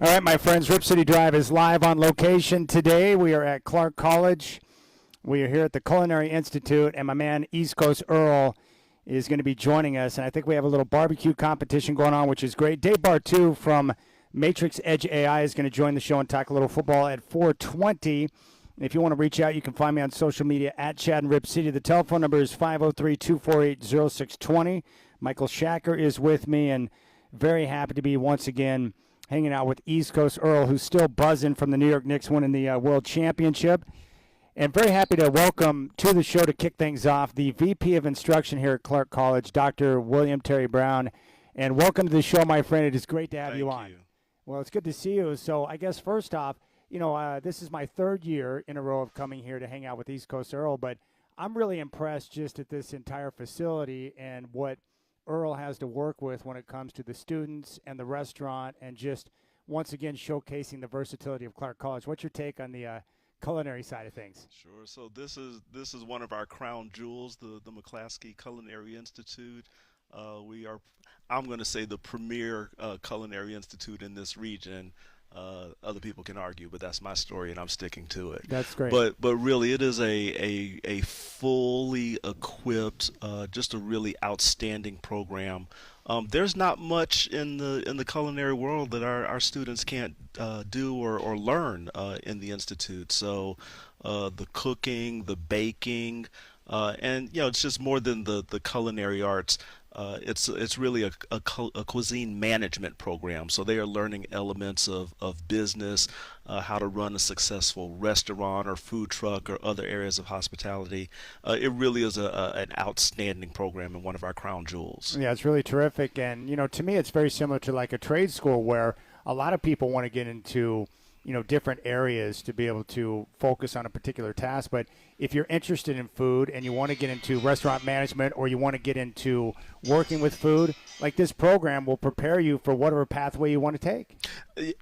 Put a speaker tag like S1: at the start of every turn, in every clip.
S1: All right, my friends, Rip City Drive is live on location today. We are at Clark College. We are here at the Culinary Institute, and my man East Coast Earl is going to be joining us. And I think we have a little barbecue competition going on, which is great. Dave Bartu from Matrix Edge AI is going to join the show and talk a little football at 4:20. If you want to reach out, you can find me on social media at Chad and Rip City. The telephone number is 503-248-0620. Michael Shacker is with me, and very happy to be once again hanging out with East Coast Earl, who's still buzzing from the New York Knicks winning the World Championship. And very happy to welcome to the show to kick things off the VP of Instruction here at Clark College, Dr. William Terry Brown. And welcome to the show, my friend. It is great to have you on. Well, it's good to see you. So I guess first off, this is my third year in a row of coming here to hang out with East Coast Earl, but I'm really impressed just at this entire facility and what Earl has to work with when it comes to the students and the restaurant, and just once again showcasing the versatility of Clark College. What's your take on the culinary side of things?
S2: Sure. So this is one of our crown jewels, the McClaskey Culinary Institute. We are, I'm going to say, the premier culinary institute in this region. Other people can argue, but that's my story, and I'm sticking to it.
S1: That's great.
S2: But really, it is a fully equipped, just a really outstanding program. There's not much in the culinary world that our students can't do or learn in the institute. So the cooking, the baking, and it's just more than the culinary arts. It's really a cuisine management program. So they are learning elements of business, how to run a successful restaurant or food truck or other areas of hospitality. It really is an outstanding program and one of our crown jewels.
S1: Yeah, it's really terrific. And, to me, it's very similar to like a trade school where a lot of people want to get into different areas to be able to focus on a particular task. But if you're interested in food and you want to get into restaurant management, or you want to get into working with food, like this program will prepare you for whatever pathway you want to take.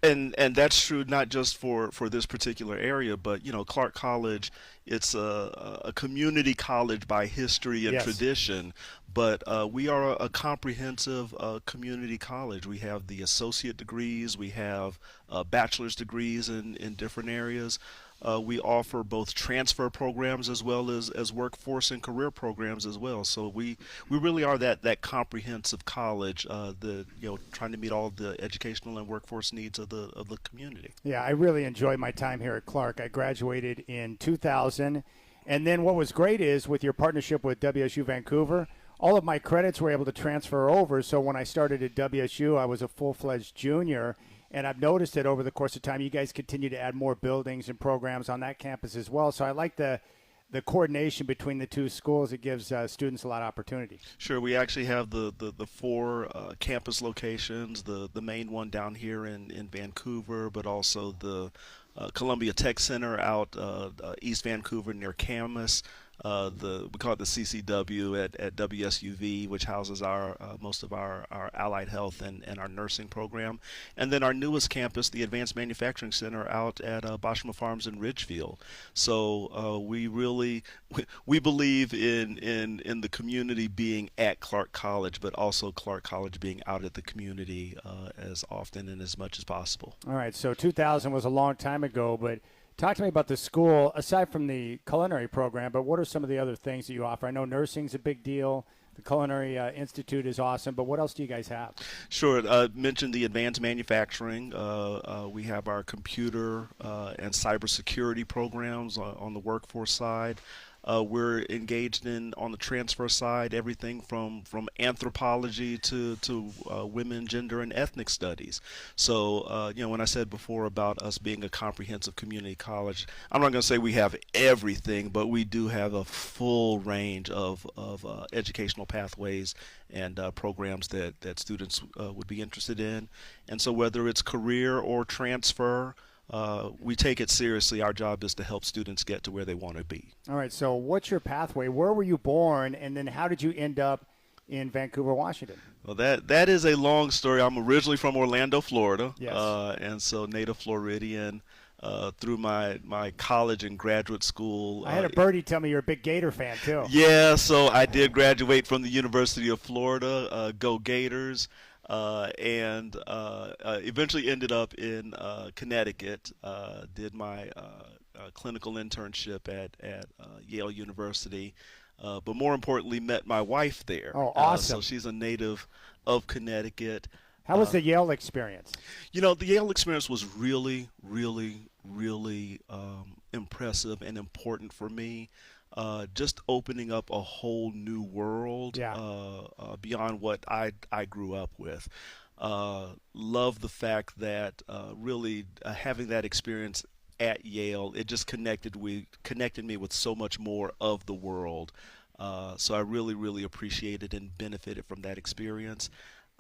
S2: And that's true not just for this particular area, but Clark College, it's a community college by history and tradition, but we are a comprehensive community college. We have the associate degrees, we have bachelor's degrees in different areas. We offer both transfer programs as well as workforce and career programs as well. So we really are that comprehensive college, trying to meet all the educational and workforce needs of the community.
S1: Yeah, I really enjoyed my time here at Clark. I graduated in 2000, and then what was great is with your partnership with WSU Vancouver, all of my credits were able to transfer over. So when I started at WSU, I was a full-fledged junior. And I've noticed that over the course of time, you guys continue to add more buildings and programs on that campus as well. So I like the coordination between the two schools. It gives students a lot of opportunity.
S2: Sure. We actually have the four campus locations, the main one down here in Vancouver, but also the Columbia Tech Center out East Vancouver near Camas. We call it the CCW at WSUV, which houses our most of our allied health and our nursing program, and then our newest campus, the Advanced Manufacturing Center, out at Boschma Farms in Ridgefield. So we believe in the community being at Clark College, but also Clark College being out at the community as often and as much as possible.
S1: All right. So 2000 was a long time ago, but talk to me about the school, aside from the culinary program, but what are some of the other things that you offer? I know nursing's a big deal. The Culinary Institute is awesome, but what else do you guys have?
S2: Sure. Mentioned the advanced manufacturing. We have our computer and cybersecurity programs on the workforce side. We're engaged on the transfer side, everything from anthropology to women, gender, and ethnic studies. So, when I said before about us being a comprehensive community college, I'm not going to say we have everything, but we do have a full range of educational pathways and programs that students would be interested in. And so whether it's career or transfer, we take it seriously. Our job is to help students get to where they want to be.
S1: All right, so what's your pathway? Where were you born, and then how did you end up in Vancouver, Washington?
S2: Well, that is a long story. I'm originally from Orlando, Florida,
S1: yes.
S2: And so native Floridian. Through my college and graduate school.
S1: I had a birdie tell me you're a big Gator fan, too.
S2: Yeah, so I did graduate from the University of Florida. Go Gators. and eventually ended up in Connecticut. Did my clinical internship at Yale University, but more importantly, met my wife there.
S1: Oh,
S2: So
S1: awesome.
S2: she's a native of Connecticut.
S1: How was the Yale experience?
S2: The Yale experience was really, really, really impressive and important for me. Just opening up a whole new world
S1: Yeah.
S2: beyond what I grew up with. Love the fact that really having that experience at Yale, it just connected me with so much more of the world. So I really, really appreciated and benefited from that experience.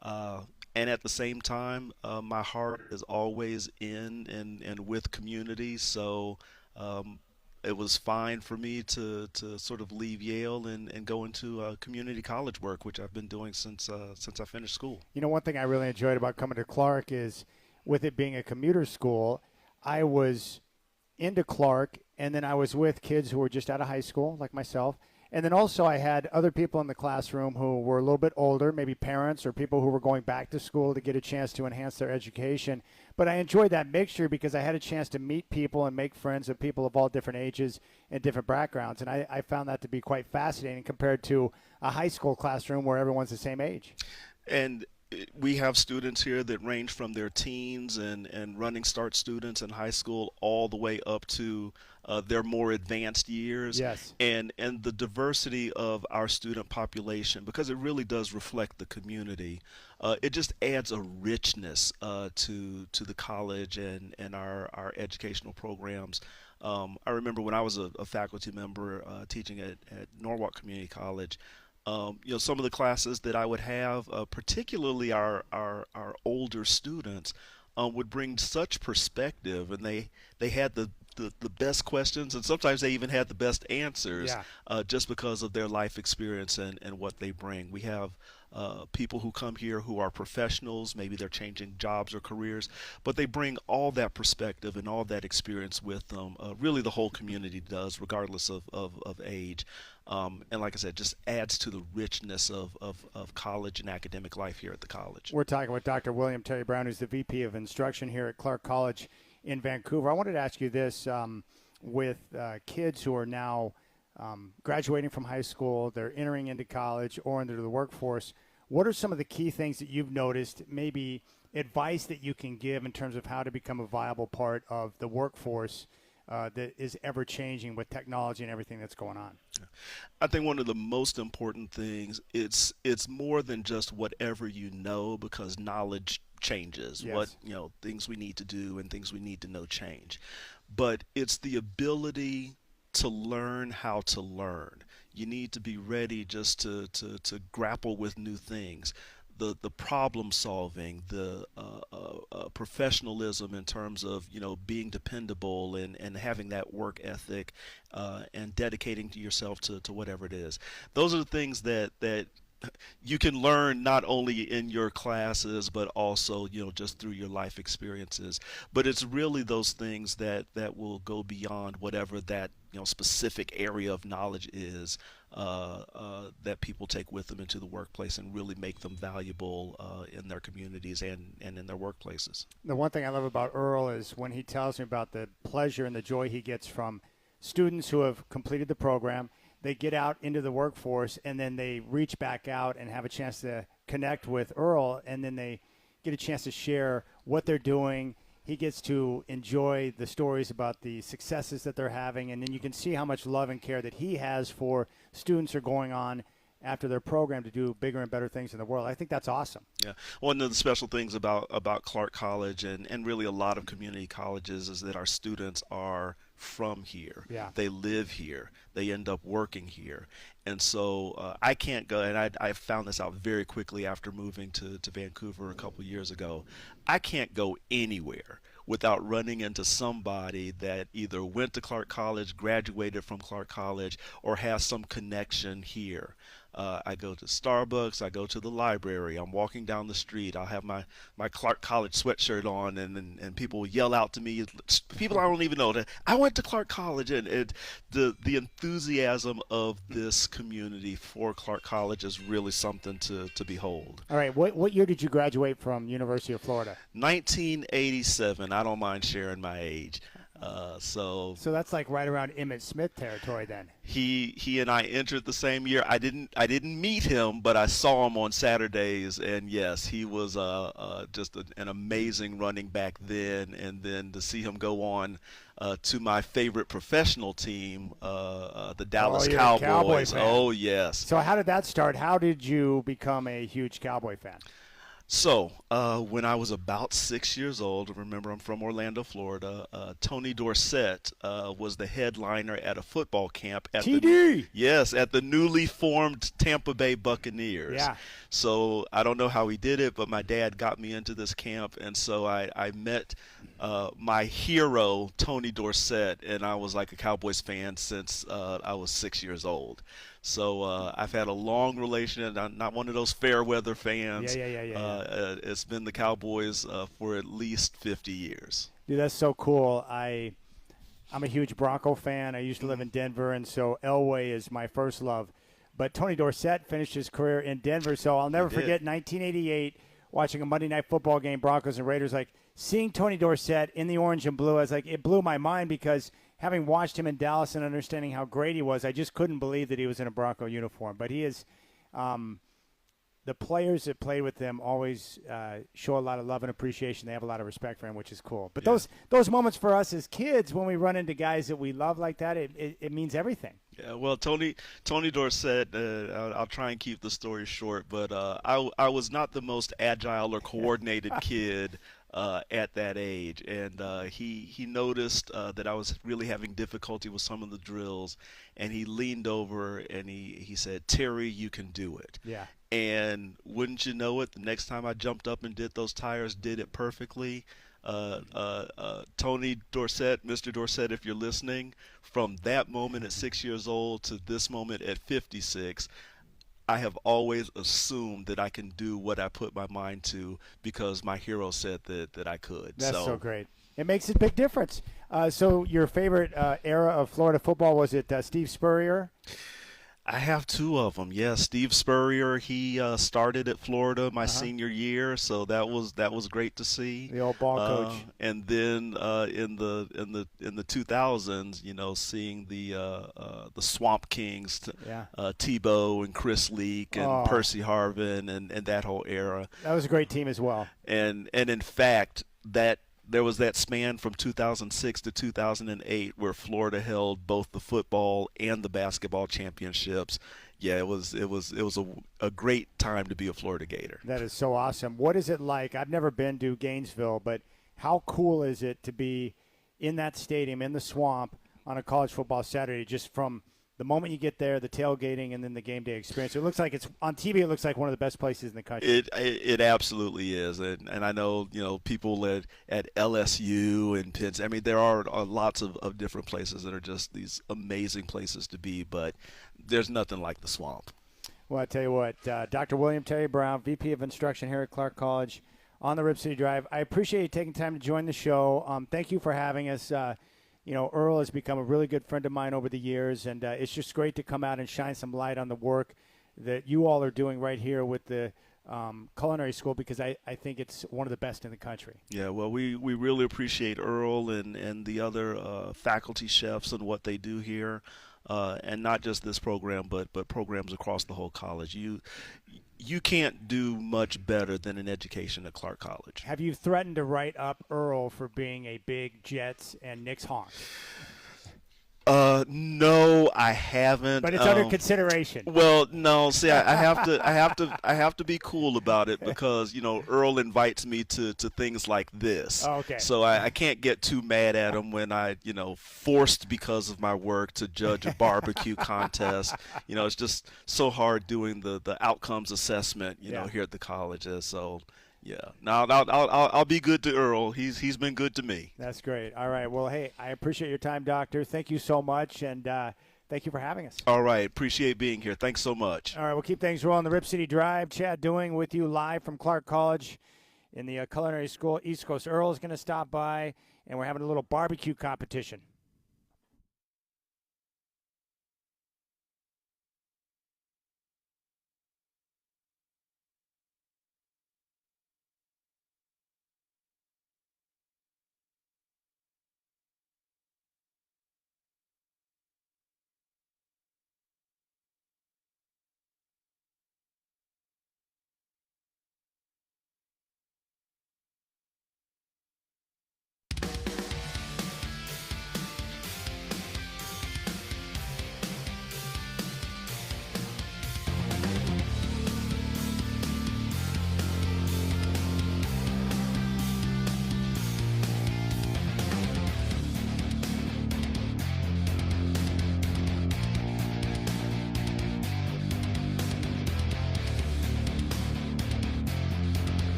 S2: Uh, and at the same time, my heart is always in and with community. So um, it was fine for me to sort of leave Yale and go into community college work, which I've been doing since I finished school.
S1: One thing I really enjoyed about coming to Clark is with it being a commuter school, I was into Clark, and then I was with kids who were just out of high school, like myself. And then also I had other people in the classroom who were a little bit older, maybe parents or people who were going back to school to get a chance to enhance their education. But I enjoyed that mixture because I had a chance to meet people and make friends with people of all different ages and different backgrounds. And I found that to be quite fascinating compared to a high school classroom where everyone's the same age.
S2: And we have students here that range from their teens and running start students in high school all the way up to their more advanced years.
S1: Yes.
S2: And the diversity of our student population, because it really does reflect the community, it just adds a richness to the college and our educational programs. I remember when I was a faculty member teaching at Norwalk Community College. Some of the classes that I would have, particularly our older students, would bring such perspective, and they had the best questions, and sometimes they even had the best answers,
S1: Yeah.
S2: just because of their life experience and what they bring. We have people who come here who are professionals, maybe they're changing jobs or careers, but they bring all that perspective and all that experience with them. Really, the whole community does, regardless of age. And like I said, just adds to the richness of college and academic life here at the college.
S1: We're talking with Dr. William Terry Brown, who's the VP of Instruction here at Clark College in Vancouver. I wanted to ask you this, with kids who are now graduating from high school, they're entering into college or into the workforce. What are some of the key things that you've noticed, maybe advice that you can give in terms of how to become a viable part of the workforce that is ever changing with technology and everything that's going on?
S2: I think one of the most important things, it's more than just whatever you know, because knowledge changes.
S1: Yes.
S2: What things we need to do and things we need to know change, but it's the ability to learn how to learn. You need to be ready just to grapple with new things. The problem solving, the professionalism in terms of being dependable and having that work ethic, and dedicating to yourself to whatever it is. Those are the things that you can learn not only in your classes but also just through your life experiences. But it's really those things that will go beyond whatever that specific area of knowledge is, that people take with them into the workplace and really make them valuable in their communities and in their workplaces.
S1: The one thing I love about Earl is when he tells me about the pleasure and the joy he gets from students who have completed the program. They get out into the workforce, and then they reach back out and have a chance to connect with Earl, and then they get a chance to share what they're doing. He gets to enjoy the stories about the successes that they're having, and then you can see how much love and care that he has for students who are going on after their program to do bigger and better things in the world. I think that's awesome.
S2: Yeah. One of the special things about Clark College and really a lot of community colleges is that our students are from here.
S1: Yeah.
S2: They live here. They end up working here. And so I can't go, and I found this out very quickly after moving to Vancouver a couple years ago. I can't go anywhere without running into somebody that either went to Clark College, graduated from Clark College, or has some connection here. I go to Starbucks. I go to the library. I'm walking down the street. I'll have my Clark College sweatshirt on, and people will yell out to me. People I don't even know that I went to Clark College, and the enthusiasm of this community for Clark College is really something to behold.
S1: All right. What year did you graduate from University of Florida?
S2: 1987. I don't mind sharing my age.
S1: So that's like right around Emmitt Smith territory then.
S2: He and I entered the same year. I didn't meet him, but I saw him on Saturdays, and yes, he was just an amazing running back then. And then to see him go on to my favorite professional team, the Dallas
S1: you're a Cowboy
S2: Cowboys.
S1: fan.
S2: Oh yes.
S1: So how did that start? How did you become a huge Cowboy fan?
S2: So, when I was about 6 years old, remember I'm from Orlando, Florida, Tony Dorsett was the headliner at a football camp at
S1: TD!
S2: at the newly formed Tampa Bay Buccaneers.
S1: Yeah.
S2: So I don't know how he did it, but my dad got me into this camp, and so I met my hero, Tony Dorsett, and I was like a Cowboys fan since I was 6 years old. So I've had a long relationship. I'm not one of those fair weather fans.
S1: Yeah.
S2: It's been the Cowboys for at least 50 years.
S1: Dude, that's so cool. I'm a huge Bronco fan. I used to live in Denver, and so Elway is my first love. But Tony Dorsett finished his career in Denver, so I'll never forget 1988 watching a Monday Night Football game, Broncos and Raiders. Like seeing Tony Dorsett in the orange and blue, I was like, it blew my mind because having watched him in Dallas and understanding how great he was, I just couldn't believe that he was in a Bronco uniform. But he is the players that played with him always show a lot of love and appreciation. They have a lot of respect for him, which is cool. But those moments for us as kids when we run into guys that we love like that, it means everything.
S2: Yeah, well, Tony Dorsett, I'll try and keep the story short, but I was not the most agile or coordinated kid at that age, and he noticed that I was really having difficulty with some of the drills, and he leaned over and he said, "Terry, you can do it."
S1: Yeah.
S2: And wouldn't you know it, the next time I jumped up and did those tires, did it perfectly. Tony Dorsett, Mr. Dorsett, if you're listening, from that moment at 6 years old to this moment at 56, I have always assumed that I can do what I put my mind to because my hero said that I could.
S1: That's so great. It makes a big difference. So your favorite era of Florida football, was it Steve Spurrier?
S2: I have two of them. Yeah, Steve Spurrier. He started at Florida my senior year, so that was great to see.
S1: The old ball coach.
S2: And then in the 2000s, seeing the Swamp Kings, Tebow and Chris Leak and Percy Harvin and that whole era.
S1: That was a great team as well.
S2: And in fact there was that span from 2006 to 2008 where Florida held both the football and the basketball championships. Yeah, it was a great time to be a Florida Gator.
S1: That is so awesome. What is it like? I've never been to Gainesville, but how cool is it to be in that stadium in the Swamp on a college football Saturday, just from the moment you get there, the tailgating, and then the game day experience? It looks like it's on TV. It looks like one of the best places in the country.
S2: It absolutely is, and I know people at LSU and Penn. I mean, there are lots of different places that are just these amazing places to be, but there's nothing like the Swamp.
S1: Well, I tell you what, Dr. William Terry Brown, VP of Instruction here at Clark College, on the Rip City Drive. I appreciate you taking time to join the show. Thank you for having us. Earl has become a really good friend of mine over the years, and it's just great to come out and shine some light on the work that you all are doing right here with the culinary school, because I think it's one of the best in the country.
S2: Yeah, well, we really appreciate Earl and the other faculty chefs and what they do here, and not just this program, but programs across the whole college. You can't do much better than an education at Clark College.
S1: Have you threatened to write up Earl for being a big Jets and Knicks honk?
S2: No, I haven't.
S1: But it's under consideration.
S2: Well, no. See, I have to be cool about it because Earl invites me to things like this.
S1: Oh, okay.
S2: So I can't get too mad at him when I forced because of my work to judge a barbecue contest. It's just so hard doing the outcomes assessment. Here at the colleges. So. Yeah. Now I'll be good to Earl. He's been good to me.
S1: That's great. All right. Well, hey, I appreciate your time, Doctor. Thank you so much, and Thank you for having us.
S2: All right. Appreciate being here. Thanks so much.
S1: All right, we'll keep things rolling. The Rip City Drive. Chad Doing with you live from Clark College in the Culinary School. East Coast Earl is going to stop by, and we're having a little barbecue competition.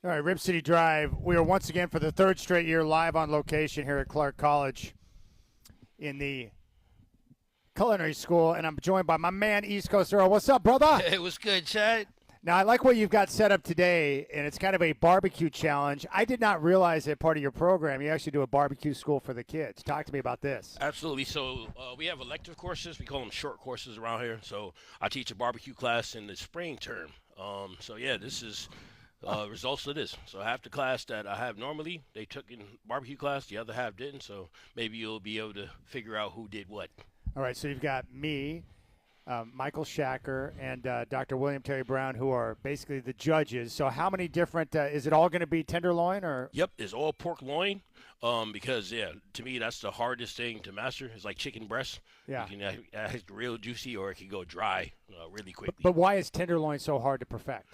S1: All right, Rip City Drive. We are once again for the third straight year live on location here at Clark College in the Culinary School, and I'm joined by my man, East Coast Earl. What's up, brother?
S3: It was good, Chad.
S1: Now, I like what you've got set up today, and it's kind of a barbecue challenge. I did not realize that part of your program, you actually do a barbecue school for the kids. Talk to me about this.
S3: Absolutely. So we have elective courses. We call them short courses around here. So I teach a barbecue class in the spring term. This is results of this. So half the class that I have normally, they took in barbecue class. The other half didn't. So maybe you'll be able to figure out who did what.
S1: All right, so you've got me, Michael Shacker, and Dr. William Terry Brown, who are basically the judges. So how many different is it all going to be tenderloin? Or
S3: Yep, it's all pork loin because, to me, that's the hardest thing to master. It's like chicken breast.
S1: Yeah.
S3: You can have real juicy or it can go dry really quickly.
S1: But why is tenderloin so hard to perfect?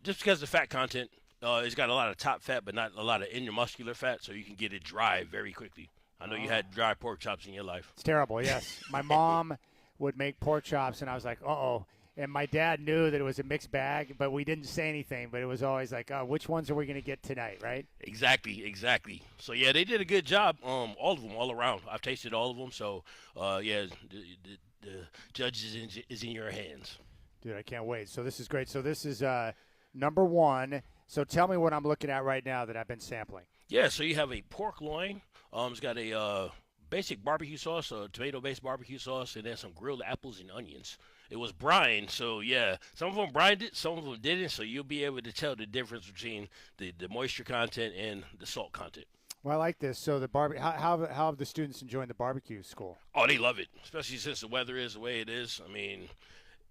S3: Just because the fat content, it's got a lot of top fat, but not a lot of intramuscular fat, so you can get it dry very quickly. I know you had dry pork chops in your life.
S1: It's terrible, yes. My mom would make pork chops, and I was like, uh-oh. And my dad knew that it was a mixed bag, but we didn't say anything. But it was always like, oh, which ones are we going to get tonight, right?
S3: Exactly. So, yeah, they did a good job, all of them, all around. I've tasted all of them, so, the judge is in your hands.
S1: Dude, I can't wait. So this is great. So this is number one. So tell me what I'm looking at right now that I've been sampling.
S3: Yeah, so you have a pork loin. It's got a basic barbecue sauce, a tomato-based barbecue sauce, and then some grilled apples and onions. It was brined, so yeah, some of them brined it, some of them didn't, so you'll be able to tell the difference between the moisture content and the salt content.
S1: Well, I like this. So the how have the students enjoying the barbecue school?
S3: Oh, they love it, especially since the weather is the way it is. I mean,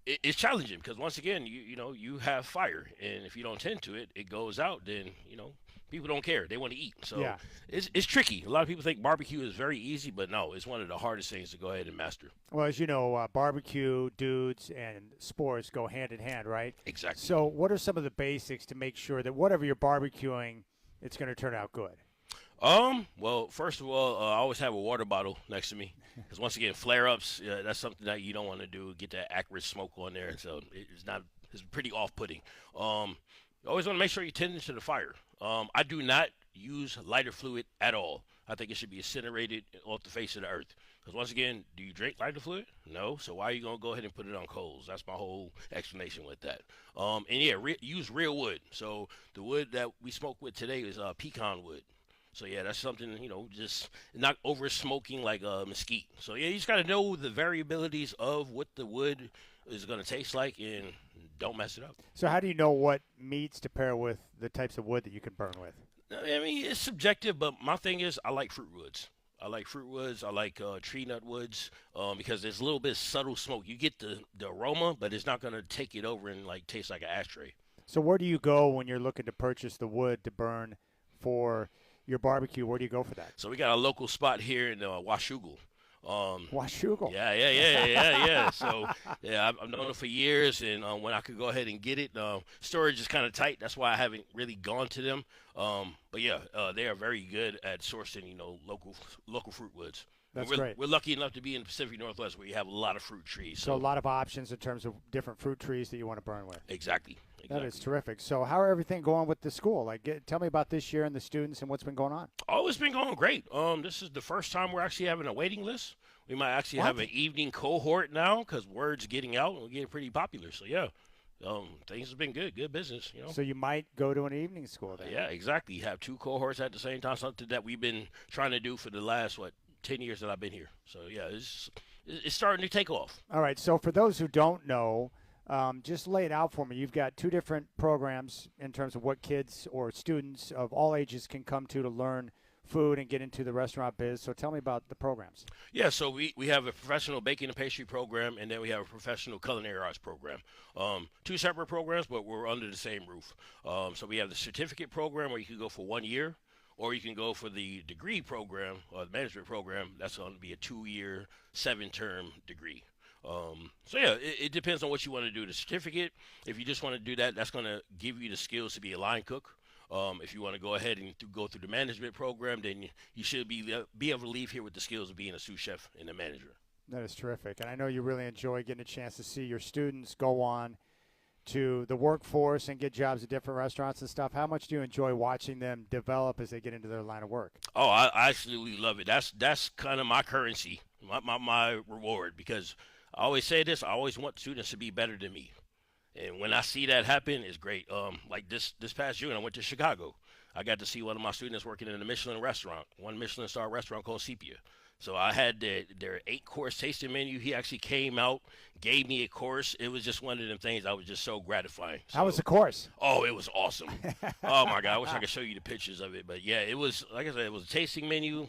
S3: it's challenging because once again, you have fire, and if you don't tend to it, it goes out. Then people don't care; they want to eat. So
S1: yeah.
S3: It's tricky. A lot of people think barbecue is very easy, but no, it's one of the hardest things to go ahead and master.
S1: Well, as you know, barbecue, dudes, and sports go hand in hand, right?
S3: Exactly.
S1: So what are some of the basics to make sure that whatever you're barbecuing, it's going to turn out good?
S3: Well, first of all, I always have a water bottle next to me because once again, flare-ups, that's something that you don't want to do. Get that acrid smoke on there, so it's pretty off-putting. You always want to make sure you tend to the fire. I do not use lighter fluid at all. I think it should be incinerated off the face of the earth. Because once again, do you drink lighter fluid? No. So why are you going to go ahead and put it on coals? That's my whole explanation with that. Use real wood. So the wood that we smoke with today is pecan wood. So, yeah, that's something, just not over smoking like mesquite. So, yeah, you just got to know the variabilities of what the wood is going to taste like and don't mess it up.
S1: So how do you know what meats to pair with the types of wood that you can burn with?
S3: I mean, it's subjective, but my thing is I like fruit woods. I like tree nut woods because there's a little bit of subtle smoke. You get the aroma, but it's not going to take it over and, taste like an ashtray.
S1: So where do you go when you're looking to purchase the wood to burn for your barbecue? Where do you go for that?
S3: So we got a local spot here in Washougal.
S1: Washougal.
S3: Yeah. So, yeah, I've known it for years, and when I could go ahead and get it, storage is kind of tight. That's why I haven't really gone to them. But yeah, they are very good at sourcing, local fruit woods.
S1: That's
S3: we're,
S1: great.
S3: We're lucky enough to be in the Pacific Northwest where you have a lot of fruit trees.
S1: So a lot of options in terms of different fruit trees that you want to burn with.
S3: Exactly.
S1: That is terrific. So how are everything going with the school? Tell me about this year and the students and what's been going on.
S3: Oh, it's been going great. This is the first time we're actually having a waiting list. We might actually have an evening cohort now because word's getting out and we're getting pretty popular. So, yeah, things have been good. Good business,
S1: So you might go to an evening school then.
S3: Yeah, exactly. You have two cohorts at the same time, something that we've been trying to do for the last, 10 years that I've been here. So, yeah, it's starting to take off.
S1: All right. So for those who don't know, just lay it out for me. You've got two different programs in terms of what kids or students of all ages can come to learn food and get into the restaurant biz. So tell me about the programs.
S3: Yeah, so we have a professional baking and pastry program, and then we have a professional culinary arts program. Two separate programs, but we're under the same roof. So we have the certificate program where you can go for 1 year, or you can go for the degree program or the management program. That's going to be a 2-year, 7-term degree. It depends on what you want to do. The certificate, if you just want to do that, that's going to give you the skills to be a line cook. If you want to go ahead and go through the management program, then you should be able to leave here with the skills of being a sous chef and a manager.
S1: That is terrific. And I know you really enjoy getting a chance to see your students go on to the workforce and get jobs at different restaurants and stuff. How much do you enjoy watching them develop as they get into their line of work?
S3: Oh, I absolutely love it. That's kind of my currency, my reward, because I always say this. I always want students to be better than me. And when I see that happen, it's great. Like this past June, I went to Chicago. I got to see one of my students working in a Michelin restaurant, one Michelin star restaurant called Sepia. So I had their 8-course tasting menu. He actually came out, gave me a course. It was just one of them things that was just so gratifying.
S1: How was the course?
S3: Oh, it was awesome. Oh, my God. I wish I could show you the pictures of it. But, yeah, it was, like I said, it was a tasting menu.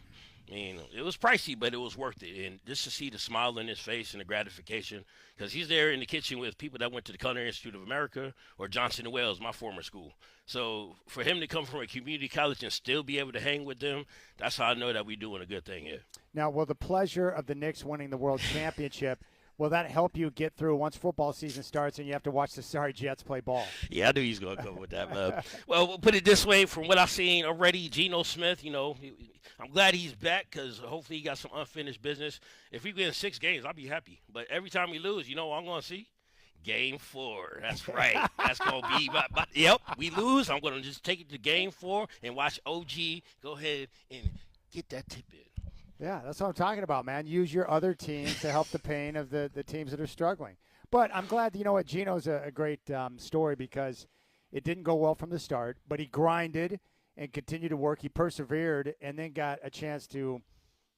S3: I mean, it was pricey, but it was worth it. And just to see the smile on his face and the gratification, because he's there in the kitchen with people that went to the Culinary Institute of America or Johnson & Wales, my former school. So for him to come from a community college and still be able to hang with them, that's how I know that we're doing a good thing here.
S1: Now, will the pleasure of the Knicks winning the World Championship, will that help you get through once football season starts and you have to watch the sorry Jets play ball?
S3: Yeah, I knew he was going to come with that, man. Well, we'll put it this way. From what I've seen already, Geno Smith, I'm glad he's back because hopefully he got some unfinished business. If we win 6 games, I'll be happy. But every time we lose, you know what I'm going to see? Game 4. That's right. That's going to be – yep, we lose. I'm going to just take it to Game 4 and watch OG go ahead and get that tip in.
S1: Yeah, that's what I'm talking about, man. Use your other teams to help the pain of the teams that are struggling. But I'm glad, you know what, Geno's a great story because it didn't go well from the start, but he grinded and continued to work. He persevered and then got a chance to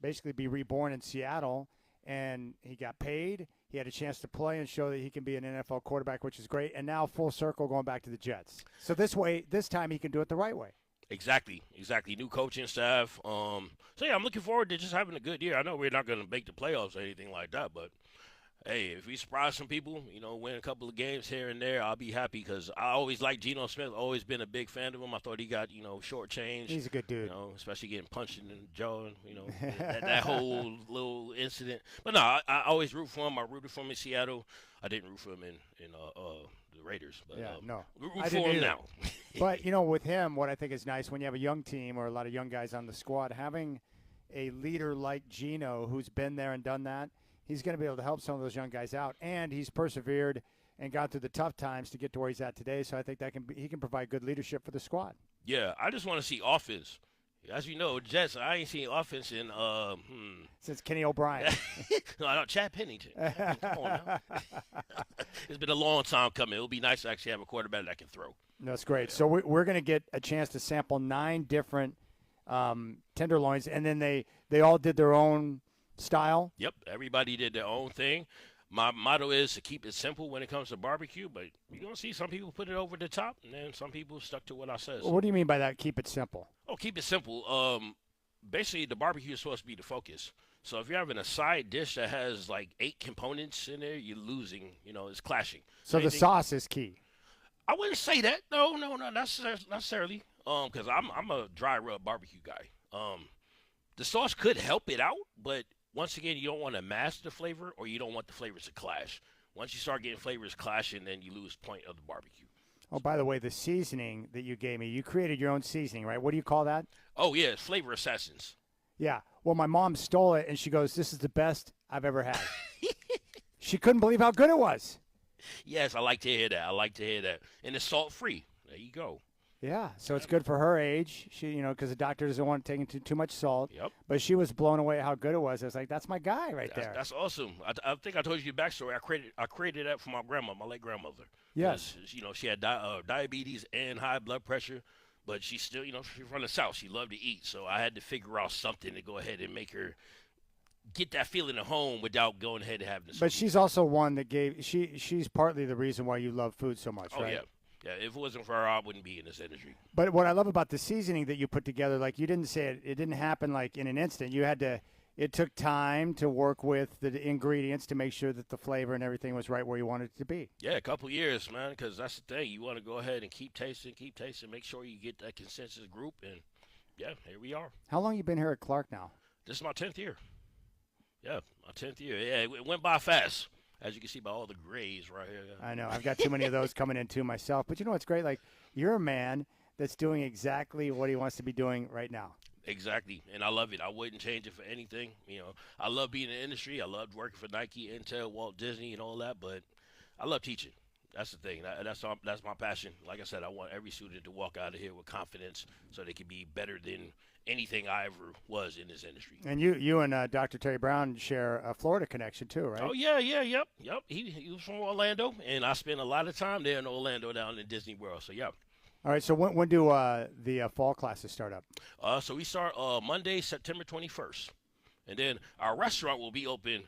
S1: basically be reborn in Seattle, and he got paid. He had a chance to play and show that he can be an NFL quarterback, which is great. And now full circle going back to the Jets. So this time he can do it the right way.
S3: Exactly. New coaching staff. So, yeah, I'm looking forward to just having a good year. I know we're not going to make the playoffs or anything like that, but, hey, if we surprise some people, win a couple of games here and there, I'll be happy because I always liked Geno Smith, always been a big fan of him. I thought he got, shortchanged.
S1: He's a good dude.
S3: Especially getting punched in the jaw, that whole little incident. But, no, I always root for him. I rooted for him in Seattle. I didn't root for him in the Raiders. But,
S1: no.
S3: Root for him now.
S1: But, with him, what I think is nice when you have a young team or a lot of young guys on the squad, having a leader like Geno who's been there and done that, he's going to be able to help some of those young guys out. And he's persevered and got through the tough times to get to where he's at today. So I think he can provide good leadership for the squad.
S3: Yeah, I just want to see offense. As you know, Jets, I ain't seen offense in
S1: since Kenny O'Brien.
S3: No, Chad Pennington. Come on now. It's been a long time coming. It'll be nice to actually have a quarterback that can throw.
S1: That's great. So we're going to get a chance to sample 9 different tenderloins, and then they all did their own style.
S3: Yep, everybody did their own thing. My motto is to keep it simple when it comes to barbecue, but you're going to see some people put it over the top, and then some people stuck to what I said.
S1: Well, what do you mean by that, keep it simple?
S3: Oh, keep it simple. Basically, the barbecue is supposed to be the focus. So if you're having a side dish that has like 8 components in there, you're losing. It's clashing.
S1: So the sauce is key.
S3: I wouldn't say that. No, not necessarily. Because I'm a dry rub barbecue guy. The sauce could help it out, but once again, you don't want to mask the flavor or you don't want the flavors to clash. Once you start getting flavors clashing, then you lose point of the barbecue.
S1: Oh, by the way, the seasoning that you gave me, you created your own seasoning, right? What do you call that?
S3: Oh, yeah, Flavor Assassins.
S1: Yeah. Well, my mom stole it, and she goes, "This is the best I've ever had." She couldn't believe how good it was.
S3: Yes, I like to hear that. And it's salt-free. There you go.
S1: Yeah, so it's good for her age. She, because the doctor doesn't want to take too much salt.
S3: Yep.
S1: But she was blown away at how good it was. I was like, that's my guy there.
S3: That's awesome. I think I told you the backstory. I created that for my grandma, my late grandmother.
S1: Yes.
S3: She had diabetes and high blood pressure, but she still, she's from the South. She loved to eat, so I had to figure out something to go ahead and make her get that feeling at home without going ahead and having to.
S1: But she's also one that she's partly the reason why you love food so much, right?
S3: Oh, yeah. Yeah, if it wasn't for her, I wouldn't be in this industry.
S1: But what I love about the seasoning that you put together, like you didn't say it didn't happen like in an instant. It took time to work with the ingredients to make sure that the flavor and everything was right where you wanted it to be.
S3: Yeah, a couple years, man, because that's the thing. You want to go ahead and keep tasting, make sure you get that consensus group, and, yeah, here we are.
S1: How long you been here at Clark now?
S3: This is my 10th year. Yeah, my 10th year. Yeah, it went by fast. As you can see by all the grays right here.
S1: I know. I've got too many of those coming in, too, myself. But you know what's great? Like, you're a man that's doing exactly what he wants to be doing right now.
S3: Exactly. And I love it. I wouldn't change it for anything. I love being in the industry. I loved working for Nike, Intel, Walt Disney, and all that. But I love teaching. That's the thing. That's my passion. Like I said, I want every student to walk out of here with confidence, so they can be better than anything I ever was in this industry.
S1: And you and Dr. Terry Brown share a Florida connection too, right?
S3: Oh yeah, yep. He was from Orlando, and I spent a lot of time there in Orlando, down in Disney World. So yeah.
S1: All right. So when do the fall classes start up?
S3: So we start Monday, September 21st, and then our restaurant will be open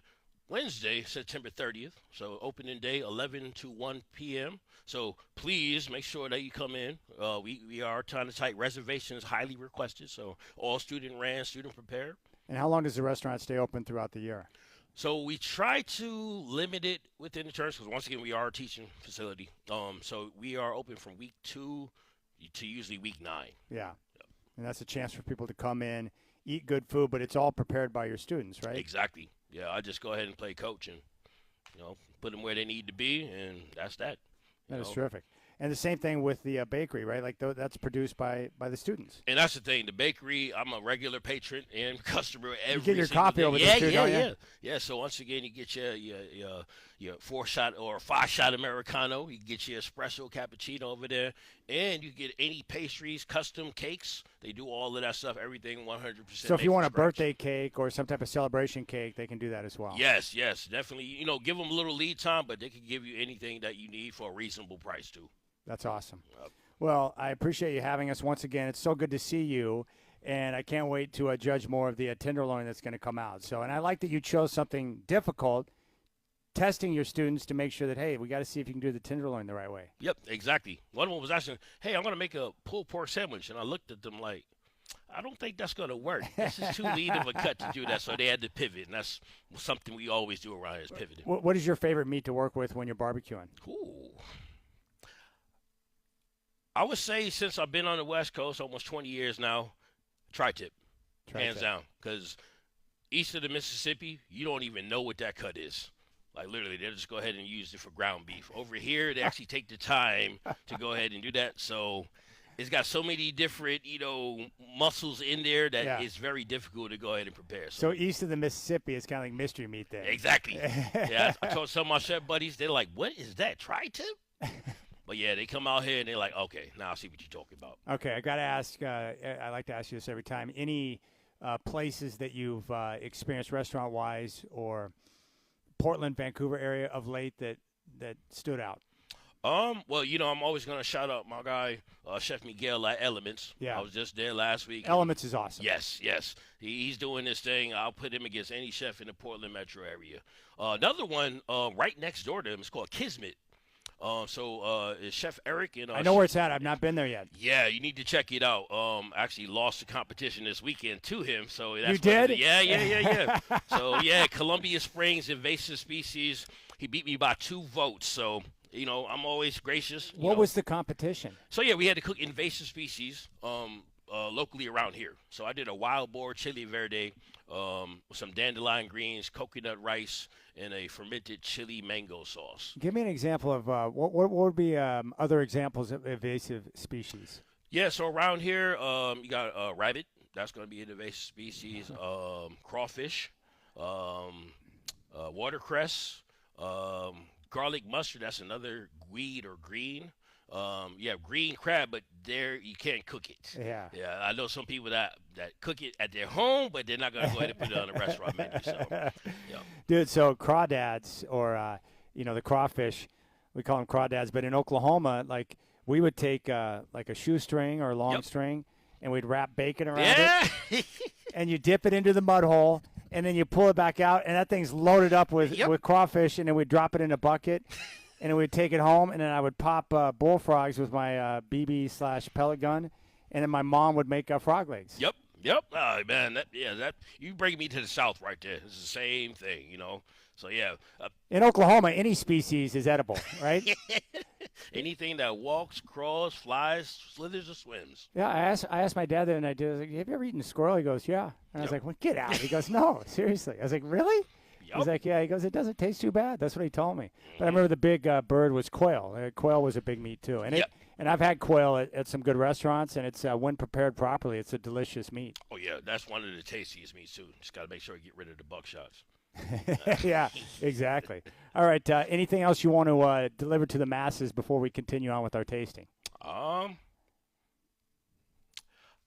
S3: Wednesday, September 30th. So opening day 11 to 1 p.m. So please make sure that you come in. We are trying to tight reservations, highly requested. So all student ran, student prepared.
S1: And how long does the restaurant stay open throughout the year?
S3: So we try to limit it within the terms because once again we are a teaching facility. So we are open from week 2 to usually week 9.
S1: Yeah. And that's a chance for people to come in, eat good food, but it's all prepared by your students, right?
S3: Exactly. Yeah, I just go ahead and play coach and, put them where they need to be, and that's that.
S1: That is terrific. And the same thing with the bakery, right? Like that's produced by the students.
S3: And that's the thing. The bakery, I'm a regular patron and customer every
S1: You get your
S3: single
S1: coffee
S3: day.
S1: over there too, don't you?
S3: Yeah. So once again, you get your 4-shot or 5-shot Americano. You get your espresso cappuccino over there, and you get any pastries, custom cakes. They do all of that stuff. Everything 100%.
S1: So if you want a
S3: scratch.
S1: birthday cake or some type of celebration cake, they can do that as well.
S3: Yes, definitely. Give them a little lead time, but they can give you anything that you need for a reasonable price too.
S1: That's awesome. Well, I appreciate you having us once again. It's so good to see you, and I can't wait to judge more of the tenderloin that's going to come out. So, and I like that you chose something difficult, testing your students to make sure that, hey, we got to see if you can do the tenderloin the right way.
S3: Yep, exactly. One of them was asking, hey, I'm going to make a pulled pork sandwich, and I looked at them like, I don't think that's going to work. This is too lean of a cut to do that, so they had to pivot, and that's something we always do around here is pivoting.
S1: What is your favorite meat to work with when you're barbecuing?
S3: Ooh. I would say since I've been on the West Coast almost 20 years now, tri-tip, hands down. Because east of the Mississippi, you don't even know what that cut is. Like literally, they'll just go ahead and use it for ground beef. Over here, they actually take the time to go ahead and do that. So it's got so many different, muscles in there that it's very difficult to go ahead and prepare.
S1: So east of the Mississippi, it's kind of like mystery meat there.
S3: Exactly. Yeah, I told some of my chef buddies, they're like, what is that, tri-tip? But, yeah, they come out here and they're like, okay, now I see what you're talking about.
S1: Okay, I got to ask, I like to ask you this every time, any places that you've experienced restaurant-wise or Portland, Vancouver area of late that stood out?
S3: Well, I'm always going to shout out my guy, Chef Miguel at Elements.
S1: Yeah.
S3: I was just there last week.
S1: Elements is awesome.
S3: Yes. He's doing this thing. I'll put him against any chef in the Portland metro area. Another one right next door to him is called Kismet. It's Chef Eric. And,
S1: I know where it's at. I've not been there yet.
S3: Yeah, you need to check it out. Actually lost the competition this weekend to him. So that's
S1: you did?
S3: Yeah. So, yeah, Columbia Springs invasive species. He beat me by 2 votes. So, I'm always gracious.
S1: What was the competition?
S3: So, yeah, we had to cook invasive species locally around here. So I did a wild boar chili verde with some dandelion greens, coconut rice, and a fermented chili mango sauce.
S1: Give me an example of what would be other examples of invasive species?
S3: Yeah, so around here you got rabbit. That's going to be an invasive species. Crawfish, watercress, garlic mustard. That's another weed or green. Green crab, but there you can't cook it.
S1: Yeah.
S3: Yeah, I know some people that cook it at their home, but they're not going to go ahead and put it on a restaurant menu. So, yeah.
S1: Dude, so crawdads or the crawfish, we call them crawdads, but in Oklahoma, like we would take like a shoestring or a long string, and we'd wrap bacon around it, and you dip it into the mud hole, and then you pull it back out, and that thing's loaded up with crawfish, and then we'd drop it in a bucket. And then we'd take it home, and then I would pop bullfrogs with my BB/pellet gun, and then my mom would make frog legs.
S3: Yep. Oh, man, that you bring me to the South right there. It's the same thing, So, yeah.
S1: In Oklahoma, any species is edible, right?
S3: Anything that walks, crawls, flies, slithers, or swims.
S1: Yeah, I asked my dad the other night, I was like, have you ever eaten a squirrel? He goes, yeah. And I was like, well, get out. He goes, no, seriously. I was like, really? He's like, yeah. He goes, it doesn't taste too bad. That's what he told me. But I remember the big bird was quail. Quail was a big meat too, and and I've had quail at some good restaurants, and it's when prepared properly, it's a delicious meat.
S3: Oh yeah, that's one of the tastiest meats too. Just got to make sure you get rid of the buckshots.
S1: Yeah, exactly. All right. Anything else you want to deliver to the masses before we continue on with our tasting?
S3: I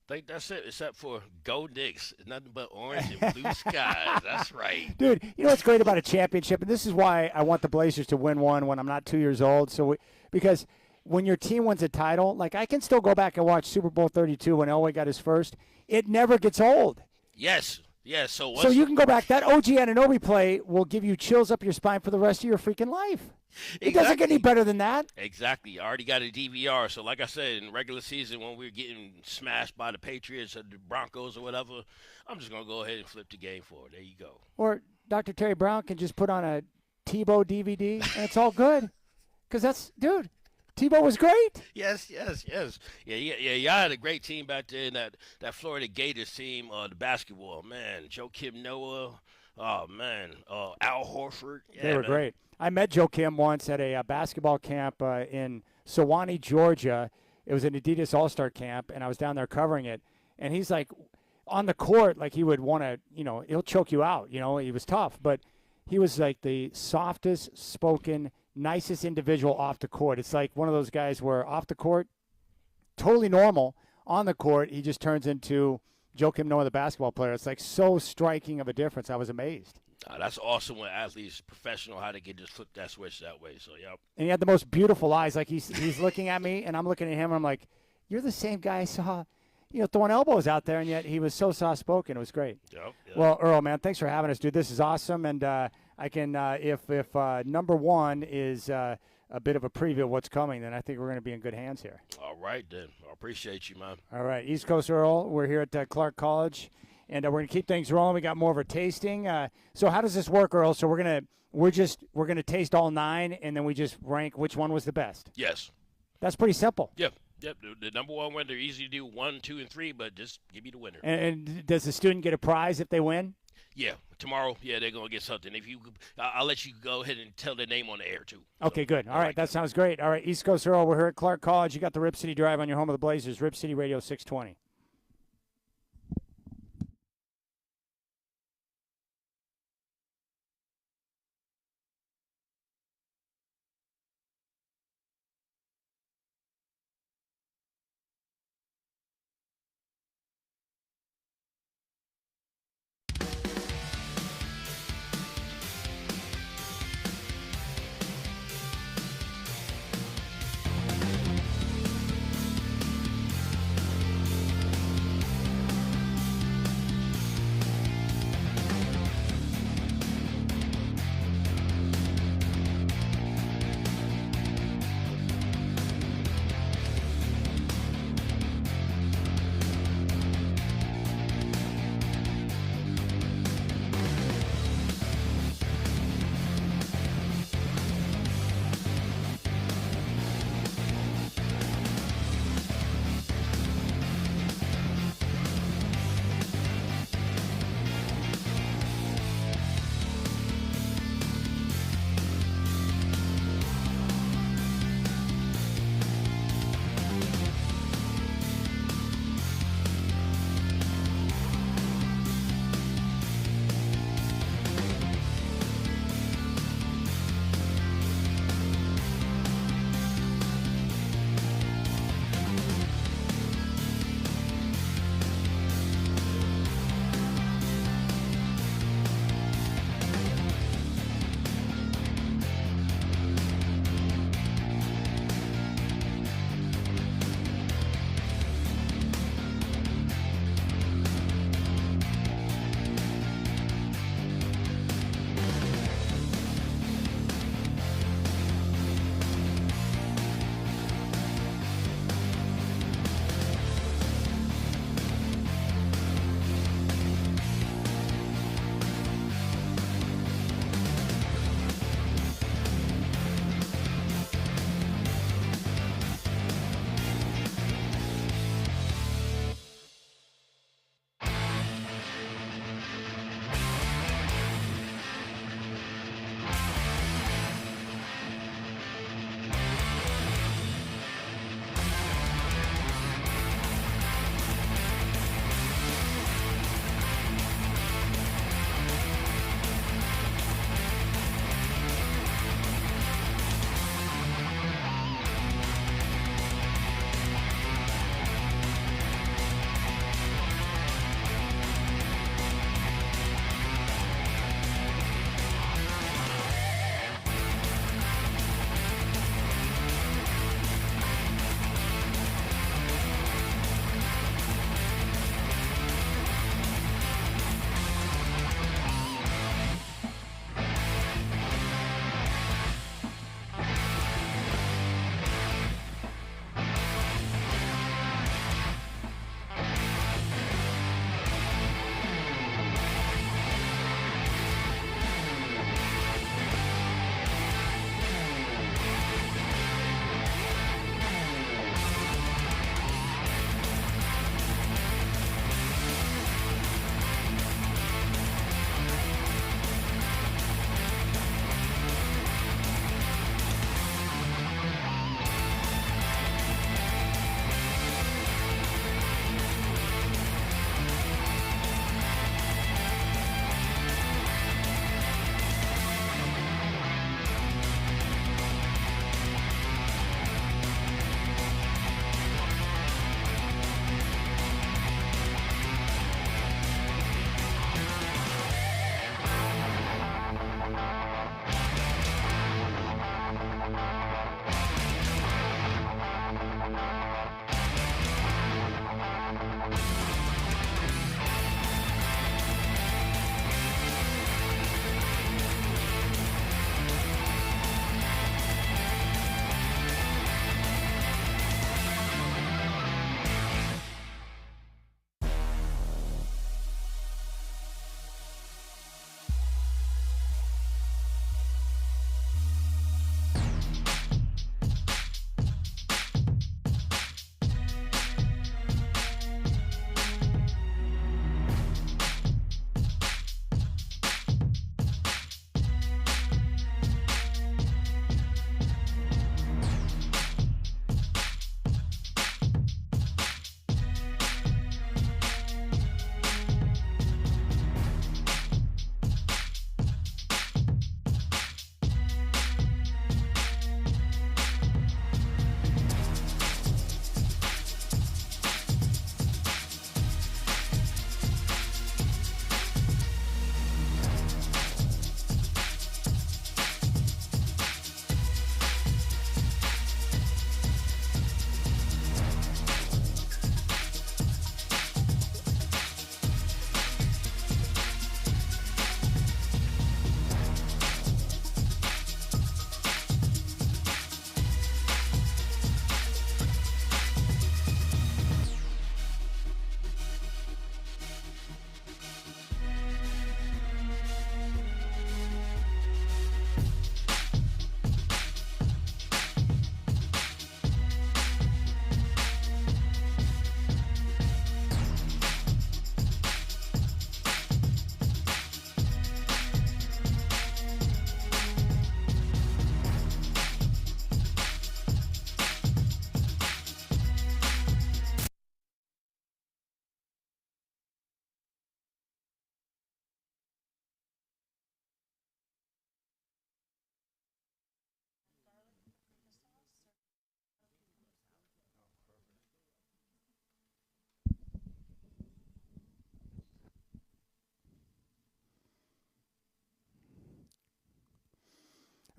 S3: think that's it, except for Go Knicks. It's nothing but orange and blue skies. That's right.
S1: Dude, you know what's great about a championship, and this is why I want the Blazers to win one when I'm not 2 years old. Because when your team wins a title, like I can still go back and watch Super Bowl 32 when Elway got his first. It never gets old.
S3: Yes. Yes. So
S1: you can go back. That OG Anunoby play will give you chills up your spine for the rest of your freaking life. It doesn't get any better than that.
S3: Exactly. I already got a DVR. So, like I said, in regular season, when we were getting smashed by the Patriots or the Broncos or whatever, I'm just going to go ahead and flip the game forward. There you go.
S1: Or Dr. Terry Brown can just put on a Tebow DVD, and it's all good. Because dude, Tebow was great.
S3: Yes. Yeah. Y'all had a great team back then. That Florida Gators team, the basketball, man. Joe Kim Noah. Oh, man. Al Horford. Yeah,
S1: they were
S3: man.
S1: great. I met Joe Kim once at a basketball camp in Sewanee, Georgia. It was an Adidas All-Star camp, and I was down there covering it. And he's like, on the court, like he would want to, he'll choke you out. He was tough. But he was like the softest spoken, nicest individual off the court. It's like one of those guys where off the court, totally normal. On the court, he just turns into Joe Kim Noah, the basketball player. It's like so striking of a difference. I was amazed.
S3: That's awesome when athletes, professional, how they can just flip that switch that way. So, yep.
S1: And he had the most beautiful eyes. Like he's looking at me, and I'm looking at him, and I'm like, you're the same guy I saw, throwing elbows out there, and yet he was so soft-spoken. It was great.
S3: Yep.
S1: Well, Earl, man, thanks for having us, dude. This is awesome, and I can if number one is a bit of a preview of what's coming, then I think we're going to be in good hands here.
S3: All right, then. I appreciate you, man.
S1: All right, East Coast Earl. We're here at Clark College. And we're gonna keep things rolling. We got more of a tasting. So how does this work, Earl? So we're gonna taste all 9, and then we just rank which one was the best.
S3: Yes.
S1: That's pretty simple.
S3: Yep. The number one winner, easy to do 1, 2, and 3, but just give me the winner.
S1: And does the student get a prize if they win?
S3: Yeah. Tomorrow, they're gonna get something. If you, I'll let you go ahead and tell their name on the air too.
S1: Okay, good. All right, that sounds great. All right, East Coast Earl. We're here at Clark College. You got the Rip City Drive on your home of the Blazers. Rip City Radio 620.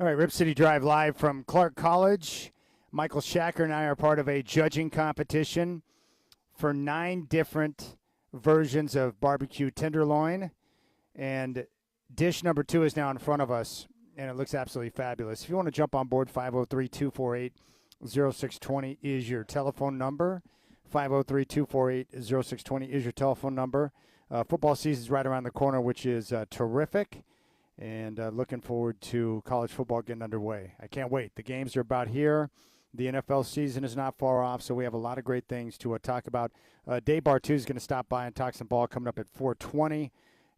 S1: All right, Rip City Drive live from Clark College. Michael Shacker and I are part of a judging competition for 9 different versions of barbecue tenderloin. And dish number 2 is now in front of us, and it looks absolutely fabulous. If you want to jump on board, 503-248-0620 is your telephone number. 503-248-0620 is your telephone number. Football season is right around the corner, which is terrific. And looking forward to college football getting underway. I can't wait. The games are about here. The NFL season is not far off, so we have a lot of great things to talk about. Dave Bartu is going to stop by and talk some ball coming up at 4:20,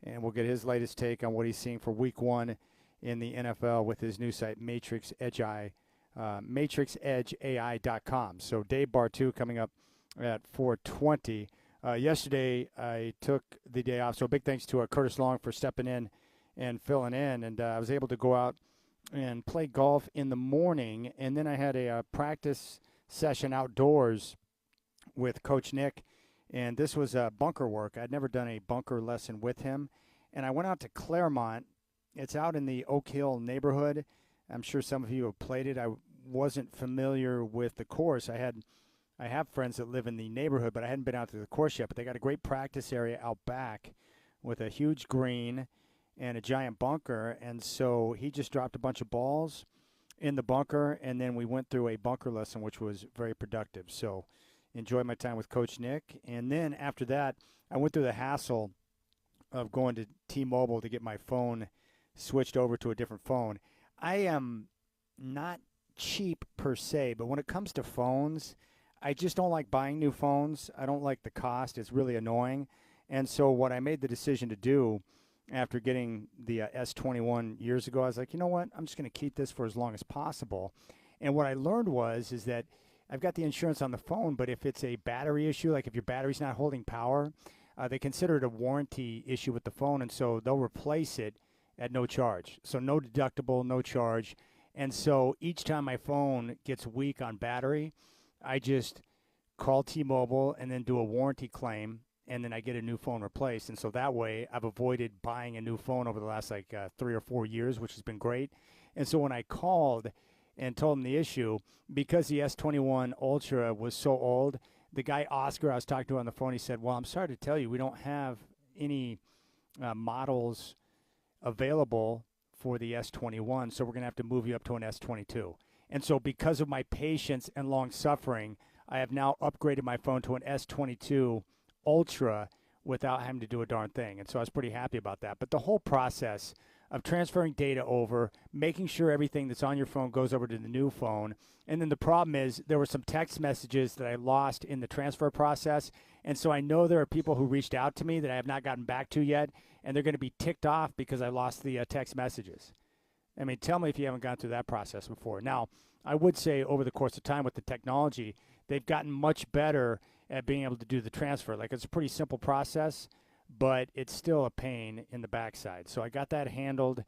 S1: and we'll get his latest take on what he's seeing for Week 1 in the NFL with his new site, MatrixEdgeAI.com. So Dave Bartu coming up at 4:20. Yesterday, I took the day off, so big thanks to Curtis Long for stepping in and filling in, and I was able to go out and play golf in the morning, and then I had a practice session outdoors with Coach Nick, and this was bunker work. I'd never done a bunker lesson with him, and I went out to Claremont. It's out in the Oak Hill neighborhood. I'm sure some of you have played it. I wasn't familiar with the course. I have friends that live in the neighborhood, but I hadn't been out to the course yet. But they got a great practice area out back with a huge green and a giant bunker, and so he just dropped a bunch of balls in the bunker, and then we went through a bunker lesson, which was very productive. So enjoyed my time with Coach Nick, and then after that, I went through the hassle of going to T-Mobile to get my phone switched over to a different phone. I am not cheap per se, but when it comes to phones, I just don't like buying new phones. I don't like the cost. It's really annoying, and so what I made the decision to do after getting the S21 years ago, I was like, you know what? I'm just going to keep this for as long as possible. And what I learned is that I've got the insurance on the phone, but if it's a battery issue, like if your battery's not holding power, they consider it a warranty issue with the phone, and so they'll replace it at no charge. So no deductible, no charge. And so each time my phone gets weak on battery, I just call T-Mobile and then do a warranty claim, and then I get a new phone replaced. And so that way I've avoided buying a new phone over the last 3 or 4 years, which has been great. And so when I called and told him the issue, because the S21 Ultra was so old, the guy Oscar I was talking to on the phone, he said, well, I'm sorry to tell you, we don't have any models available for the S21, so we're going to have to move you up to an S22. And so because of my patience and long suffering, I have now upgraded my phone to an S22 Ultra without having to do a darn thing. And so I was pretty happy about that. But the whole process of transferring data over, making sure everything that's on your phone goes over to the new phone. And then the problem is there were some text messages that I lost in the transfer process. And so I know there are people who reached out to me that I have not gotten back to yet, and they're going to be ticked off because I lost the text messages. I mean, tell me if you haven't gone through that process before. Now, I would say over the course of time with the technology, they've gotten much better at being able to do the transfer. Like, it's a pretty simple process, but it's still a pain in the backside. So I got that handled.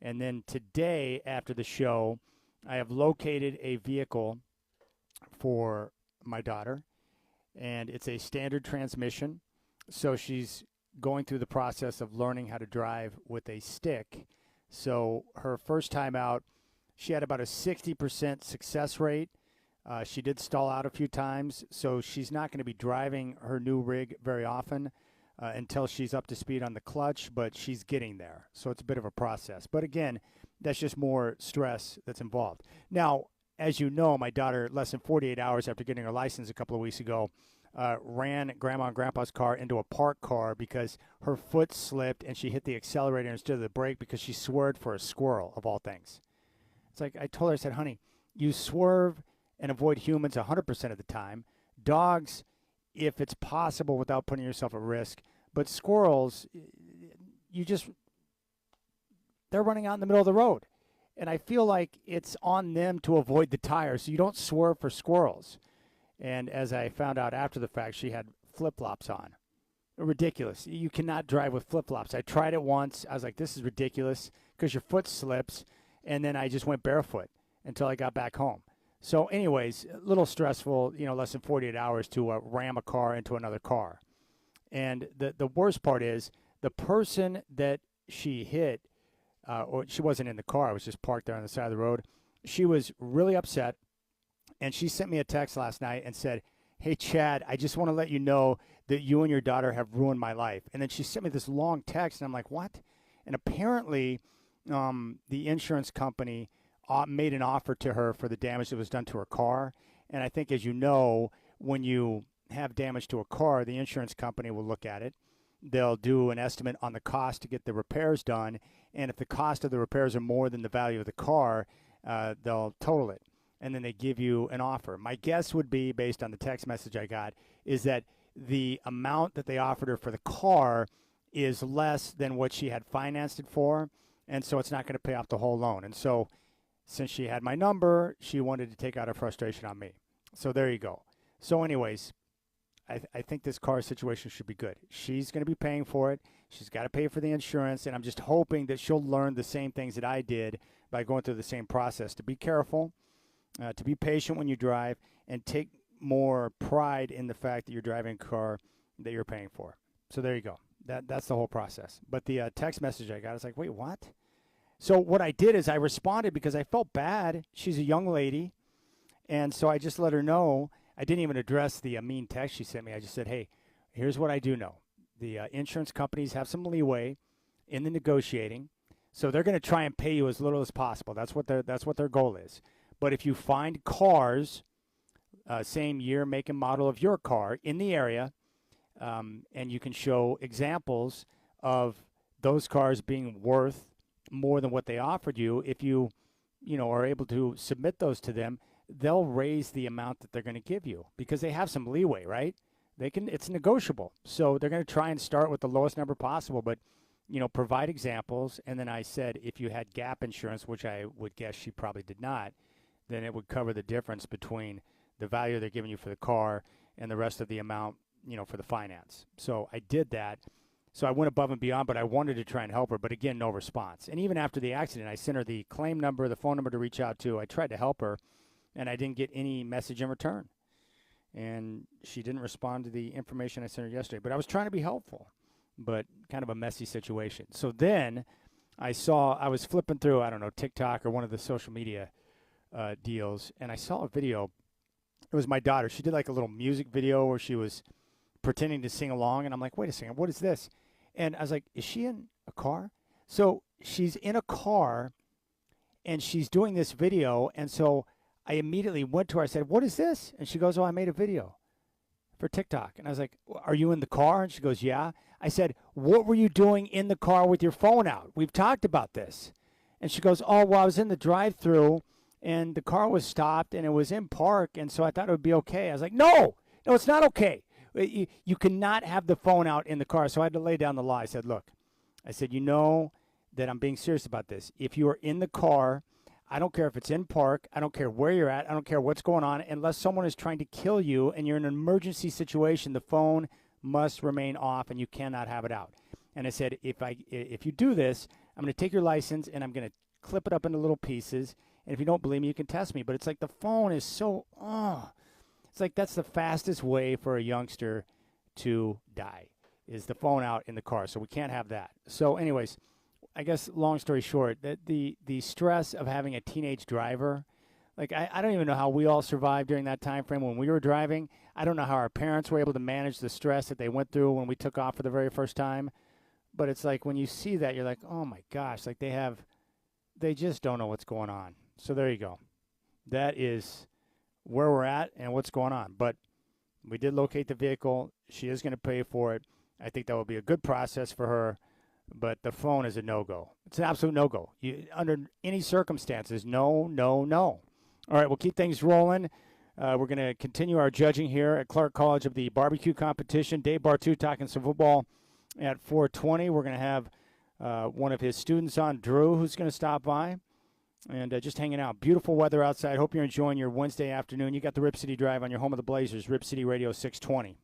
S1: And then today, after the show, I have located a vehicle for my daughter, and it's a standard transmission. So she's going through the process of learning how to drive with a stick. So her first time out, she had about a 60% success rate. She did stall out a few times, so she's not going to be driving her new rig very often until she's up to speed on the clutch, but she's getting there. So it's a bit of a process. But again, that's just more stress that's involved. Now, as you know, my daughter, less than 48 hours after getting her license a couple of weeks ago, ran Grandma and Grandpa's car into a parked car because her foot slipped and she hit the accelerator instead of the brake because she swerved for a squirrel, of all things. It's like I told her, I said, honey, you swerve and avoid humans 100% of the time. Dogs, if it's possible without putting yourself at risk. But squirrels, they're running out in the middle of the road. And I feel like it's on them to avoid the tires, so you don't swerve for squirrels. And as I found out after the fact, she had flip-flops on. Ridiculous. You cannot drive with flip-flops. I tried it once. I was like, this is ridiculous because your foot slips. And then I just went barefoot until I got back home. So anyways, a little stressful, less than 48 hours to ram a car into another car. And the worst part is the person that she hit or she wasn't in the car. I was just parked there on the side of the road. She was really upset, and she sent me a text last night and said, "Hey, Chad, I just want to let you know that you and your daughter have ruined my life." And then she sent me this long text, and I'm like, what? And apparently the insurance company made an offer to her for the damage that was done to her car. And I think, as you know, when you have damage to a car, the insurance company will look at it. They'll do an estimate on the cost to get the repairs done. And if the cost of the repairs are more than the value of the car, they'll total it. And then they give you an offer. My guess would be, based on the text message I got, is that the amount that they offered her for the car is less than what she had financed it for. And so it's not going to pay off the whole loan. And so since she had my number, she wanted to take out her frustration on me. So there you go. So anyways, I think this car situation should be good. She's going to be paying for it. She's got to pay for the insurance. And I'm just hoping that she'll learn the same things that I did by going through the same process, to be careful, to be patient when you drive, and take more pride in the fact that you're driving a car that you're paying for. So there you go. That's the whole process. But the text message I got, I was like, wait, what? So what I did is I responded because I felt bad. She's a young lady. And so I just let her know. I didn't even address the mean text she sent me. I just said, hey, here's what I do know. The insurance companies have some leeway in the negotiating. So they're going to try and pay you as little as possible. That's what their goal is. But if you find cars, same year, make, and model of your car in the area, and you can show examples of those cars being worth more than what they offered you, if you are able to submit those to them, they'll raise the amount that they're going to give you because they have some leeway, right? It's negotiable. So they're going to try and start with the lowest number possible, but provide examples. And then I said, if you had gap insurance, which I would guess she probably did not, then it would cover the difference between the value they're giving you for the car and the rest of the amount, for the finance. So I did that. So I went above and beyond, but I wanted to try and help her. But again, no response. And even after the accident, I sent her the claim number, the phone number to reach out to. I tried to help her, and I didn't get any message in return. And she didn't respond to the information I sent her yesterday. But I was trying to be helpful, but kind of a messy situation. So then I was flipping through, I don't know, TikTok or one of the social media deals, and I saw a video. It was my daughter. She did like a little music video where she was pretending to sing along, and I'm like, wait a second, what is this? And I was like, is she in a car? So she's in a car, and she's doing this video, and so I immediately went to her. I said, what is this? And she goes, oh, I made a video for TikTok. And I was like, are you in the car? And she goes, yeah. I said, what were you doing in the car with your phone out? We've talked about this. And she goes, oh, well, I was in the drive-thru, and the car was stopped, and it was in park, and so I thought it would be okay. I was like, no, it's not okay. You cannot have the phone out in the car. So I had to lay down the law. I said, look, you know that I'm being serious about this. If you are in the car, I don't care if it's in park. I don't care where you're at. I don't care what's going on. Unless someone is trying to kill you and you're in an emergency situation, the phone must remain off and you cannot have it out. And I said, if you do this, I'm going to take your license and I'm going to clip it up into little pieces. And if you don't believe me, you can test me. But it's like the phone is so, it's like that's the fastest way for a youngster to die, is the phone out in the car. So we can't have that. So anyways, I guess long story short, that the stress of having a teenage driver, like I don't even know how we all survived during that time frame when we were driving. I don't know how our parents were able to manage the stress that they went through when we took off for the very first time. But it's like when you see that, you're like, oh my gosh, like they just don't know what's going on. So there you go. That is where we're at and what's going on. But we did locate the vehicle. She is going to pay for it. I think that will be a good process for her. But the phone is a no-go. It's an absolute no-go. Under any circumstances, no. All right, we'll keep things rolling. We're going to continue our judging here at Clark College of the barbecue competition. Dave Bartu talking some football at 4:20. We're going to have one of his students on, Drew, who's going to stop by. And just hanging out. Beautiful weather outside. Hope you're enjoying your Wednesday afternoon. You got the Rip City Drive on your home of the Blazers, Rip City Radio 620.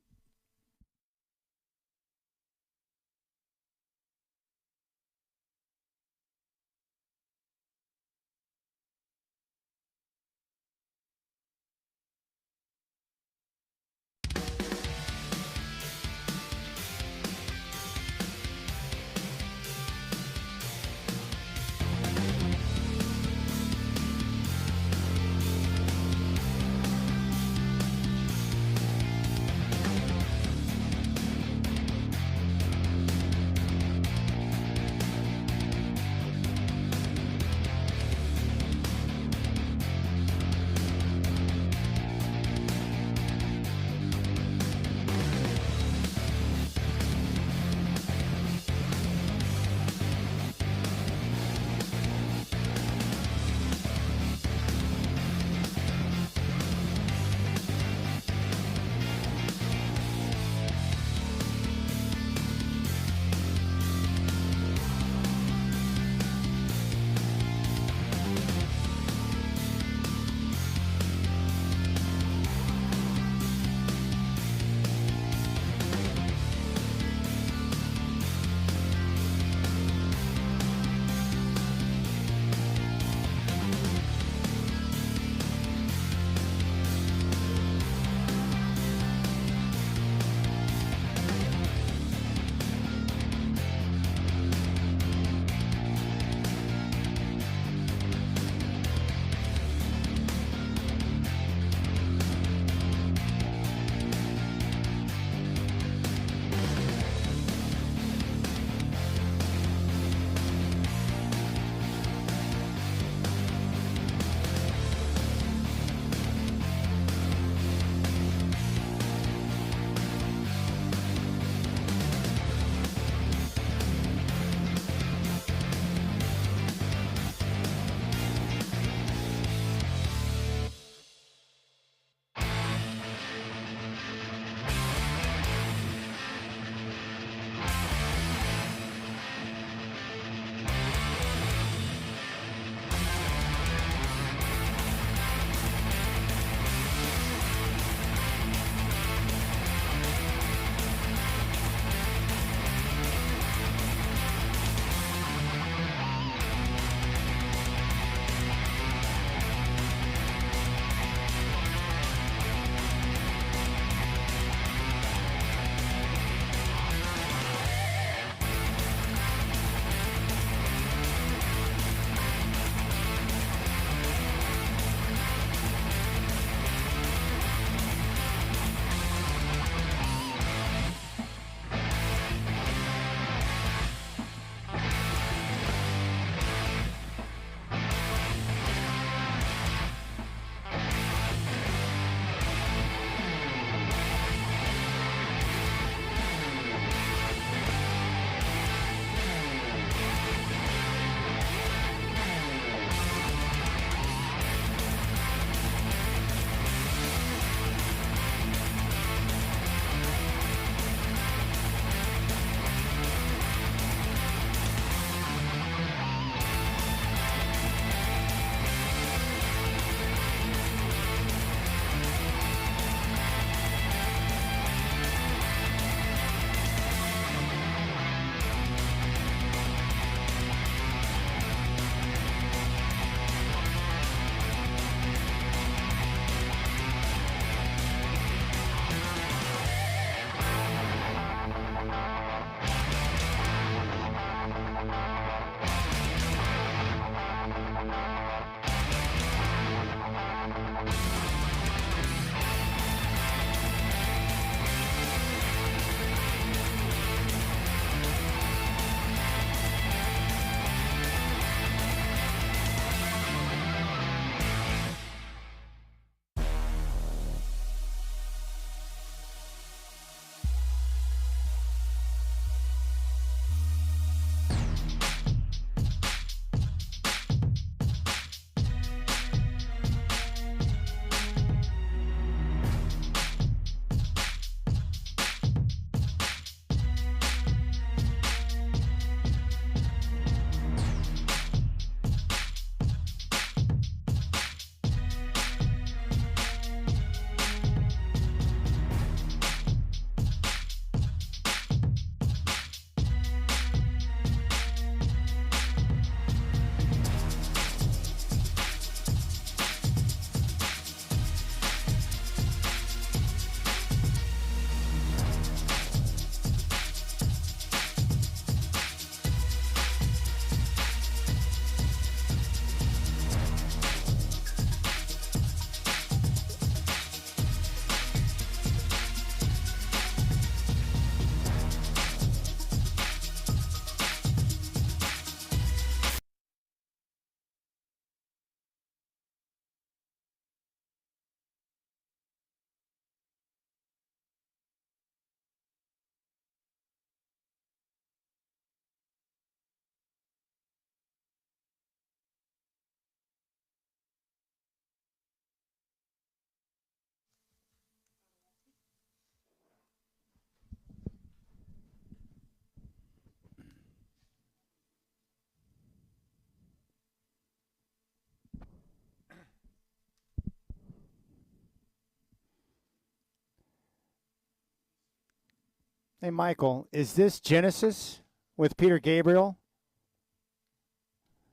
S1: Hey, Michael, is this Genesis with Peter Gabriel?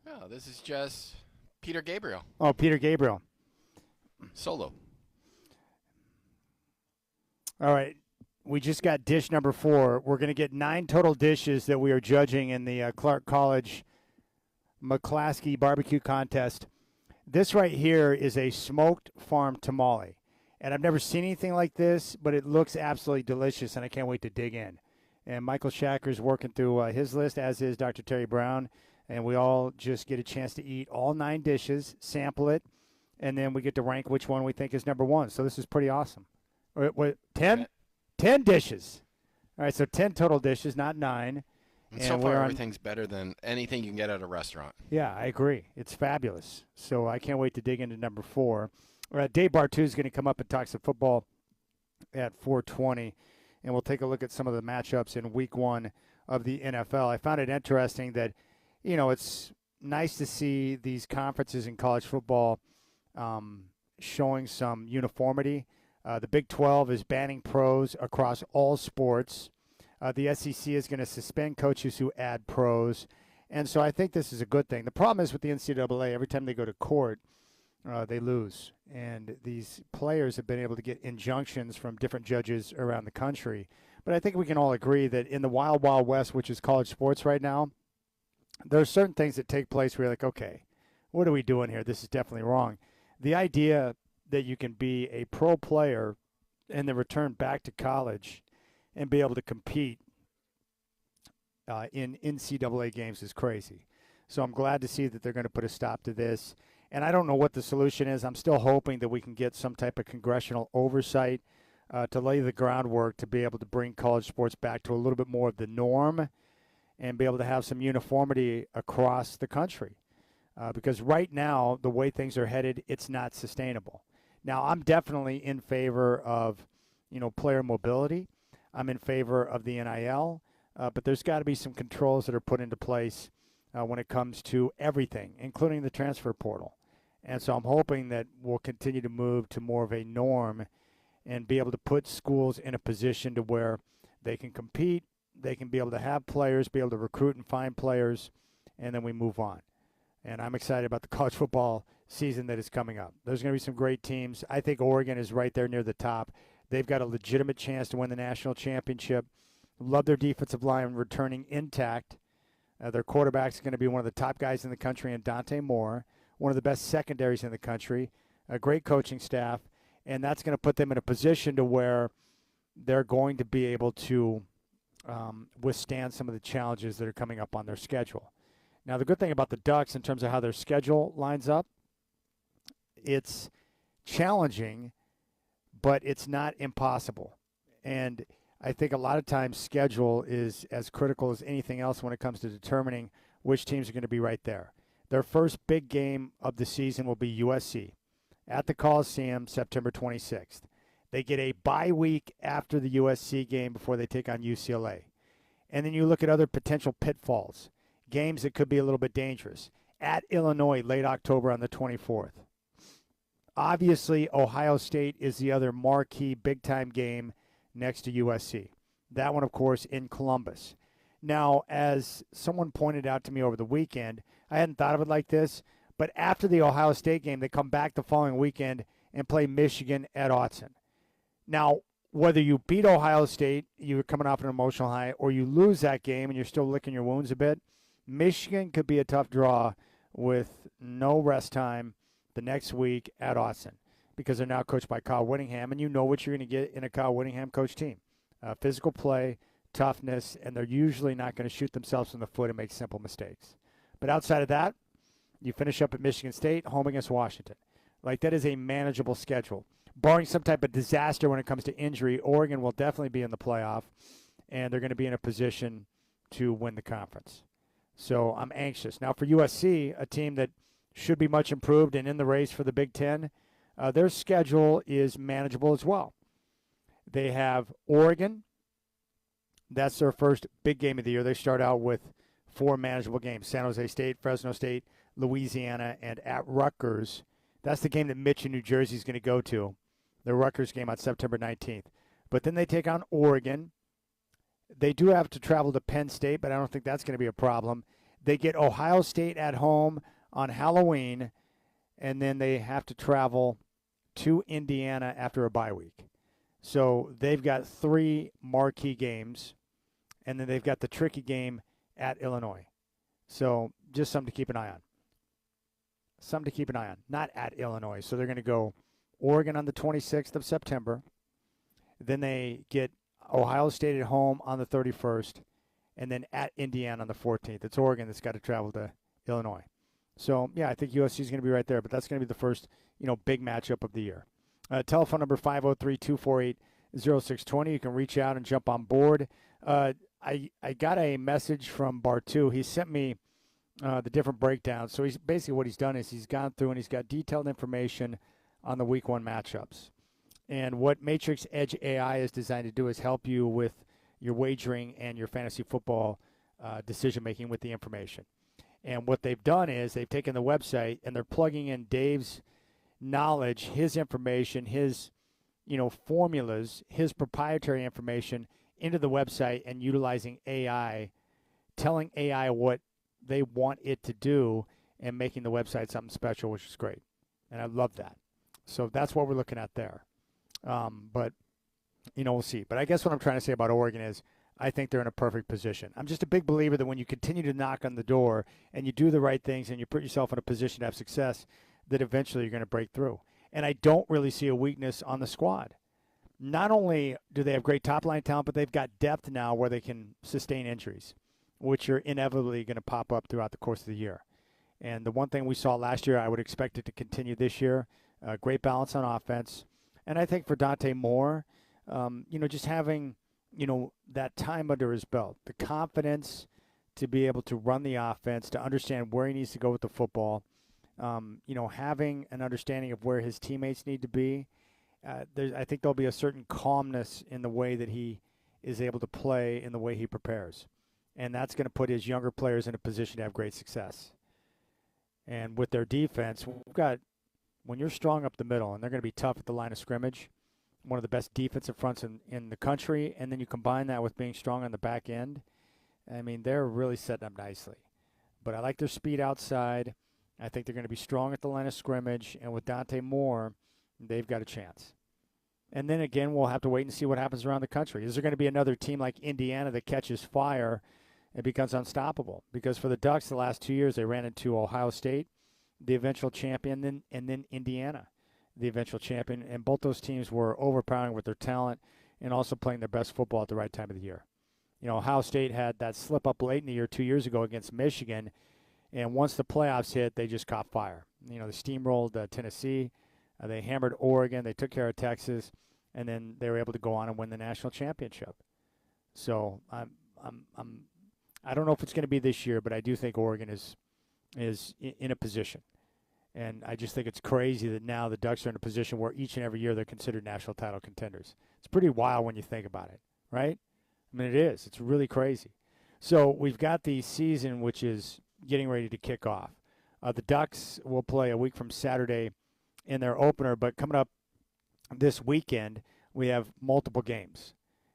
S4: No, this is just Peter Gabriel,
S1: Oh, Peter Gabriel.
S4: solo.
S1: All right. We just got dish number 4. We're going to get 9 total dishes that we are judging in the Clark College McClaskey barbecue contest. This right here is a smoked farm tamale. And I've never seen anything like this, but it looks absolutely delicious, and I can't wait to dig in. And Michael Shacker's working through his list, as is Dr. Terry Brown. And we all just get a chance to eat all 9 dishes, sample it, and then we get to rank which one we think is number 1. So this is pretty awesome. What, 10? 10 dishes. All right, so 10 total dishes, not 9.
S4: And so far, everything's better than anything you can get at a restaurant.
S1: Yeah, I agree. It's fabulous. So I can't wait to dig into number 4. Dave Bartu is going to come up and talk some football at 4:20, and we'll take a look at some of the matchups in Week 1 of the NFL. I found it interesting that, it's nice to see these conferences in college football showing some uniformity. The Big 12 is banning pros across all sports. The SEC is going to suspend coaches who add pros. And so I think this is a good thing. The problem is with the NCAA, every time they go to court, they lose. And these players have been able to get injunctions from different judges around the country. But I think we can all agree that in the wild, wild west, which is college sports right now, there are certain things that take place where you're like, okay, what are we doing here? This is definitely wrong. The idea that you can be a pro player and then return back to college and be able to compete in NCAA games is crazy. So I'm glad to see that they're going to put a stop to this. And I don't know what the solution is. I'm still hoping that we can get some type of congressional oversight to lay the groundwork to be able to bring college sports back to a little bit more of the norm and be able to have some uniformity across the country. Because right now, the way things are headed, it's not sustainable. Now, I'm definitely in favor of, player mobility. I'm in favor of the NIL, but there's got to be some controls that are put into place when it comes to everything, including the transfer portal. And so I'm hoping that we'll continue to move to more of a norm and be able to put schools in a position to where they can compete, they can be able to have players, be able to recruit and find players, and then we move on. And I'm excited about the college football season that is coming up. There's going to be some great teams. I think Oregon is right there near the top. They've got a legitimate chance to win the national championship. Love their defensive line returning intact. Their quarterback's going to be one of the top guys in the country in Dante Moore, one of the best secondaries in the country, a great coaching staff, and that's going to put them in a position to where they're going to be able to withstand some of the challenges that are coming up on their schedule. Now, the good thing about the Ducks in terms of how their schedule lines up, it's challenging, but it's not impossible. And I think a lot of times schedule is as critical as anything else when it comes to determining which teams are going to be right there. Their first big game of the season will be USC at the Coliseum September 26th. They get a bye week after the USC game before they take on UCLA. And then you look at other potential pitfalls, games that could be a little bit dangerous. At Illinois, late October on the 24th. Obviously, Ohio State is the other marquee big-time game next to USC. That one, of course, in Columbus. Now, as someone pointed out to me over the weekend, I hadn't thought of it like this, but after the Ohio State game, they come back the following weekend and play Michigan at Autzen. Now, whether you beat Ohio State, you're coming off an emotional high, or you lose that game and you're still licking your wounds a bit, Michigan could be a tough draw with no rest time the next week at Autzen because they're now coached by Kyle Whittingham, and you know what you're going to get in a Kyle Whittingham coach team. Physical play, toughness, and they're usually not going to shoot themselves in the foot and make simple mistakes. But outside of that, you finish up at Michigan State, home against Washington. Like, that is a manageable schedule. Barring some type of disaster when it comes to injury, Oregon will definitely be in the playoff, and they're going to be in a position to win the conference. So I'm anxious. Now for USC, a team that should be much improved and in the race for the Big Ten, their schedule is manageable as well. They have Oregon. That's their first big game of the year. They start out with 4 manageable games: San Jose State, Fresno State, Louisiana, and at Rutgers. That's the game that Mitch in New Jersey is going to go to, the Rutgers game on September 19th. But then they take on Oregon, They do have to travel to Penn State, but I don't think that's going to be a problem. They get Ohio State at home on Halloween, and then they have to travel to Indiana after a bye week. So they've got 3 marquee games, and then they've got the tricky game at Illinois. So just something to keep an eye on. Something to keep an eye on. Not at Illinois. So they're going to go Oregon on the 26th of September. Then they get Ohio State at home on the 31st, and then at Indiana on the 14th. It's Oregon that's got to travel to Illinois. So, yeah, I think USC is going to be right there, but that's going to be the first, big matchup of the year. Telephone number 503-248-0620. You can reach out and jump on board. I got a message from Bartu. He sent me the different breakdowns. So he's basically what he's done is he's gone through and he's got detailed information on the Week 1 matchups. And what Matrix Edge AI is designed to do is help you with your wagering and your fantasy football decision-making with the information. And what they've done is they've taken the website and they're plugging in Dave's knowledge, his information, his formulas, his proprietary information into the website and utilizing AI, telling AI what they want it to do and making the website something special, which is great. And I love that. So that's what we're looking at there. But, we'll see. But I guess what I'm trying to say about Oregon is I think they're in a perfect position. I'm just a big believer that when you continue to knock on the door and you do the right things and you put yourself in a position to have success, that eventually you're going to break through. And I don't really see a weakness on the squad. Not only do they have great top-line talent, but they've got depth now where they can sustain injuries, which are inevitably going to pop up throughout the course of the year. And the one thing we saw last year, I would expect it to continue this year. Great balance on offense. And I think for Dante Moore, just having, that time under his belt, the confidence to be able to run the offense, to understand where he needs to go with the football, having an understanding of where his teammates need to be. I think there'll be a certain calmness in the way that he is able to play, in the way he prepares. And that's going to put his younger players in a position to have great success. And with their defense, when you're strong up the middle, and they're going to be tough at the line of scrimmage, one of the best defensive fronts in the country, and then you combine that with being strong on the back end, I mean, they're really setting up nicely. But I like their speed outside. I think they're going to be strong at the line of scrimmage, and with Dante Moore, they've got a chance. And then again, we'll have to wait and see what happens around the country. Is there going to be another team like Indiana that catches fire and becomes unstoppable? Because for the Ducks, the last 2 years, they ran into Ohio State, the eventual champion, and then Indiana, the eventual champion. And both those teams were overpowering with their talent and also playing their best football at the right time of the year. Ohio State had that slip up late in the year 2 years ago against Michigan, and once the playoffs hit, they just caught fire. They steamrolled Tennessee. They hammered Oregon. They took care of Texas, and then they were able to go on and win the national championship. So I don't know if it's going to be this year, but I do think Oregon is in a position. And I just think it's crazy that now the Ducks are in a position where each and every year they're considered national title contenders. It's pretty wild when you think about it, right? I mean, it is. It's really crazy. So we've got the season, which is getting ready to kick off. The Ducks will play a week from Saturday in their opener, but coming up this weekend, we have multiple games.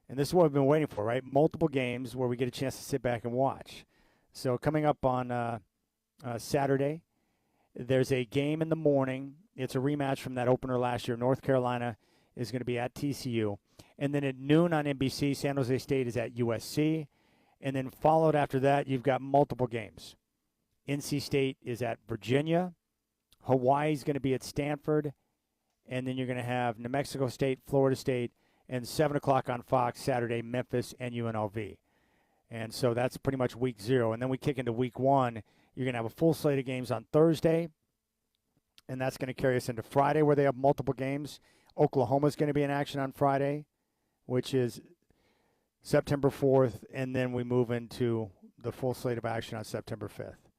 S1: And this is what we've been waiting for, right? Multiple games where we get a chance to sit back and watch. So coming up on Saturday, there's a game in the morning. It's a rematch from that opener last year. North Carolina is going to be at TCU. And then at noon on NBC, San Jose State is at USC. And then followed after that, you've got multiple games. NC State is at Virginia. Hawaii's going to be at Stanford. And then you're going to have New Mexico State, Florida State, and 7 o'clock on Fox Saturday, Memphis and UNLV. And so that's pretty much week 0. And then we kick into week 1. You're going to have a full slate of games on Thursday, and that's going to carry us into Friday where they have multiple games. Oklahoma's going to be in action on Friday, which is September 4th, and then we move into the full slate of action on September 5th.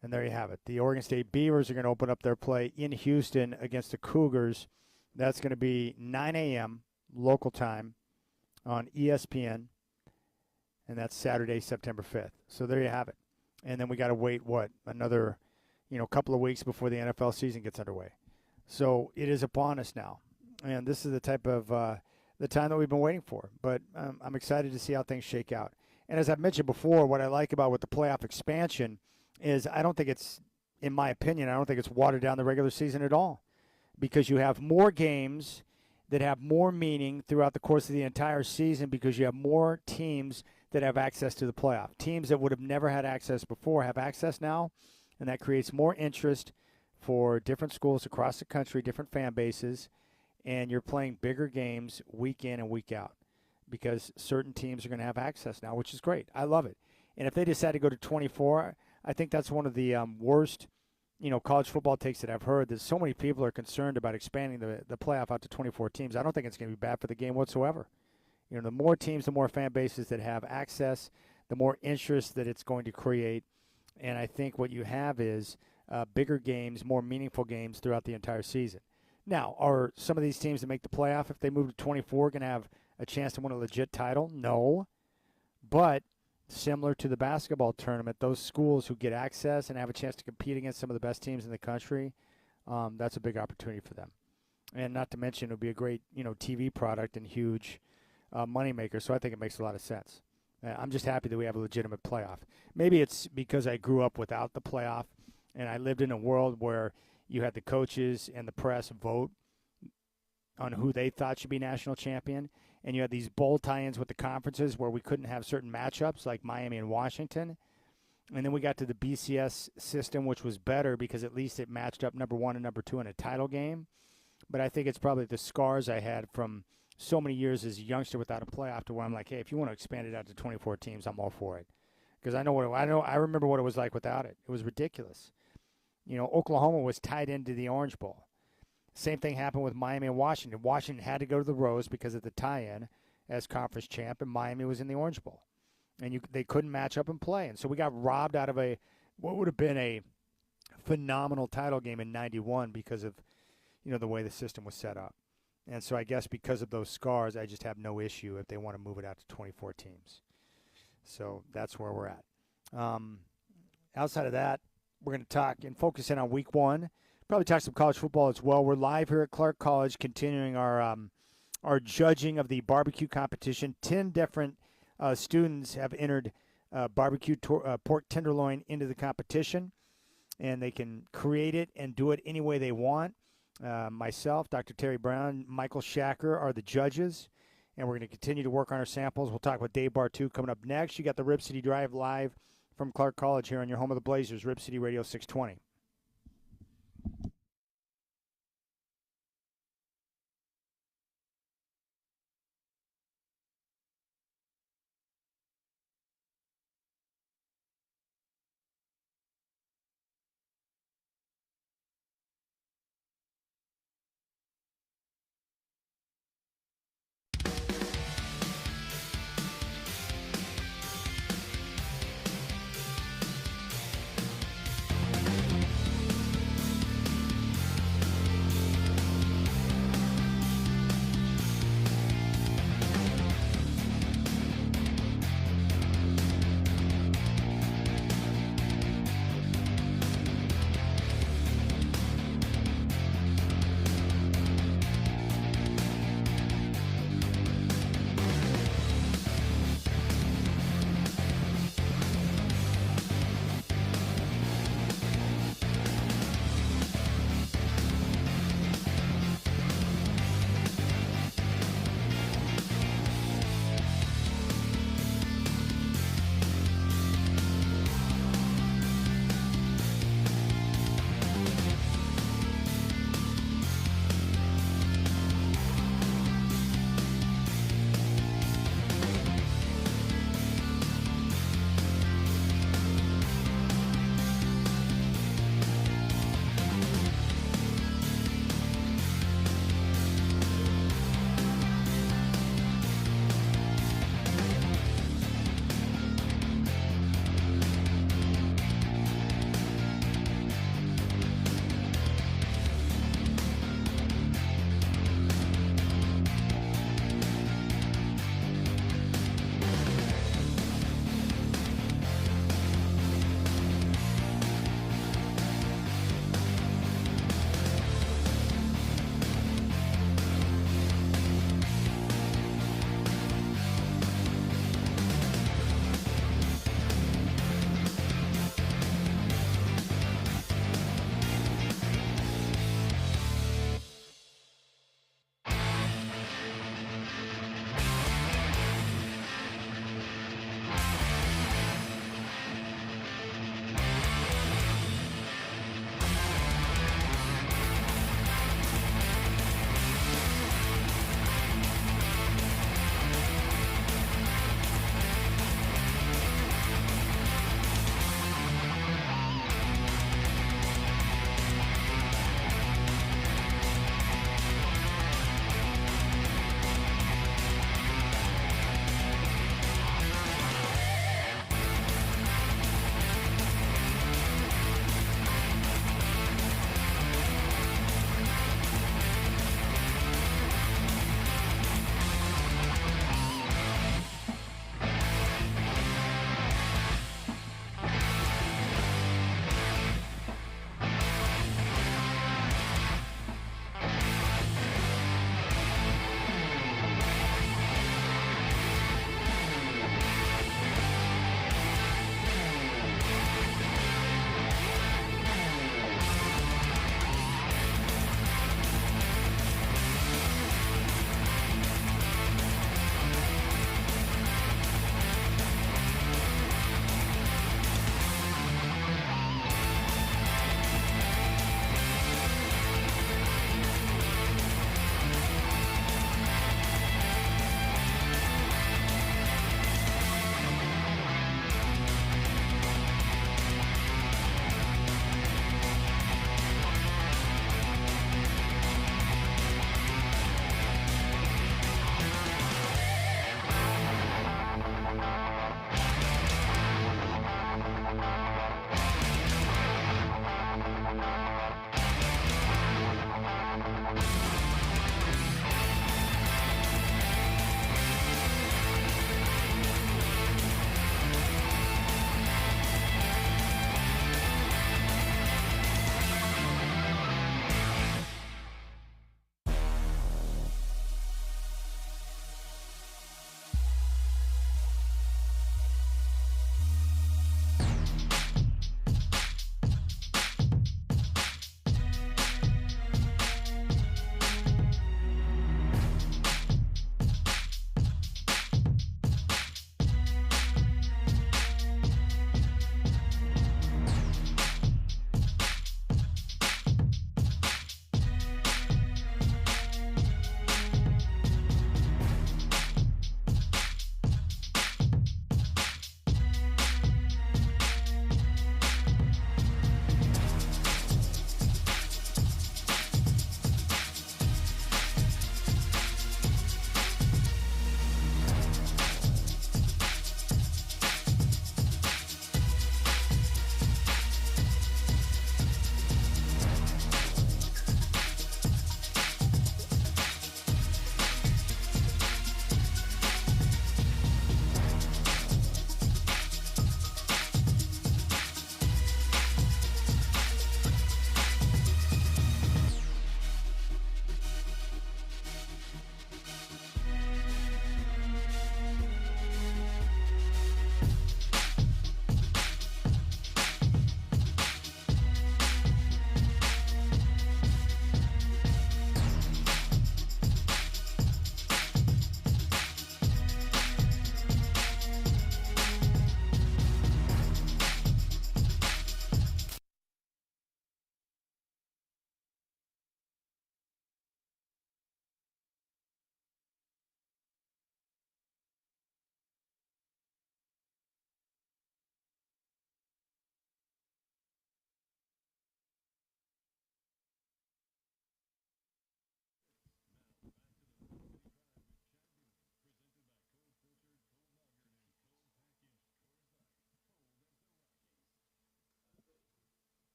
S1: And there you have it. The Oregon State Beavers are going to open up their play in Houston against the Cougars. That's going to be 9 a.m. local time on ESPN, and that's Saturday, September 5th. So there you have it. And then we got to wait, another, couple of weeks before the NFL season gets underway. So it is upon us now. And this is the type of the time that we've been waiting for. But I'm excited to see how things shake out. And as I've mentioned before, what I like about with the playoff expansion is I don't think it's, in my opinion, I don't think it's watered down the regular season at all, because you have more games that have more meaning throughout the course of the entire season, because you have more teams that have access to the playoff. Teams that would have never had access before have access now, and that creates more interest for different schools across the country, different fan bases, and you're playing bigger games week in and week out because certain teams are going to have access now, which is great. I love it. And if they decide to go to 24, I think that's one of the worst college football takes that I've heard, that so many people are concerned about expanding the playoff out to 24 teams. I don't think it's going to be bad for the game whatsoever. The more teams, the more fan bases that have access, the more interest that it's going to create. And I think what you have is bigger games, more meaningful games throughout the entire season. Now, are some of these teams that make the playoff, if they move to 24, going to have a chance to win a legit title? No. But similar to the basketball tournament, those schools who get access and have a chance to compete against some of the best teams in the country, that's a big opportunity for them. And not to mention, it would be a great, TV product and huge moneymaker. So I think it makes a lot of sense. I'm just happy that we have a legitimate playoff. Maybe it's because I grew up without the playoff, and I lived in a world where you had the coaches and the press vote on who they thought should be national champion, and you had these bowl tie-ins with the conferences where we couldn't have certain matchups like Miami and Washington. And then we got to the BCS system, which was better because at least it matched up number 1 and number 2 in a title game. But I think it's probably the scars I had from so many years as a youngster without a playoff to where I'm like, hey, if you want to expand it out to 24 teams, I'm all for it. Because I remember what it was like without it. It was ridiculous. Oklahoma was tied into the Orange Bowl. Same thing happened with Miami and Washington. Washington had to go to the Rose because of the tie-in as conference champ, and Miami was in the Orange Bowl. And they couldn't match up and play. And so we got robbed out of what would have been a phenomenal title game in 91 because of, the way the system was set up. And so I guess because of those scars, I just have no issue if they want to move it out to 24 teams. So that's where we're at. Outside of that, we're going to talk and focus in on week 1. Probably talk some college football as well. We're live here at Clark College, continuing our judging of the barbecue competition. 10 different students have entered barbecue pork tenderloin into the competition, and they can create it and do it any way they want. Myself, Dr. Terry Brown, Michael Shacker are the judges, and we're going to continue to work on our samples. We'll talk with Dave Bartu coming up next. You got the Rip City Drive live from Clark College here on your home of the Blazers, Rip City Radio 620.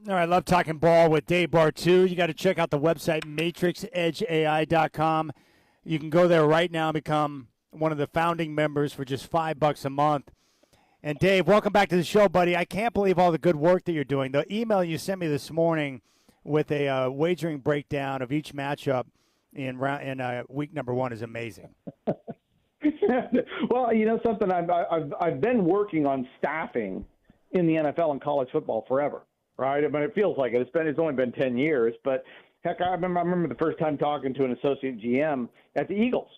S1: All right, love talking ball with Dave Bartu. You got to check out the website, matrixedgeai.com. You can go there right now and become one of the founding members for just $5 a month. And Dave, welcome back to the show, buddy. I can't believe all the good work that you're doing. The email you sent me this morning with a wagering breakdown of each matchup in week number 1 is amazing.
S5: Well, you know something, I've been working on staffing in the NFL and college football forever, right? I mean, it feels like it. It's only been 10 years, but heck, I remember the first time talking to an associate GM at the Eagles,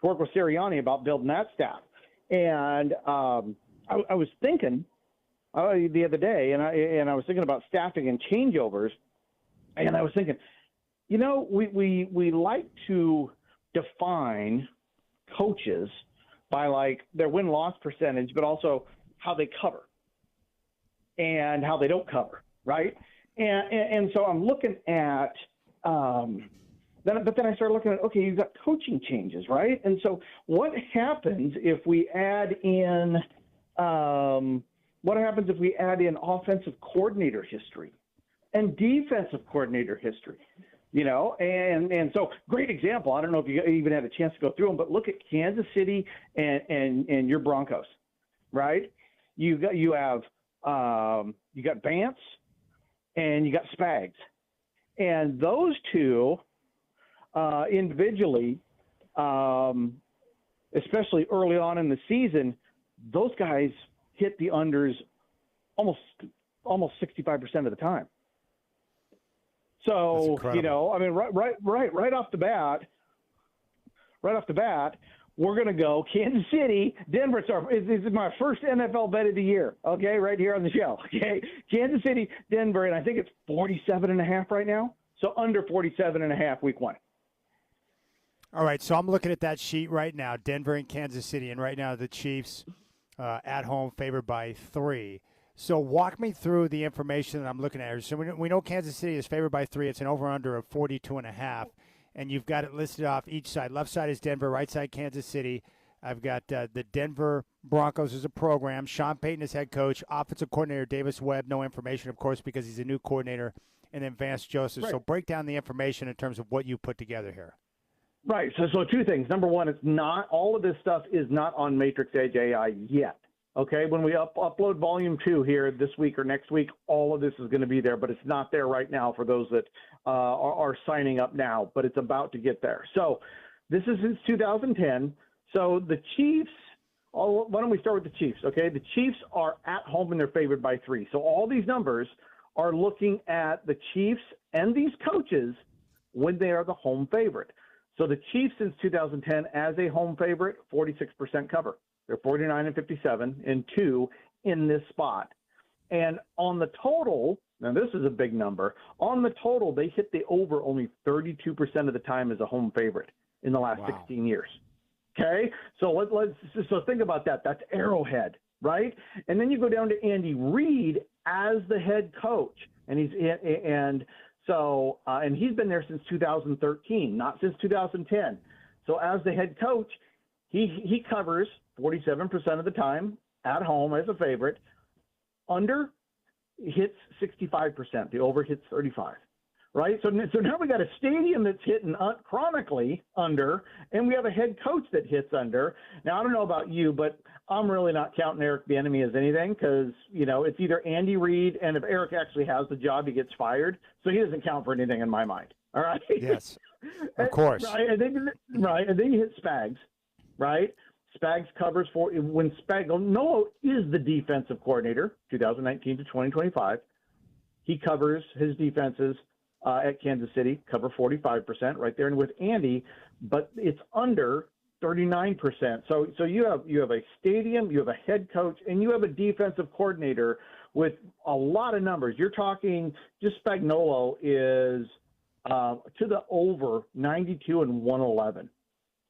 S5: work with Sirianni about building that staff, and I was thinking the other day, and I was thinking about staffing and changeovers, and I was thinking, you know, we like to define coaches by like their win-loss percentage, but also how they cover and how they don't cover, right? And so I'm looking at but then I started looking at, okay, you've got coaching changes, right? And so what happens if we add in offensive coordinator history and defensive coordinator history? You know, and so great example. I don't know if you even had a chance to go through them, but look at Kansas City and your Broncos, right? You got Vance and you got Spags, and those two individually, especially early on in the season, those guys hit the unders almost 65% of the time. So, you know, I mean, right off the bat, we're going to go Kansas City, Denver. This is my first NFL bet of the year. Okay. Right here on the show. Okay. Kansas City, Denver. And I think it's 47.5 right now. So under 47.5 week 1.
S1: All right. So I'm looking at that sheet right now, Denver and Kansas City. And right now the Chiefs at home favored by 3. So walk me through the information that I'm looking at. So we know Kansas City is favored by 3. It's an over-under of 42.5, and you've got it listed off each side. Left side is Denver, right side Kansas City. I've got the Denver Broncos as a program. Sean Payton is head coach. Offensive coordinator Davis Webb, no information, of course, because he's a new coordinator. And then Vance Joseph. Right. So break down the information in terms of what you put together here.
S5: Right. So 2 things. Number 1, it's not all of this stuff is not on Matrix Edge AI yet. Okay, when we upload volume 2 here this week or next week, all of this is going to be there, but it's not there right now for those that are signing up now, but it's about to get there. So this is since 2010. So the Chiefs, why don't we start with the Chiefs, okay? The Chiefs are at home and they're favored by 3. So all these numbers are looking at the Chiefs and these coaches when they are the home favorite. So the Chiefs since 2010 as a home favorite, 46% cover. They're 49-57 and 2 in this spot. And on the total, now this is a big number, on the total, they hit the over only 32% of the time as a home favorite in the last 16 years. Okay? So so think about that. That's Arrowhead, right? And then you go down to Andy Reid as the head coach. And he's been there since 2013, not since 2010. So as the head coach, he covers 47% of the time at home as a favorite. Under hits 65%. The over hits 35%. Right? So now we got a stadium that's hitting chronically under, and we have a head coach that hits under. Now, I don't know about you, but I'm really not counting Eric Bieniemy as anything because, you know, it's either Andy Reid, and if Eric actually has the job, he gets fired. So he doesn't count for anything in my mind. All right?
S1: Yes, of course.
S5: And then you hit Spags. Right? Spags covers for when Spagnuolo is the defensive coordinator, 2019 to 2025. He covers his defenses at Kansas City, cover 45%, right there, and with Andy, but it's under 39%. So you have a stadium, you have a head coach, and you have a defensive coordinator with a lot of numbers. You're talking just Spagnuolo is to the over 92 and 111.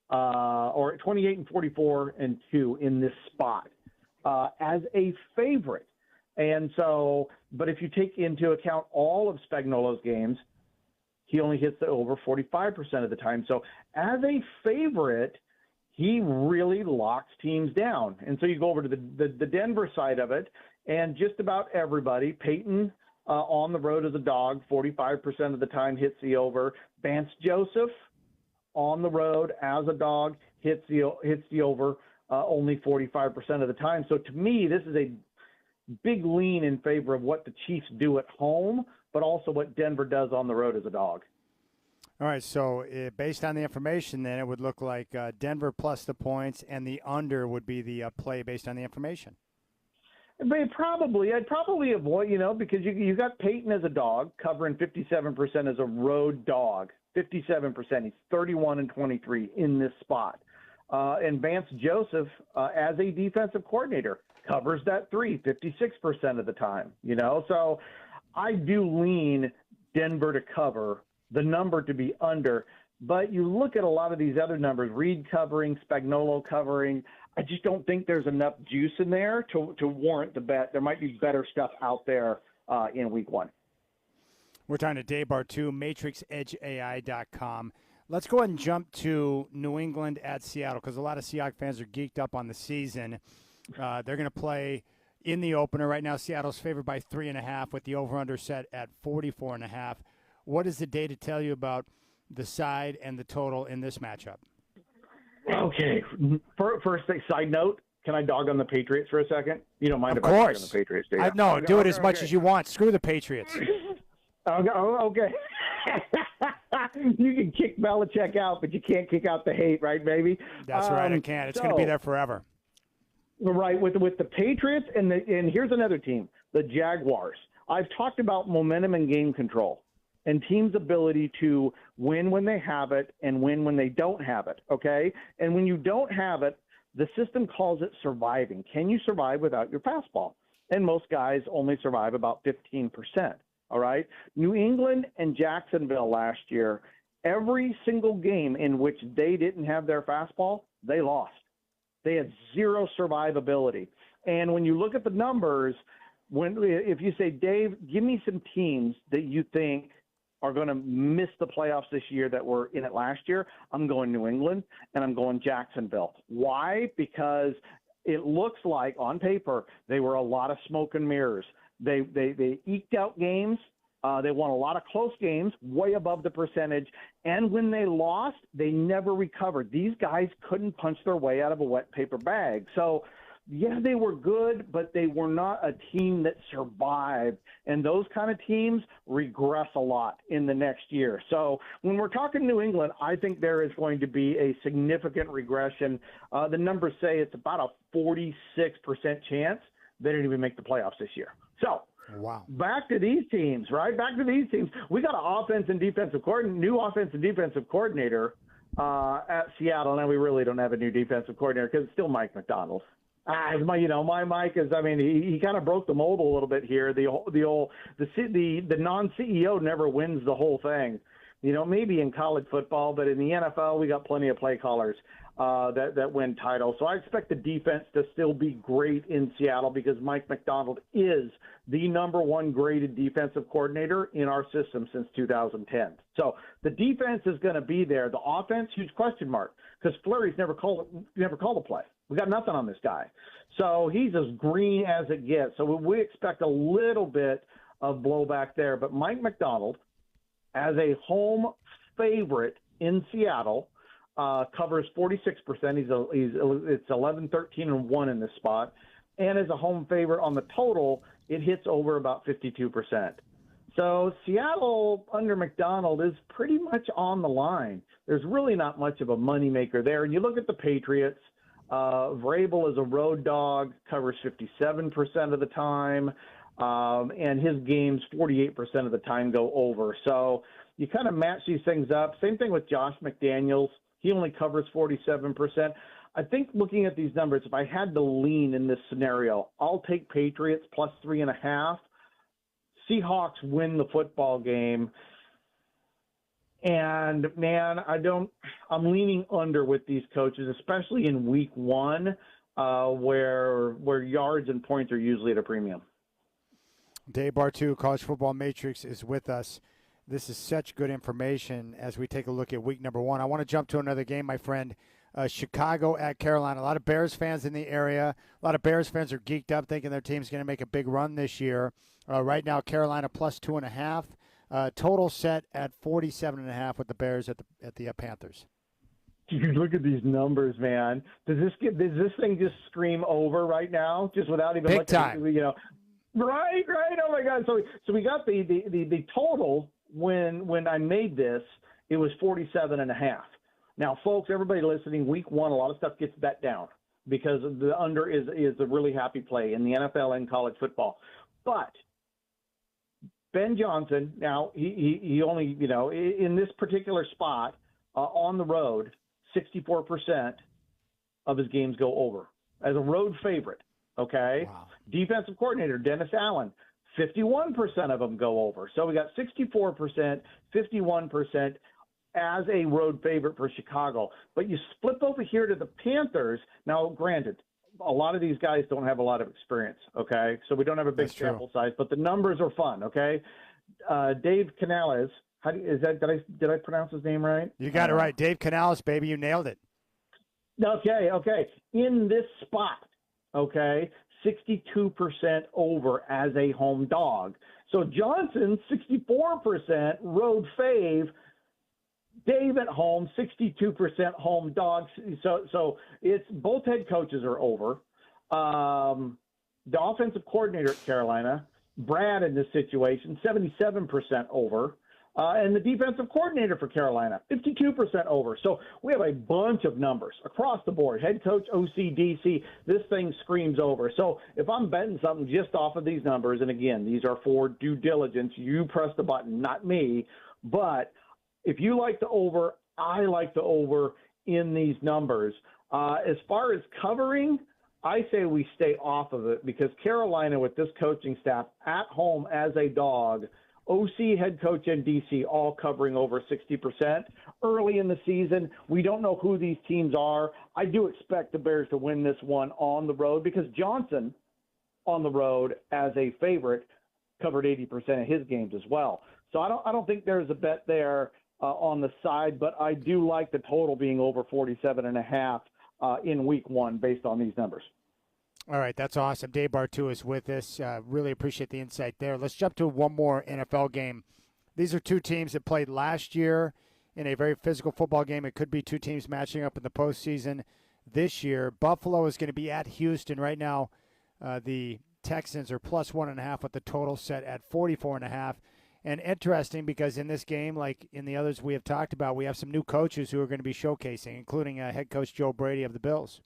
S5: Or 28-44-2 in this spot as a favorite. And so, but if you take into account all of Spagnuolo's games, he only hits the over 45% of the time. So as a favorite, he really locks teams down. And so you go over to the Denver side of it, and just about everybody, Peyton on the road as a dog, 45% of the time hits the over. Vance Joseph on the road as a dog hits the over only 45% of the time. So to me, this is a big lean in favor of what the Chiefs do at home, but also what Denver does on the road as a dog.
S1: All right, so based on the information, then it would look like Denver plus the points, and the under would be the play based on the information.
S5: But I'd probably avoid, because you got Peyton as a dog covering 57% as a road dog, 57%. He's 31-23 in this spot. And Vance Joseph, as a defensive coordinator, covers that 56% of the time, So I do lean Denver to cover, the number to be under. But you look at a lot of these other numbers, Reed covering, Spagnuolo covering, I just don't think there's enough juice in there to warrant the bet. There might be better stuff out there in week one.
S1: We're talking to Dave Bartu, MatrixEdgeAI.com. Let's go ahead and jump to New England at Seattle because a lot of Seahawks fans are geeked up on the season. They're going to play in the opener. Right now, Seattle's favored by 3.5 with the over-under set at 44.5. What does the data tell you about the side and the total in this matchup?
S5: Okay. First thing, side note, can I dog on the Patriots for a second? You don't mind
S1: of
S5: if I dog
S1: course.
S5: on the Patriots, do you?
S1: No, do it as much as you want. Screw the Patriots.
S5: Okay. You can kick Belichick out, but you can't kick out the hate, right, baby?
S1: That's right, I can't. It's going to be there forever.
S5: Right, with the Patriots, and here's another team, the Jaguars. I've talked about momentum and game control and teams' ability to win when they have it and win when they don't have it, okay? And when you don't have it, the system calls it surviving. Can you survive without your fastball? And most guys only survive about 15%, all right? New England and Jacksonville last year, every single game in which they didn't have their fastball, they lost. They had zero survivability. And when you look at the numbers, if you say, Dave, give me some teams that you think are going to miss the playoffs this year that were in it last year, I'm going New England and I'm going Jacksonville. Why? Because it looks like on paper they were a lot of smoke and mirrors. They eked out games. They won a lot of close games, way above the percentage. And when they lost, they never recovered. These guys couldn't punch their way out of a wet paper bag. So, yeah, they were good, but they were not a team that survived. And those kind of teams regress a lot in the next year. So when we're talking New England, I think there is going to be a significant regression. The numbers say it's about a 46% chance they didn't even make the playoffs this year. So
S1: wow.
S5: Back to these teams, right? Back to these teams. We got an new offense and defensive coordinator at Seattle. Now we really don't have a new defensive coordinator because it's still Mike Macdonald. My Mike is. I mean, he kind of broke the mold a little bit here. The non-CEO never wins the whole thing. Maybe in college football, but in the NFL, we got plenty of play callers that win titles. So I expect the defense to still be great in Seattle because Mike Macdonald is the number one graded defensive coordinator in our system since 2010. So the defense is going to be there. The offense, huge question mark because Fleury's never called a play. We got nothing on this guy. So he's as green as it gets. So we expect a little bit of blowback there. But Mike Macdonald, as a home favorite in Seattle, covers 46%. It's 11-13-1 in this spot. And as a home favorite on the total, it hits over about 52%. So Seattle under Macdonald is pretty much on the line. There's really not much of a moneymaker there. And you look at the Patriots, Vrabel is a road dog, covers 57% of the time, and his games 48% of the time go over. So you kind of match these things up. Same thing with Josh McDaniels. He only covers 47%. I think looking at these numbers, if I had to lean in this scenario, I'll take Patriots plus 3.5. Seahawks win the football game. And, man, I'm leaning under with these coaches, especially in week one, where yards and points are usually at a premium.
S1: Dave Bartu, College Football Matrix, is with us. This is such good information as we take a look at week number one. I want to jump to another game, my friend. Chicago at Carolina. A lot of Bears fans in the area. A lot of Bears fans are geeked up thinking their team's going to make a big run this year. Right now, Carolina plus 2.5. Total set at 47.5 with the Bears at the Panthers.
S5: You look at these numbers, man. Does this thing just scream over right now, just without even
S1: big time?
S5: Right. Oh my God. So we got the total when I made this. It was 47.5. Now, folks, everybody listening, week 1, a lot of stuff gets bet down because the under is a really happy play in the NFL and college football. But Ben Johnson, now he only in this particular spot on the road. 64% of his games go over as a road favorite, okay?
S1: Wow.
S5: Defensive coordinator, Dennis Allen, 51% of them go over. So we got 64%, 51% as a road favorite for Chicago. But you flip over here to the Panthers. Now, granted, a lot of these guys don't have a lot of experience, okay? So we don't have a big sample size, but the numbers are fun, okay? Dave Canales, did I pronounce his name right?
S1: You got it right. Dave Canales, baby, you nailed it.
S5: Okay. In this spot, okay, 62% over as a home dog. So Johnson, 64% road fave. Dave at home, 62% home dogs. So it's both head coaches are over. The offensive coordinator at Carolina, Brad, in this situation, 77% over. And the defensive coordinator for Carolina, 52% over. So we have a bunch of numbers across the board. Head coach, OC, DC, this thing screams over. So if I'm betting something just off of these numbers, and again, these are for due diligence, you press the button, not me. But if you like the over, I like the over in these numbers. As far as covering, I say we stay off of it because Carolina, with this coaching staff at home as a dog, OC, head coach, and DC all covering over 60% early in the season. We don't know who these teams are. I do expect the Bears to win this one on the road because Johnson on the road as a favorite covered 80% of his games as well. So I don't think there's a bet there on the side, but I do like the total being over 47.5 in week 1 based on these numbers.
S1: All right, that's awesome. Dave Bartu is with us. Really appreciate the insight there. Let's jump to one more NFL game. These are two teams that played last year in a very physical football game. It could be two teams matching up in the postseason this year. Buffalo is going to be at Houston. Right now, the Texans are plus 1.5 with the total set at 44.5. And interesting because in this game, like in the others we have talked about, we have some new coaches who are going to be showcasing, including head coach Joe Brady of the Bills.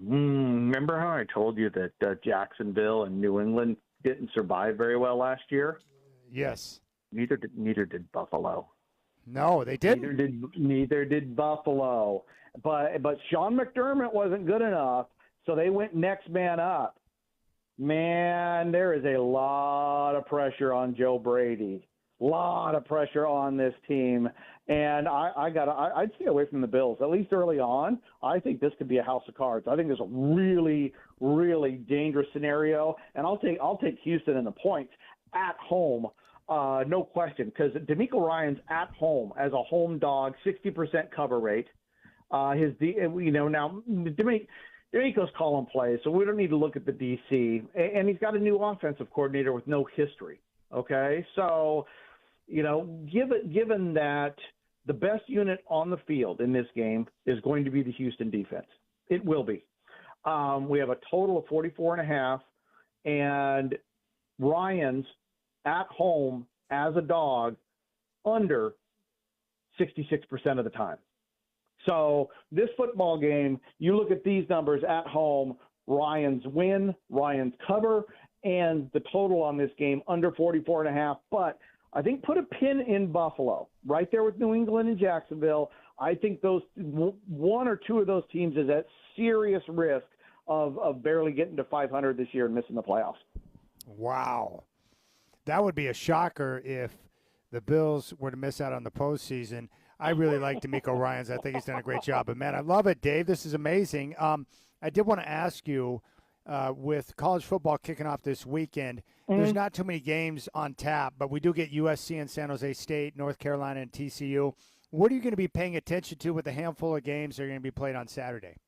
S5: Remember how I told you that Jacksonville and New England didn't survive very well last year?
S1: Yes.
S5: Neither did Buffalo.
S1: No, they didn't.
S5: Neither did Buffalo. But Sean McDermott wasn't good enough, so they went next man up. Man, there is a lot of pressure on Joe Brady. Lot of pressure on this team. And I'd stay away from the Bills, at least early on. I think this could be a house of cards. I think there's a really, really dangerous scenario. And I'll take Houston in the points at home, no question, because DeMeco Ryans at home as a home dog, 60% cover rate. Now DeMeco's calling plays, so we don't need to look at the DC. And he's got a new offensive coordinator with no history. Okay, so given that the best unit on the field in this game is going to be the Houston defense, it will be. We have a total of 44.5, and Ryans at home as a dog under 66% of the time. So this football game, you look at these numbers at home, Ryans win, Ryans cover, and the total on this game under 44.5. But I think put a pin in Buffalo, right there with New England and Jacksonville. I think those one or two of those teams is at serious risk of barely getting to 500 this year and missing the playoffs.
S1: Wow. That would be a shocker if the Bills were to miss out on the postseason. I really like DeMeco Ryans. I think he's done a great job. But, man, I love it, Dave. This is amazing. I did want to ask you, with college football kicking off this weekend, there's not too many games on tap, but we do get USC and San Jose State, North Carolina and TCU. What are you going to be paying attention to with a handful of games that are going to be played on Saturday?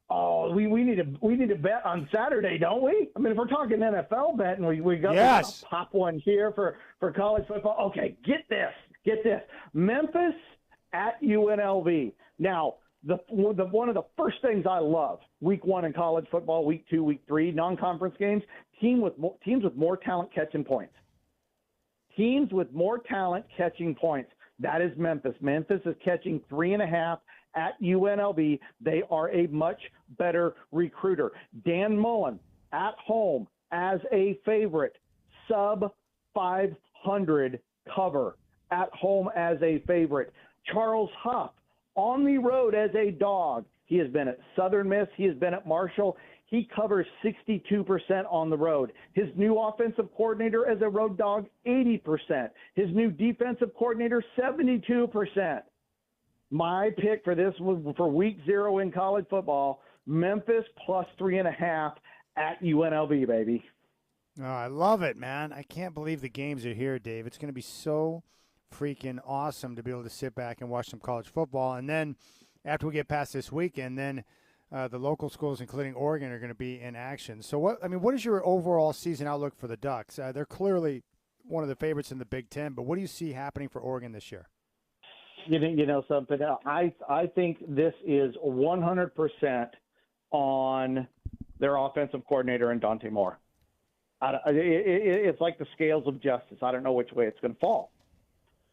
S5: Oh, we need to bet on Saturday, don't we? I mean, if we're talking NFL betting, we got
S1: Yes.
S5: to pop one here for college football. Okay, get this. Memphis at UNLV. Now, one of the first things I love, week 1 in college football, week 2, week 3, non-conference games, teams with more talent catching points. Teams with more talent catching points. That is Memphis. Memphis is catching 3.5 at UNLV. They are a much better recruiter. Dan Mullen at home as a favorite, sub 500 cover at home as a favorite. Charles Huff on the road as a dog. He has been at Southern Miss. He has been at Marshall. He covers 62% on the road. His new offensive coordinator as a road dog, 80%. His new defensive coordinator, 72%. My pick for this was for week 0 in college football, Memphis plus 3.5 at UNLV, baby.
S1: Oh, I love it, man. I can't believe the games are here, Dave. It's going to be so freaking awesome to be able to sit back and watch some college football. And then after we get past this weekend, then the local schools, including Oregon, are going to be in action. So, what is your overall season outlook for the Ducks? They're clearly one of the favorites in the Big Ten, but what do you see happening for Oregon this year?
S5: You know something? I think this is 100% on their offensive coordinator and Dante Moore. It's like the scales of justice. I don't know which way it's going to fall.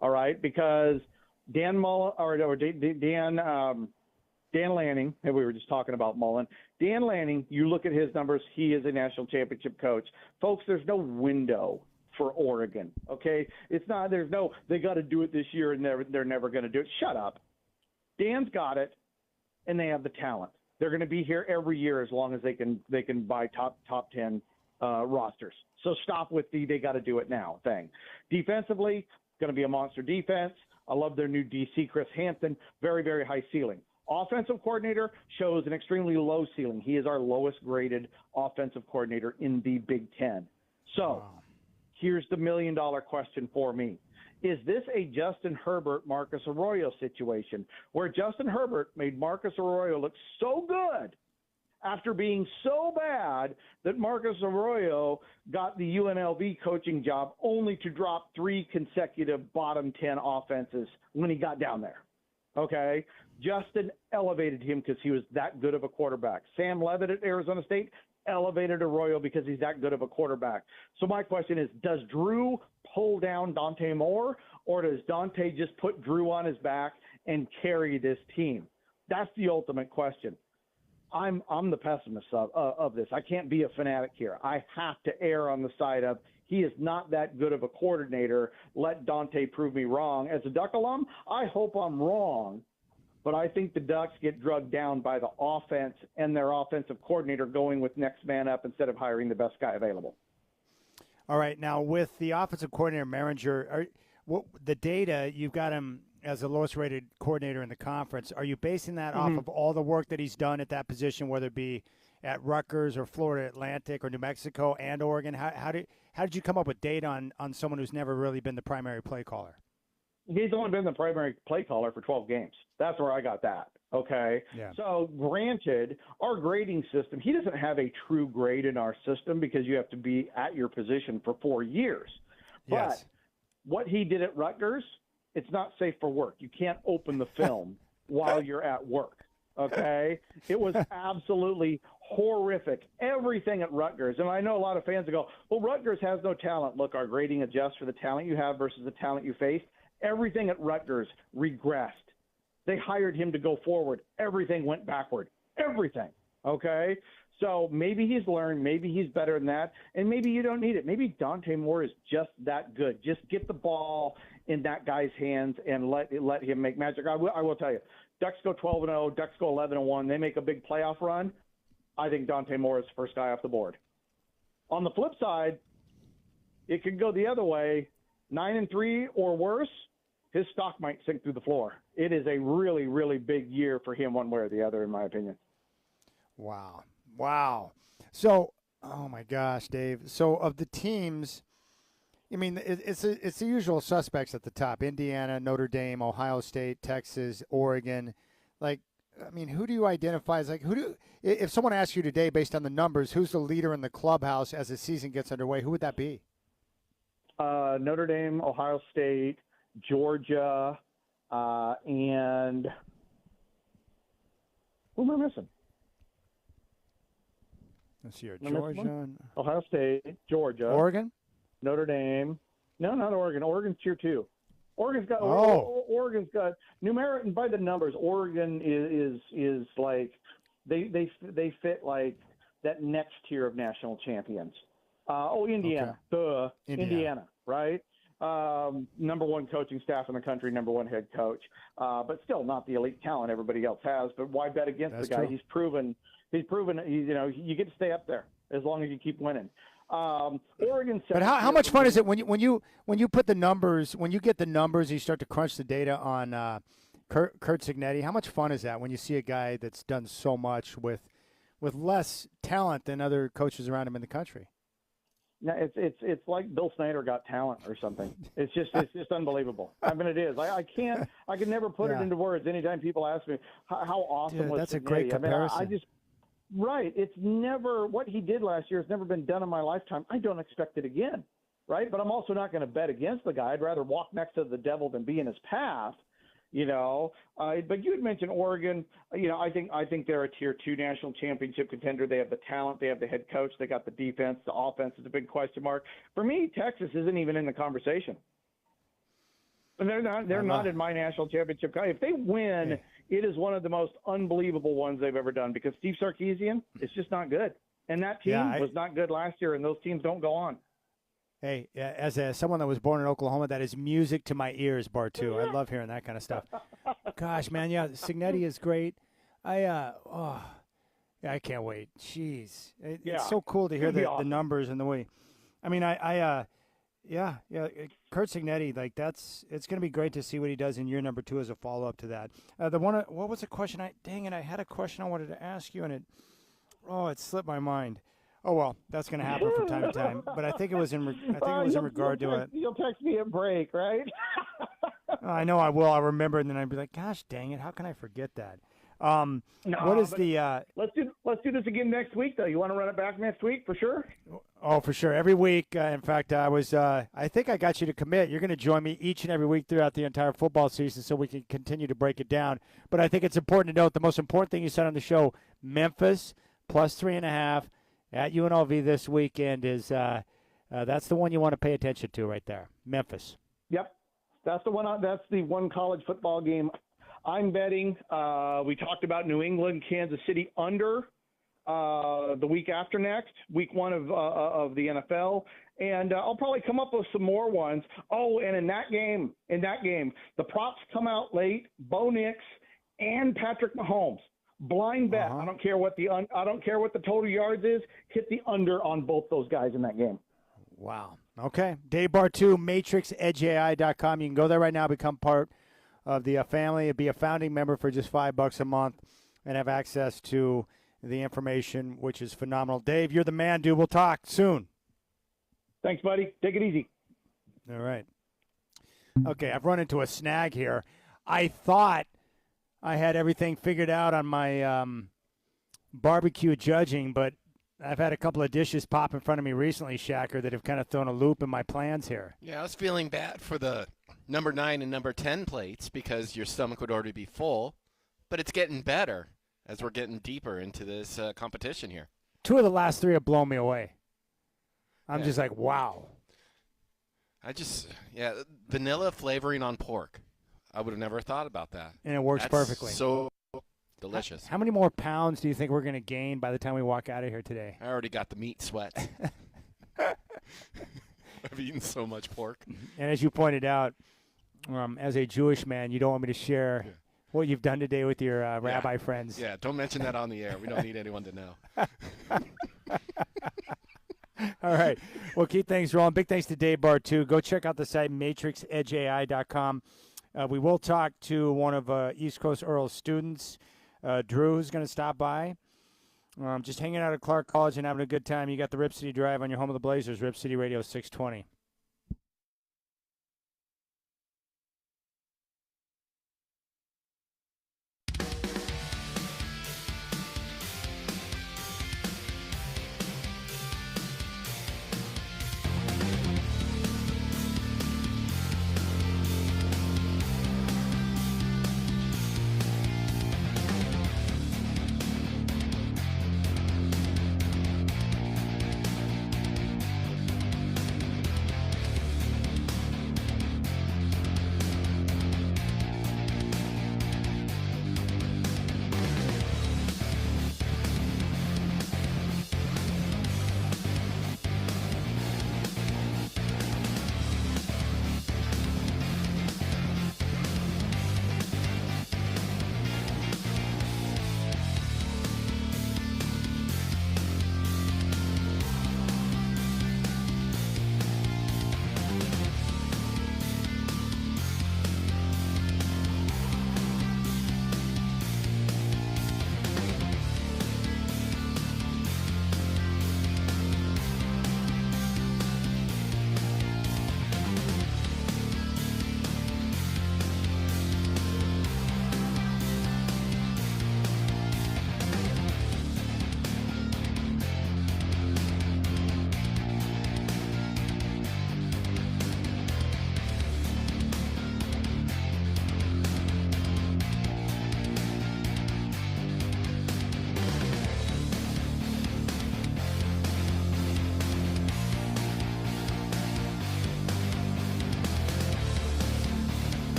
S5: All right, because Dan Mullen or Dan Lanning, and we were just talking about Mullen. Dan Lanning, you look at his numbers, he is a national championship coach. Folks, there's no window for Oregon, okay? It's not, they got to do it this year and they're never going to do it. Shut up. Dan's got it, and they have the talent. They're going to be here every year as long as they can buy top 10 rosters. So stop with the they got to do it now thing. Defensively, going to be a monster defense. I love their new DC, Chris Hampton, very, very high ceiling. Offensive coordinator shows an extremely low ceiling. He is our lowest graded offensive coordinator in the Big Ten. So here's the $1 million question for me. Is this a Justin Herbert, Marcus Arroyo situation where Justin Herbert made Marcus Arroyo look so good after being so bad that Marcus Arroyo got the UNLV coaching job only to drop 3 consecutive bottom 10 offenses when he got down there? Okay? Justin elevated him because he was that good of a quarterback. Sam Levitt at Arizona State elevated Arroyo because he's that good of a quarterback. So my question is, does Drew pull down Dante Moore, or does Dante just put Drew on his back and carry this team? That's the ultimate question. I'm the pessimist of this. I can't be a fanatic here. I have to err on the side of he is not that good of a coordinator. Let Dante prove me wrong. As a Duck alum, I hope I'm wrong, but I think the Ducks get drugged down by the offense and their offensive coordinator going with next man up instead of hiring the best guy available.
S1: All right. Now, with the offensive coordinator, Maringer, the data, you've got him as the lowest rated coordinator in the conference. Are you basing that off of all the work that he's done at that position, whether it be at Rutgers or Florida Atlantic or New Mexico and Oregon? How did you come up with data on someone who's never really been the primary play caller?
S5: He's only been the primary play caller for 12 games. That's where I got that. Okay.
S1: Yeah.
S5: So granted, our grading system, he doesn't have a true grade in our system because you have to be at your position for 4 years.
S1: Yes.
S5: But what he did at Rutgers, it's not safe for work. You can't open the film while you're at work. Okay. It was absolutely horrific. Everything at Rutgers. And I know a lot of fans will go, well, Rutgers has no talent. Look, our grading adjusts for the talent you have versus the talent you faced. Everything at Rutgers regressed. They hired him to go forward. Everything went backward. Everything. Okay? So maybe he's learned. Maybe he's better than that. And maybe you don't need it. Maybe Dante Moore is just that good. Just get the ball in that guy's hands and let him make magic. I will tell you, Ducks go 12-0, Ducks go 11-1. They make a big playoff run. I think Dante Moore is the first guy off the board. On the flip side, it could go the other way. 9-3 or worse, his stock might sink through the floor. It is a really, really big year for him one way or the other, in my opinion.
S1: Wow. So, oh my gosh, Dave. So of the teams, I mean, it's the usual suspects at the top: Indiana, Notre Dame, Ohio State, Texas, Oregon. Like, I mean, who do you identify as if someone asks you today based on the numbers, who's the leader in the clubhouse as the season gets underway? Who would that be?
S5: Notre Dame, Ohio State, Georgia, and who am I missing?
S1: Let's see here. Georgia.
S5: Ohio State, Georgia.
S1: Oregon?
S5: Notre Dame. No, not Oregon. Oregon's tier 2. Oregon's got numeric, and by the numbers, Oregon is like they fit like that next tier of national champions. Indiana. Okay. Indiana, right? Number one coaching staff in the country, number one head coach, but still not the elite talent everybody else has. But why bet against the guy? True. He's proven. You get to stay up there as long as you keep winning. Oregon.
S1: But how much fun is it when you put the numbers, when you get the numbers, you start to crunch the data on Curt Cignetti? How much fun is that when you see a guy that's done so much with less talent than other coaches around him in the country?
S5: No, it's like Bill Snyder got talent or something. It's just unbelievable. I mean, it is. I can never put it into words. Anytime people ask me how awesome was
S1: that's
S5: Cignetti,
S1: a great comparison.
S5: Right. It's never what he did last year has never been done in my lifetime. I don't expect it again. Right. But I'm also not going to bet against the guy. I'd rather walk next to the devil than be in his path. But you had mentioned Oregon. I think they're a tier 2 national championship contender. They have the talent. They have the head coach. They got the defense. The offense is a big question mark. For me, Texas isn't even in the conversation. And they're not in my national championship. If they win, it is one of the most unbelievable ones they've ever done because Steve Sarkisian is just not good. And that team was not good last year, and those teams don't go on.
S1: Hey, as someone that was born in Oklahoma, that is music to my ears, Bartu. I love hearing that kind of stuff. Gosh, man, Cignetti is great. I can't wait. Jeez, it's so cool to hear the numbers and the way. I mean, Curt Cignetti, like it's going to be great to see what he does in year number 2 as a follow up to that. What was the question? I had a question I wanted to ask you, and it slipped my mind. Oh well, that's going to happen from time to time. But I think it was in regard to it.
S5: You'll text me a break, right?
S1: I know I will. I'll remember, and then I'd be like, "Gosh, dang it! How can I forget that?" Let's do this again next week, though. You want to run it back next week for sure? Oh, for sure. Every week. In fact, I think I got you to commit. You're going to join me each and every week throughout the entire football season, so we can continue to break it down. But I think it's important to note the most important thing you said on the show: Memphis plus 3.5. At UNLV this weekend is that's the one you want to pay attention to right there, Memphis.
S5: Yep, that's the one. That's the one college football game I'm betting. We talked about New England, Kansas City under the week after next, week 1 of the NFL, and I'll probably come up with some more ones. Oh, and in that game, the props come out late. Bo Nix and Patrick Mahomes. Blind bet. I don't care what the total yards is. Hit the under on both those guys in that game.
S1: Wow. Okay. Dave Bartu, MatrixEdgeAI.com. You can go there right now, become part of the family, be a founding member for just $5 a month, and have access to the information, which is phenomenal. Dave, you're the man, dude. We'll talk soon.
S5: Thanks, buddy. Take it easy.
S1: All right. Okay, I've run into a snag here. I thought I had everything figured out on my barbecue judging, but I've had a couple of dishes pop in front of me recently, Shacker, that have kind of thrown a loop in my plans here.
S4: Yeah, I was feeling bad for the number 9 and number 10 plates because your stomach would already be full, but it's getting better as we're getting deeper into this competition here.
S1: 2 of the last 3 have blown me away. I'm just like, wow.
S4: Vanilla flavoring on pork. I would have never thought about that.
S1: And it works perfectly.
S4: So delicious.
S1: How many more pounds do you think we're going to gain by the time we walk out of here today?
S4: I already got the meat sweat. I've eaten so much pork.
S1: And as you pointed out, as a Jewish man, you don't want me to share what you've done today with your rabbi friends.
S4: Yeah, don't mention that on the air. We don't need anyone to know.
S1: All right. Well, keep things rolling. Big thanks to Dave Bartu. Go check out the site, MatrixEdgeAI.com. We will talk to one of East Coast Earl's students, Drew, who's going to stop by. Just hanging out at Clark College and having a good time. You got the Rip City Drive on your home of the Blazers, Rip City Radio 620.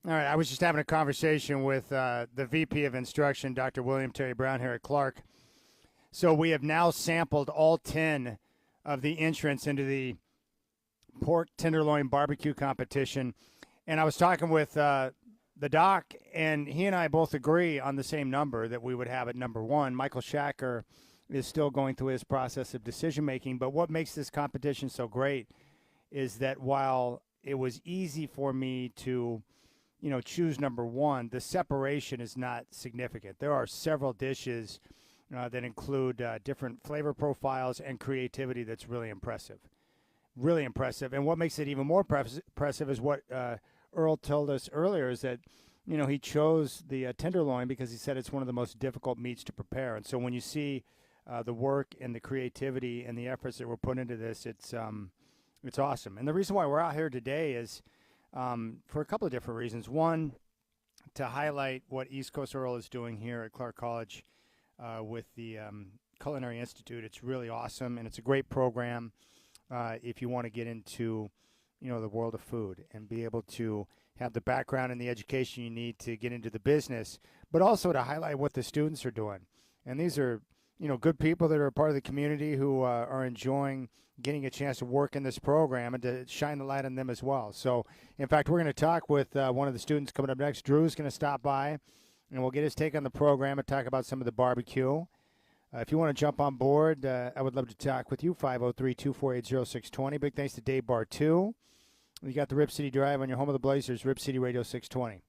S1: All right, I was just having a conversation with the VP of Instruction, Dr. William Terry Brown here at Clark. So we have now sampled all 10 of the entrants into the pork tenderloin barbecue competition. And I was talking with the doc, and he and I both agree on the same number that we would have at number one. Michael Shacker is still going through his process of decision-making. But what makes this competition so great is that while it was easy for me to choose number one, the separation is not significant. There are several dishes that include different flavor profiles and creativity that's really impressive. Really impressive. And what makes it even more impressive is what Earl told us earlier, is that, he chose the tenderloin because he said it's one of the most difficult meats to prepare. And so when you see the work and the creativity and the efforts that were put into this, it's awesome. And the reason why we're out here today is for a couple of different reasons. One, to highlight what East Coast Earl is doing here at Clark College with the Culinary Institute. It's really awesome, and it's a great program if you want to get into, the world of food and be able to have the background and the education you need to get into the business, but also to highlight what the students are doing. And these are, good people that are a part of the community who are enjoying getting a chance to work in this program and to shine the light on them as well. So, in fact, we're going to talk with one of the students coming up next. Drew's going to stop by, and we'll get his take on the program and talk about some of the barbecue. If you want to jump on board, I would love to talk with you, 503-248-0620. Big thanks to Dave Bar 2. You got the Rip City Drive on your home of the Blazers, Rip City Radio 620.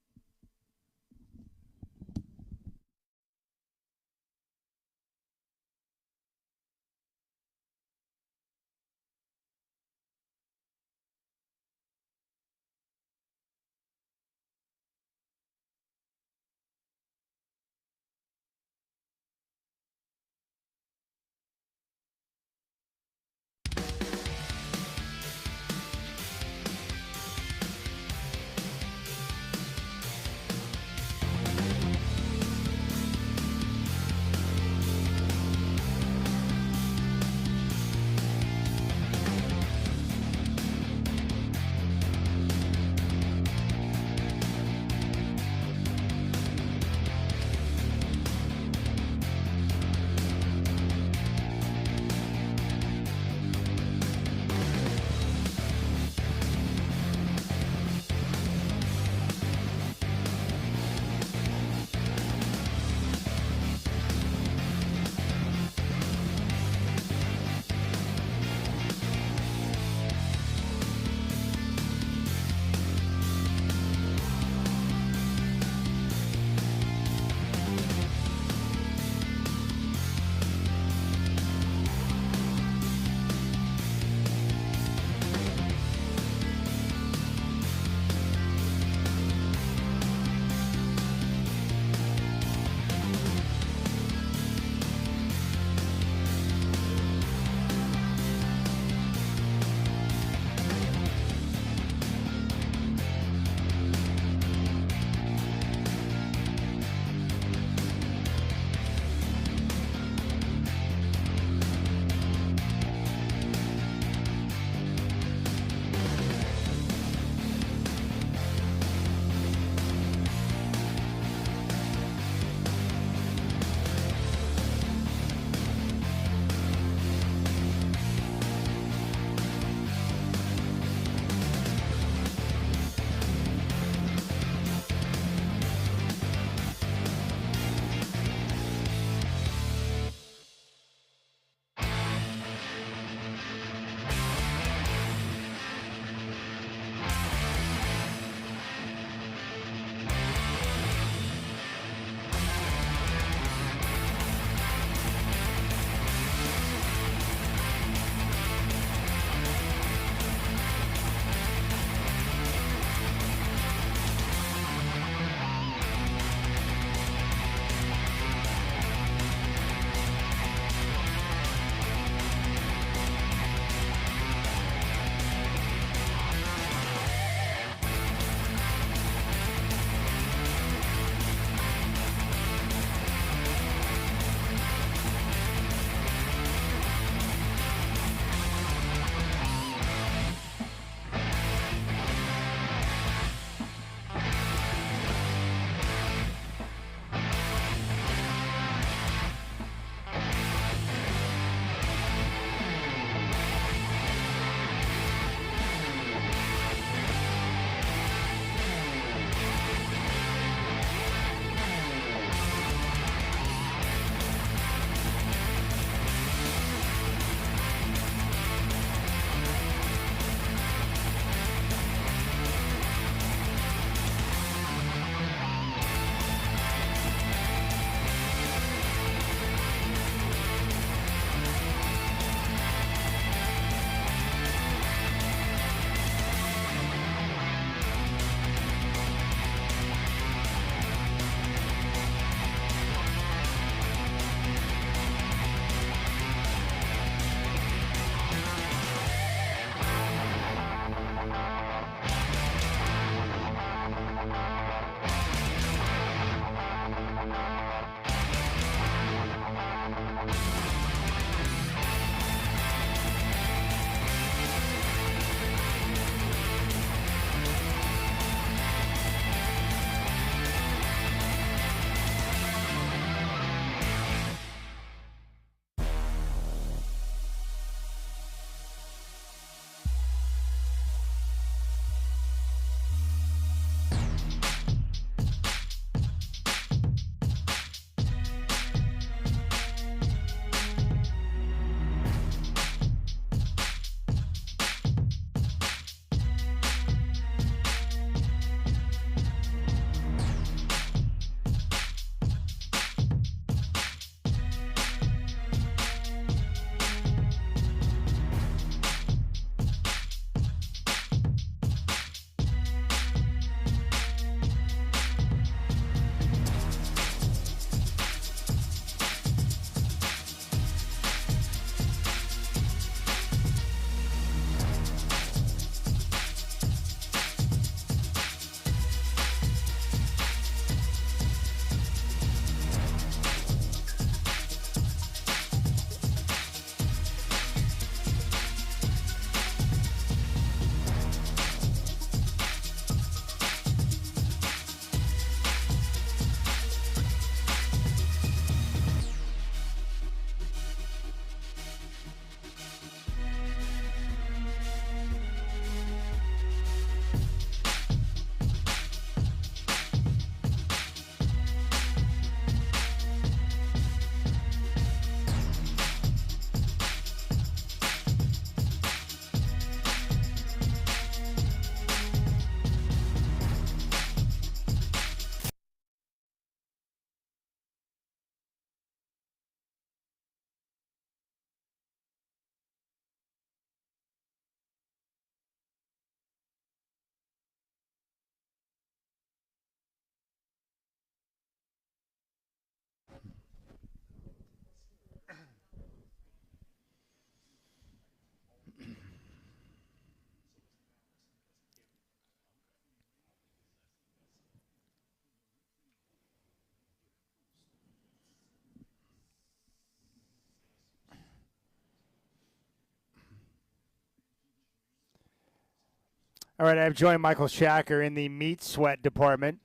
S1: All right, I've joined Michael Shacker in the meat sweat department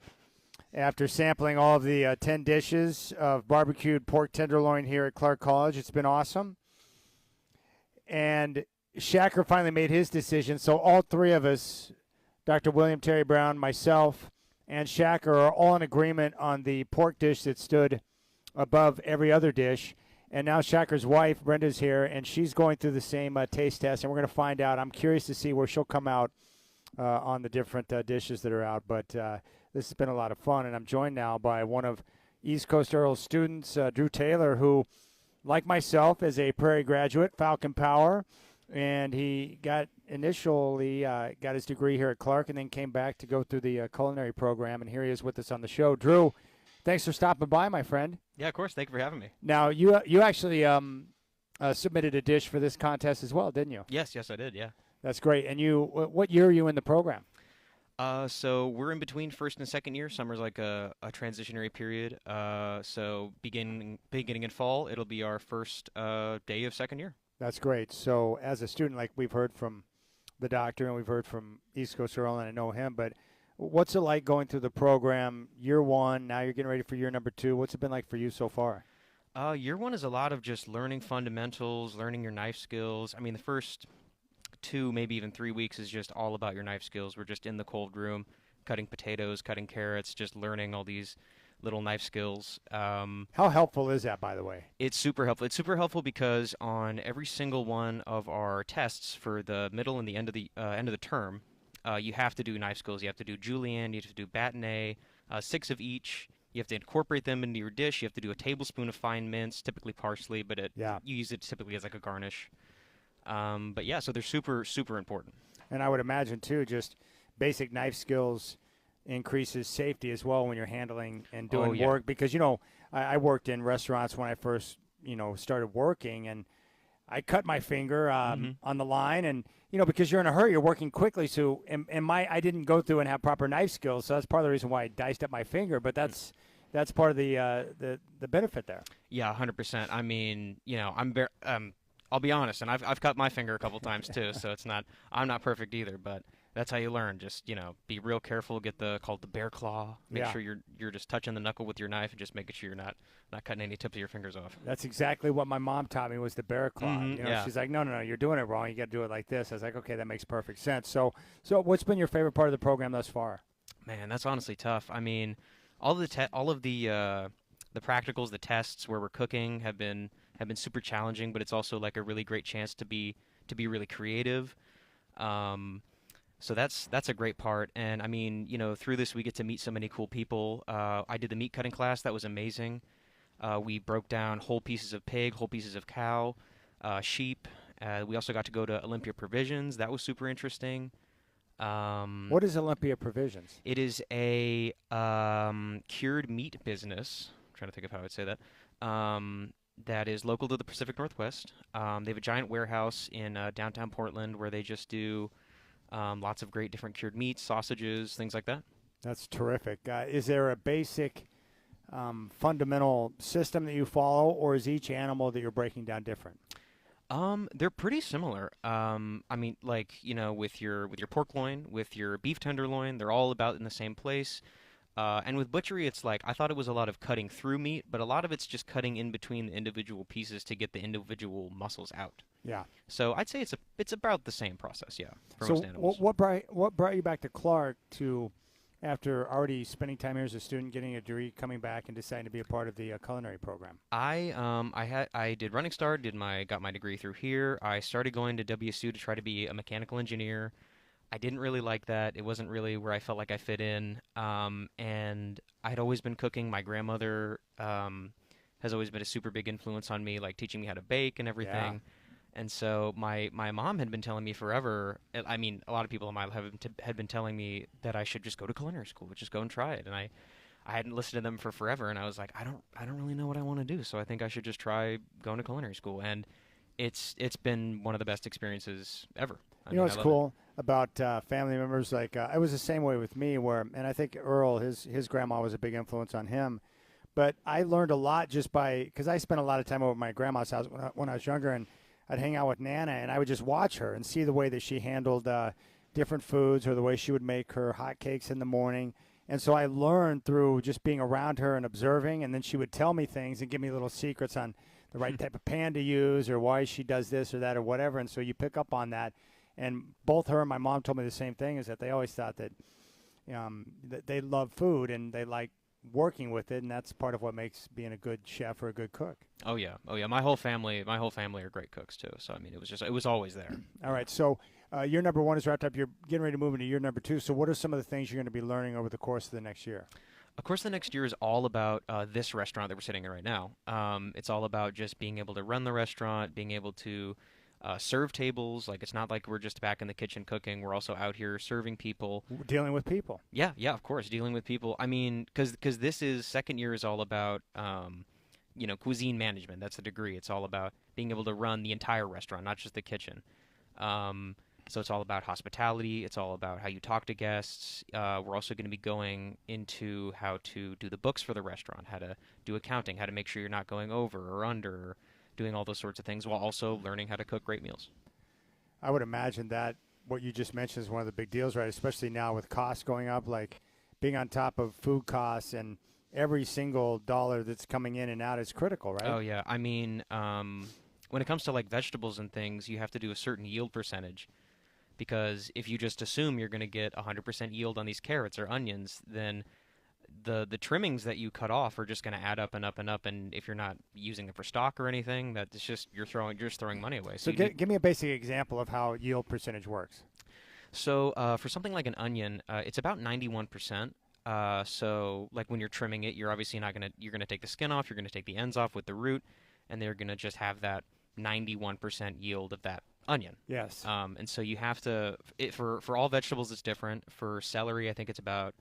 S1: after sampling all of the 10 dishes of barbecued pork tenderloin here at Clark College. It's been awesome. And Shacker finally made his decision, so all three of us, Dr. William Terry Brown, myself, and Shacker, are all in agreement on the pork dish that stood above every other dish. And now Shacker's wife, Brenda's here, and she's going through the same taste test, and we're going to find out. I'm curious to see where she'll come out on the different dishes that are out. But this has been a lot of fun, and I'm joined now by one of East Coast Earl's students, Drew Taylor, who, like myself, is a Prairie graduate, Falcon Power, and he initially got his degree here at Clark and then came back to go through the culinary program, and here he is with us on the show. Drew, thanks for stopping by, my friend.
S6: Yeah, of course. Thank you for having me.
S1: Now, you actually submitted a dish for this contest as well, didn't you?
S6: Yes, I did, yeah.
S1: That's great. And what year are you in the program?
S6: So we're in between first and second year. Summer's like a transitionary period. So beginning in fall, it'll be our first day of second year.
S1: That's great. So as a student, like we've heard from the doctor and we've heard from East Coast Earl, and I know him, but what's it like going through the program year one? Now you're getting ready for year number 2. What's it been like for you so far?
S6: Year one is a lot of just learning fundamentals, learning your knife skills. I mean, the first 2, maybe even 3 weeks is just all about your knife skills. We're just in the cold room, cutting potatoes, cutting carrots, just learning all these little knife skills.
S1: How helpful is that, by the way?
S6: It's super helpful. It's super helpful because on every single one of our tests for the middle and the end of the term, you have to do knife skills. You have to do julienne, you have to do bâtonnet, 6 of each. You have to incorporate them into your dish. You have to do a tablespoon of fine mince, typically parsley, but you use it typically as like a garnish. But yeah, so they're super, super important.
S1: And I would imagine, too, just basic knife skills increases safety as well when you're handling and doing work. Because, I worked in restaurants when I first, started working, and I cut my finger on the line. And, because you're in a hurry, you're working quickly. So I didn't go through and have proper knife skills. So that's part of the reason why I diced up my finger. But that's part of the benefit there.
S6: Yeah, 100%. I mean, I'll be honest, and I've cut my finger a couple times too, so I'm not perfect either, but that's how you learn. Just, be real careful, get called the bear claw. Make sure you're just touching the knuckle with your knife and just making sure you're not cutting any tips of your fingers off.
S1: That's exactly what my mom taught me, was the bear claw.
S6: Yeah.
S1: She's like, no, you're doing it wrong. You got to do it like this. I was like, okay, that makes perfect sense. So what's been your favorite part of the program thus far?
S6: Man, that's honestly tough. I mean, all of the practicals, the tests where we're cooking have been super challenging, but it's also like a really great chance to be really creative. So that's a great part. And I mean, through this we get to meet so many cool people. I did the meat cutting class. That was amazing. We broke down whole pieces of pig, whole pieces of cow, sheep. We also got to go to Olympia Provisions. That was super interesting.
S1: What is Olympia Provisions?
S6: It is a cured meat business. I'm trying to think of how I would say that. That is local to the Pacific Northwest. They have a giant warehouse in downtown Portland where they just do lots of great different cured meats, sausages, things like that.
S1: That's terrific. Is there a basic fundamental system that you follow, or is each animal that you're breaking down different?
S6: They're pretty similar. I mean, like, with your pork loin, with your beef tenderloin, they're all about in the same place. And with butchery, it's like, I thought it was a lot of cutting through meat, but a lot of it's just cutting in between the individual pieces to get the individual muscles out.
S1: Yeah.
S6: So I'd say it's about the same process, yeah, for
S1: so
S6: most animals.
S1: what brought you back to Clark after already spending time here as a student, getting a degree, coming back and deciding to be a part of the culinary program?
S6: I did Running Start, got my degree through here. I started going to WSU to try to be a mechanical engineer. I didn't really like that. It wasn't really where I felt like I fit in. And I'd always been cooking. My grandmother has always been a super big influence on me, like teaching me how to bake and everything. Yeah. And so my mom had been telling me forever. I mean, a lot of people in my life had been telling me that I should just go to culinary school, just go and try it. And I hadn't listened to them for forever, and I was like, I don't really know what I want to do, so I think I should just try going to culinary school. And it's been one of the best experiences ever.
S1: You know what's cool about family members? Like it was the same way with me, and I think Earl, his grandma was a big influence on him. But I learned a lot just because I spent a lot of time over at my grandma's house when I was younger, and I'd hang out with Nana, and I would just watch her and see the way that she handled different foods or the way she would make her hot cakes in the morning. And so I learned through just being around her and observing, and then she would tell me things and give me little secrets on the right type of pan to use or why she does this or that or whatever. And so you pick up on that. And both her and my mom told me the same thing, is that they always thought that, that they love food and they like working with it, and that's part of what makes being a good chef or a good cook.
S6: Oh yeah. My whole family are great cooks too. So I mean, it was always there.
S1: All right. So your number one is wrapped up. You're getting ready to move into year number two. So what are some of the things you're going to be learning over the course of the next year?
S6: Of course, the next year is all about this restaurant that we're sitting in right now. It's all about just being able to run the restaurant, being able to serve tables. Like, it's not like we're just back in the kitchen cooking. We're also out here serving people.
S1: Dealing with people.
S6: Yeah, of course, dealing with people. I mean, because second year is all about, cuisine management. That's the degree. It's all about being able to run the entire restaurant, not just the kitchen. So it's all about hospitality. It's all about how you talk to guests. We're also going to be going into how to do the books for the restaurant, how to do accounting, how to make sure you're not going over or under, doing all those sorts of things while also learning how to cook great meals.
S1: I would imagine that what you just mentioned is one of the big deals, right? Especially now with costs going up, like being on top of food costs, and every single dollar that's coming in and out is critical, right?
S6: Oh, yeah. I mean, when it comes to like vegetables and things, you have to do a certain yield percentage. Because if you just assume you're going to get 100% yield on these carrots or onions, then the trimmings that you cut off are just going to add up and up and up. And if you're not using it for stock or anything, that's just you're just throwing money away.
S1: So give me a basic example of how yield percentage works.
S6: So for something like an onion, it's about 91%. So like when you're trimming it, you're obviously you're going to take the skin off, you're going to take the ends off with the root, and they're going to just have that 91% yield of that onion.
S1: Yes.
S6: And so you have to, for all vegetables, it's different. For celery, I think it's about,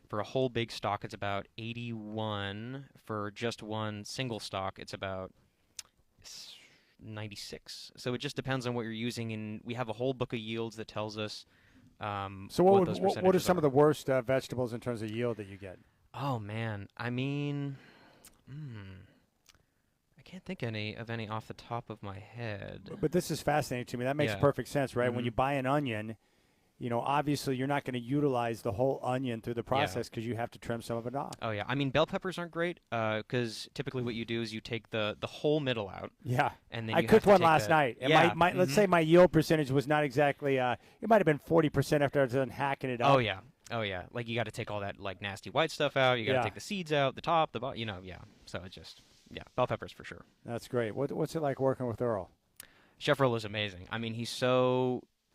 S6: for a whole big stalk, it's about 81. For just one single stalk, it's about 96. So it just depends on what you're using, and we have a whole book of yields that tells us
S1: so
S6: what those percentages
S1: what are some of the worst vegetables in terms of yield that you get?
S6: Oh, man. I mean, I can't think of any off the top of my head.
S1: But this is fascinating to me. That makes perfect sense, right? Mm-hmm. When you buy an onion, obviously you're not going to utilize the whole onion through the process because you have to trim some of it off.
S6: Oh, yeah. I mean, bell peppers aren't great because typically what you do is you take the whole middle out.
S1: Yeah.
S6: And then
S1: I cooked one last night. And
S6: yeah.
S1: Let's say my yield percentage was not exactly, it might have been 40% after I was done hacking it up.
S6: Oh, yeah. Like, you got to take all that, like, nasty white stuff out. You got to take the seeds out, the top, the bottom, yeah. So it just... Yeah, bell peppers for sure.
S1: That's great. What's it like working with Earl?
S6: Chef Earl is amazing. I mean,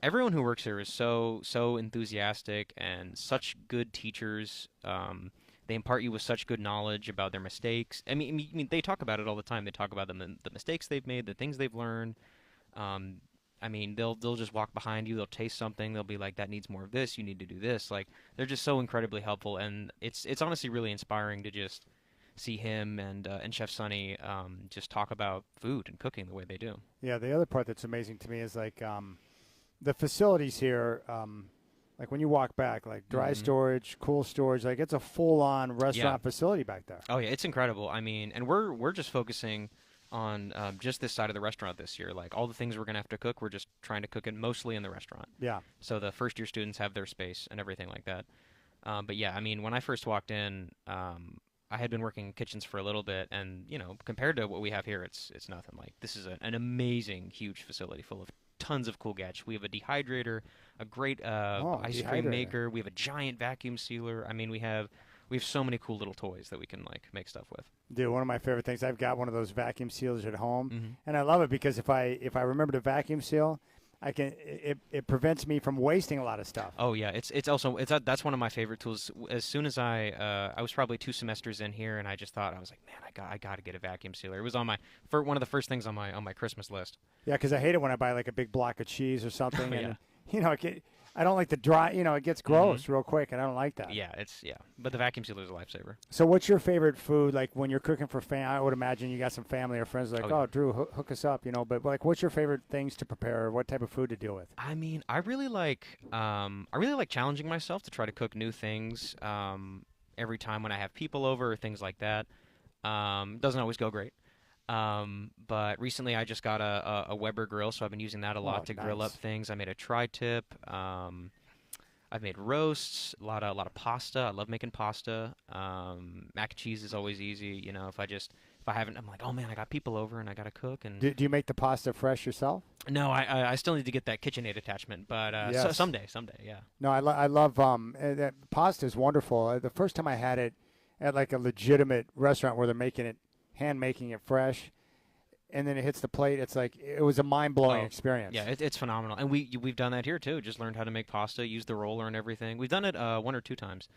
S6: everyone who works here is so enthusiastic and such good teachers. They impart you with such good knowledge about their mistakes. I mean, they talk about it all the time. They talk about the mistakes they've made, the things they've learned. I mean, they'll just walk behind you. They'll taste something. They'll be like, "That needs more of this. You need to do this." Like, they're just so incredibly helpful, and it's honestly really inspiring to just see him and Chef Sonny just talk about food and cooking the way they do.
S1: Yeah, the other part that's amazing to me is like the facilities here. Like when you walk back, like dry storage, cool storage, like it's a full-on restaurant facility back there.
S6: Oh yeah, it's incredible. I mean, and we're just focusing on just this side of the restaurant this year. Like all the things we're gonna have to cook, we're just trying to cook it mostly in the restaurant.
S1: Yeah.
S6: So the first-year students have their space and everything like that. But yeah, I mean, when I first walked in. I had been working in kitchens for a little bit, and compared to what we have here, it's nothing. Like this is an amazing, huge facility full of tons of cool gadgets. We have a dehydrator, a great ice cream maker. We have a giant vacuum sealer. I mean, we have so many cool little toys that we can like make stuff with.
S1: Dude, one of my favorite things. I've got one of those vacuum sealers at home, and I love it because if I remember to vacuum seal, it prevents me from wasting a lot of stuff.
S6: Oh yeah, that's one of my favorite tools. As soon as I was probably 2 semesters in here, and I just thought, I was like, man, I got to get a vacuum sealer. It was on one of the first things on my Christmas list.
S1: Yeah, because I hate it when I buy like a big block of cheese or something,
S6: yeah.
S1: and I don't like the dry. It gets gross real quick, and I don't like that.
S6: Yeah, but the vacuum sealer is a lifesaver.
S1: So, what's your favorite food? Like when you're cooking for I would imagine you got some family or friends like, oh Drew, hook us up, But like, what's your favorite things to prepare? Or what type of food to deal with?
S6: I mean, I really like challenging myself to try to cook new things every time when I have people over or things like that. Doesn't always go great. But recently I just got a Weber grill, so I've been using that a lot to grill up
S1: nice.
S6: things. I made a tri-tip. I've made roasts, a lot of pasta. I love making pasta. Mac and cheese is always easy. You know, if I haven't, I'm like, oh man, I got people over and I gotta cook. And
S1: Do you make the pasta fresh yourself?
S6: no, I still need to get that KitchenAid attachment, but
S1: Yes.
S6: someday, yeah.
S1: No, I love pasta is wonderful. The first time I had it at like a legitimate restaurant where they're making it, hand making it fresh, and then it hits the plate. It's like it was a mind blowing
S6: Oh,
S1: experience.
S6: Yeah, it's phenomenal, and we've done that here too. Just learned how to make pasta, use the roller and everything. We've done it 1 or 2 times.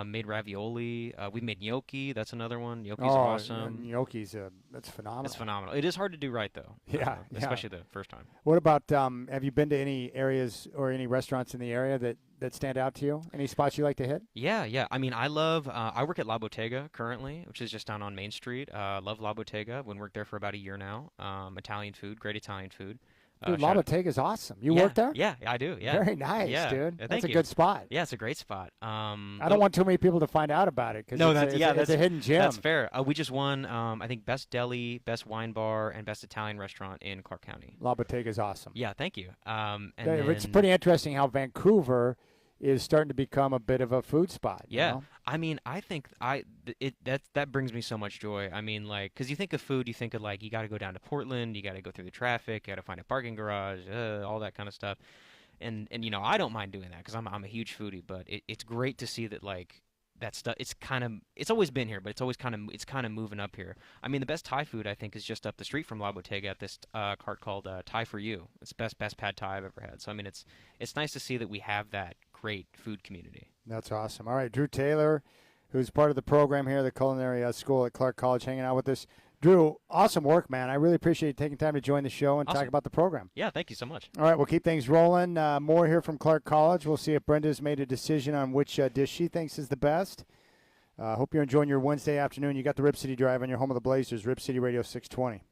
S6: Made ravioli. We made gnocchi. That's another one. Gnocchi's awesome.
S1: Gnocchi's that's phenomenal.
S6: It's phenomenal. It is hard to do right though.
S1: Yeah,
S6: especially the first time.
S1: What about have you been to any areas or any restaurants in the area that stand out to you? Any spots you like to hit?
S6: Yeah. I mean, I love. I work at La Bottega currently, which is just down on Main Street. Love La Bottega. I've been worked there for about a year now. Italian food, great Italian food.
S1: Dude, La
S6: shout out-
S1: Bottega's awesome. You
S6: yeah,
S1: work there?
S6: Yeah, I do. Yeah.
S1: Very nice,
S6: Yeah.
S1: dude.
S6: Yeah,
S1: That's
S6: thank
S1: a
S6: you.
S1: good spot.
S6: Yeah, it's a great spot.
S1: I don't want too many people to find out about it because
S6: No,
S1: it's
S6: that's
S1: a hidden gem.
S6: That's fair. We just won, I think, best deli, best wine bar, and best Italian restaurant in Clark County.
S1: La Bottega's awesome.
S6: Yeah, thank you. And
S1: It's
S6: then-
S1: pretty interesting how Vancouver is starting to become a bit of a food spot. you
S6: Yeah,
S1: know?
S6: I mean, I think that brings me so much joy. I mean, like, because you think of food, you think of like you got to go down to Portland, you got to go through the traffic, you got to find a parking garage, all that kind of stuff. And you know, I don't mind doing that because I'm a huge foodie. But it's great to see that like that stuff. It's always been here, but it's kind of moving up here. I mean, the best Thai food I think is just up the street from La Bottega at this cart called Thai for You. It's the best pad Thai I've ever had. So I mean, it's nice to see that we have that great food community.
S1: That's awesome. All right, Drew Taylor, who's part of the program here, the culinary school at Clark College, hanging out with us. Drew, awesome work, man. I really appreciate you taking time to join the show and talk
S6: Awesome.
S1: about the program.
S6: Yeah, thank you so much.
S1: All right, we'll keep things rolling. More here from Clark College. We'll see if Brenda's made a decision on which dish she thinks is the best. Hope you're enjoying your Wednesday afternoon. You got the Rip City Drive on your home of the Blazers, Rip City Radio 620.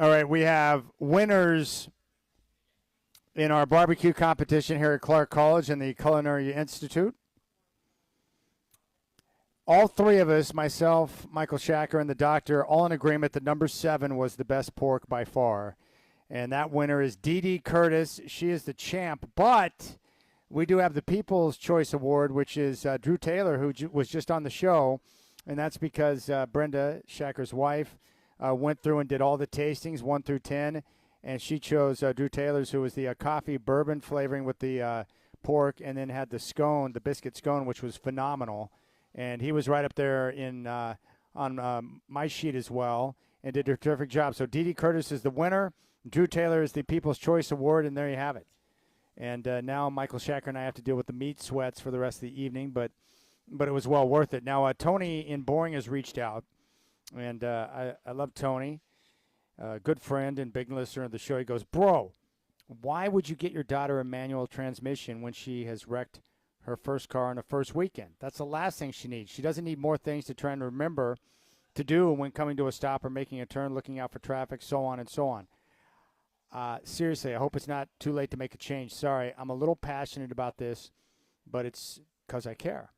S1: All right, we have winners in our barbecue competition here at Clark College and the Culinary Institute. All three of us, myself, Michael Shacker, and the doctor, all in agreement that number 7 was the best pork by far. And that winner is Dee Dee Curtis. She is the champ. But we do have the People's Choice Award, which is Drew Taylor, who was just on the show. And that's because Brenda, Shacker's wife, went through and did all the tastings, 1 through 10. And she chose Drew Taylor's, who was the coffee bourbon flavoring with the pork, and then had the scone, the biscuit scone, which was phenomenal. And he was right up there on my sheet as well and did a terrific job. So Dee Dee Curtis is the winner. Drew Taylor is the People's Choice Award, and there you have it. And now Michael Shacker and I have to deal with the meat sweats for the rest of the evening, but it was well worth it. Now, Tony in Boring has reached out, and I love Tony, good friend and big listener of the show. He goes, bro, why would you get your daughter a manual transmission when she has wrecked her first car on the first weekend? That's the last thing she needs. She doesn't need more things to try and remember to do when coming to a stop or making a turn, looking out for traffic, so on and so on. Seriously, I hope it's not too late to make a change. Sorry, I'm a little passionate about this, but it's because I care.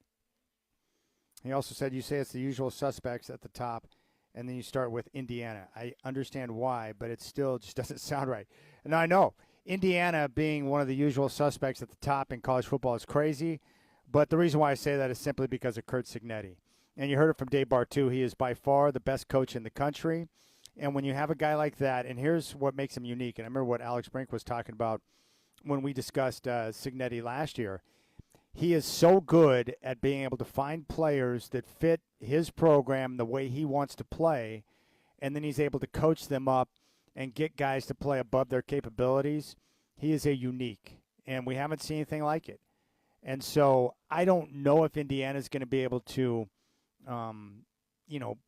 S1: He also said, you say it's the usual suspects at the top, and then you start with Indiana. I understand why, but it still just doesn't sound right. And I know Indiana being one of the usual suspects at the top in college football is crazy, but the reason why I say that is simply because of Curt Cignetti. And you heard it from Dave Bartu. He is by far the best coach in the country. And when you have a guy like that, and here's what makes him unique, and I remember what Alex Brink was talking about when we discussed Cignetti last year. He is so good at being able to find players that fit his program the way he wants to play, and then he's able to coach them up and get guys to play above their capabilities. He is a unique, and we haven't seen anything like it. And so I don't know if Indiana's going to be able to,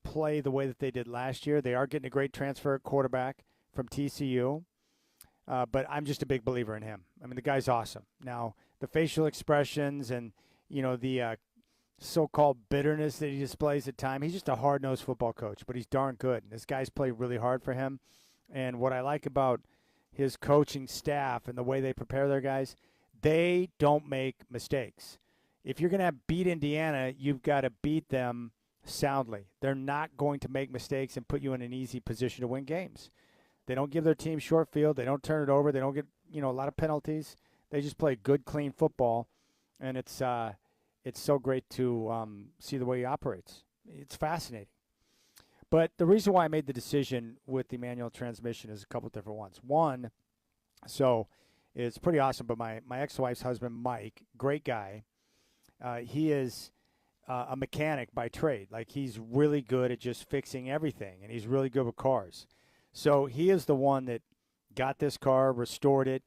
S1: play the way that they did last year. They are getting a great transfer at quarterback from TCU, but I'm just a big believer in him. I mean, the guy's awesome. Now, the facial expressions and, the so-called bitterness that he displays at times, he's just a hard-nosed football coach, but he's darn good. This guy's played really hard for him. And what I like about his coaching staff and the way they prepare their guys, they don't make mistakes. If you're going to beat Indiana, you've got to beat them soundly. They're not going to make mistakes and put you in an easy position to win games. They don't give their team short field. They don't turn it over. They don't get, a lot of penalties. They just play good, clean football, and it's so great to see the way he operates. It's fascinating. But the reason why I made the decision with the manual transmission is a couple different ones. One, so it's pretty awesome, but my ex-wife's husband, Mike, great guy, he is a mechanic by trade. Like, he's really good at just fixing everything, and he's really good with cars. So he is the one that got this car, restored it,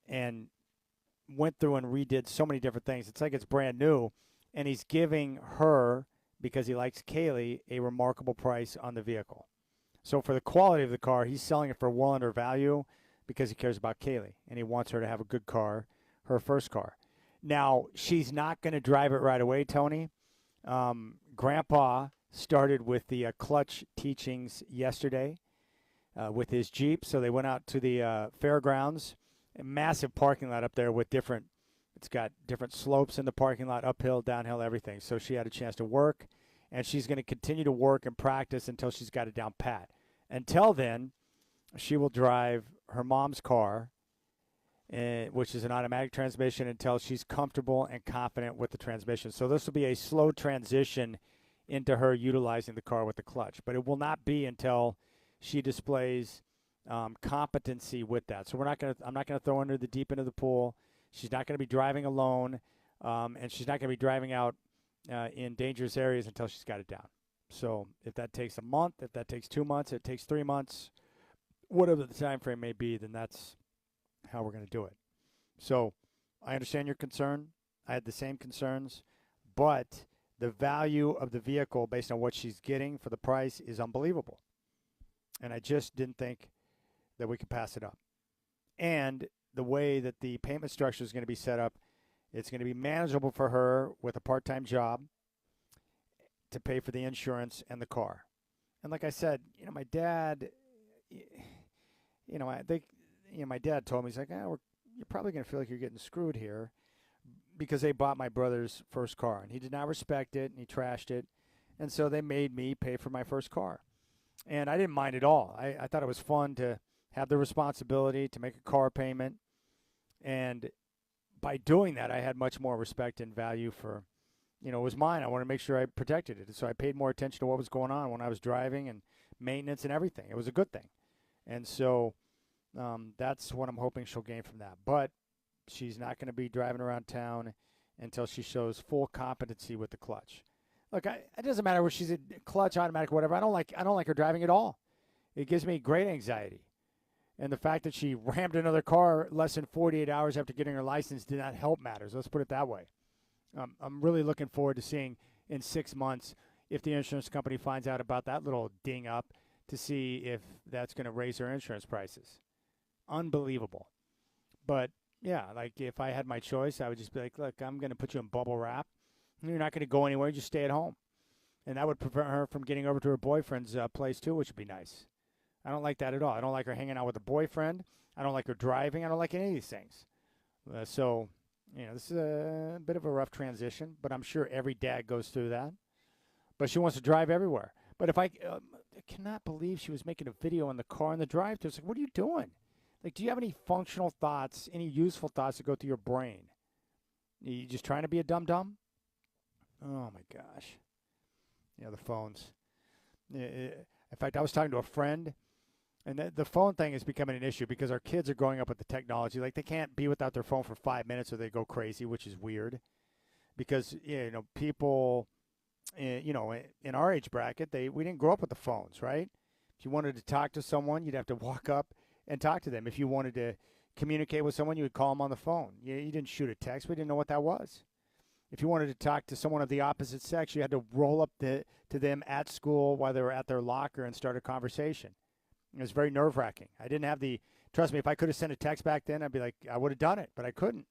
S1: and went through and redid so many different things. It's like it's brand new, and he's giving her, because he likes Kaylee, a remarkable price on the vehicle. So for the quality of the car, he's selling it for well under value because he cares about Kaylee, and he wants her to have a good car, her first car. Now, she's not going to drive it right away, Tony. Grandpa started with the clutch teachings yesterday with his Jeep. So they went out to the fairgrounds, a massive parking lot up there with it's got different slopes in the parking lot, uphill, downhill, everything. So she had a chance to work, and she's going to continue to work and practice until she's got it down pat. Until then, she will drive her mom's car, which is an automatic transmission, until she's comfortable and confident with the transmission. So this will be a slow transition into her utilizing the car with the clutch. But it will not be until she displays competency with that. So I'm not going to throw her into the deep end of the pool. She's not going to be driving alone, and she's not going to be driving out in dangerous areas until she's got it down. So if that takes a month, if that takes 2 months, if it takes 3 months, whatever the time frame may be, then that's how we're going to do it. So I understand your concern. I had the same concerns, but the value of the vehicle based on what she's getting for the price is unbelievable. And I just didn't think that we could pass it up. And the way that the payment structure is going to be set up, it's going to be manageable for her with a part-time job to pay for the insurance and the car. And like I said, my dad, I think, my dad told me, he's like, you're probably going to feel like you're getting screwed here because they bought my brother's first car, and he did not respect it, and he trashed it. And so they made me pay for my first car. And I didn't mind at all. I thought it was fun to have the responsibility to make a car payment. And by doing that, I had much more respect and value for, it was mine. I wanted to make sure I protected it. So I paid more attention to what was going on when I was driving and maintenance and everything. It was a good thing. And so that's what I'm hoping she'll gain from that. But she's not going to be driving around town until she shows full competency with the clutch. Look, it doesn't matter whether she's a clutch, automatic, whatever. I don't like her driving at all. It gives me great anxiety. And the fact that she rammed another car less than 48 hours after getting her license did not help matters. Let's put it that way. I'm really looking forward to seeing in 6 months if the insurance company finds out about that little ding up to see if that's going to raise her insurance prices. Unbelievable. But, yeah, like if I had my choice, I would just be like, look, I'm going to put you in bubble wrap. You're not going to go anywhere. Just stay at home. And that would prevent her from getting over to her boyfriend's place, too, which would be nice. I don't like that at all. I don't like her hanging out with a boyfriend. I don't like her driving. I don't like any of these things. So, this is a bit of a rough transition, but I'm sure every dad goes through that. But she wants to drive everywhere. But if I cannot believe she was making a video in the car in the drive-thru. It's like, what are you doing? Like, do you have any functional thoughts, any useful thoughts that go through your brain? Are you just trying to be a dum-dum? Oh, my gosh. The phones. In fact, I was talking to a friend, and the phone thing is becoming an issue because our kids are growing up with the technology. Like, they can't be without their phone for 5 minutes or they go crazy, which is weird. Because, people, in our age bracket, we didn't grow up with the phones, right? If you wanted to talk to someone, you'd have to walk up and talk to them. If you wanted to communicate with someone, you would call them on the phone. You didn't shoot a text. We didn't know what that was. If you wanted to talk to someone of the opposite sex, you had to roll up to them at school while they were at their locker and start a conversation. It was very nerve-wracking. I didn't have trust me, if I could have sent a text back then, I'd be like, I would have done it, but I couldn't.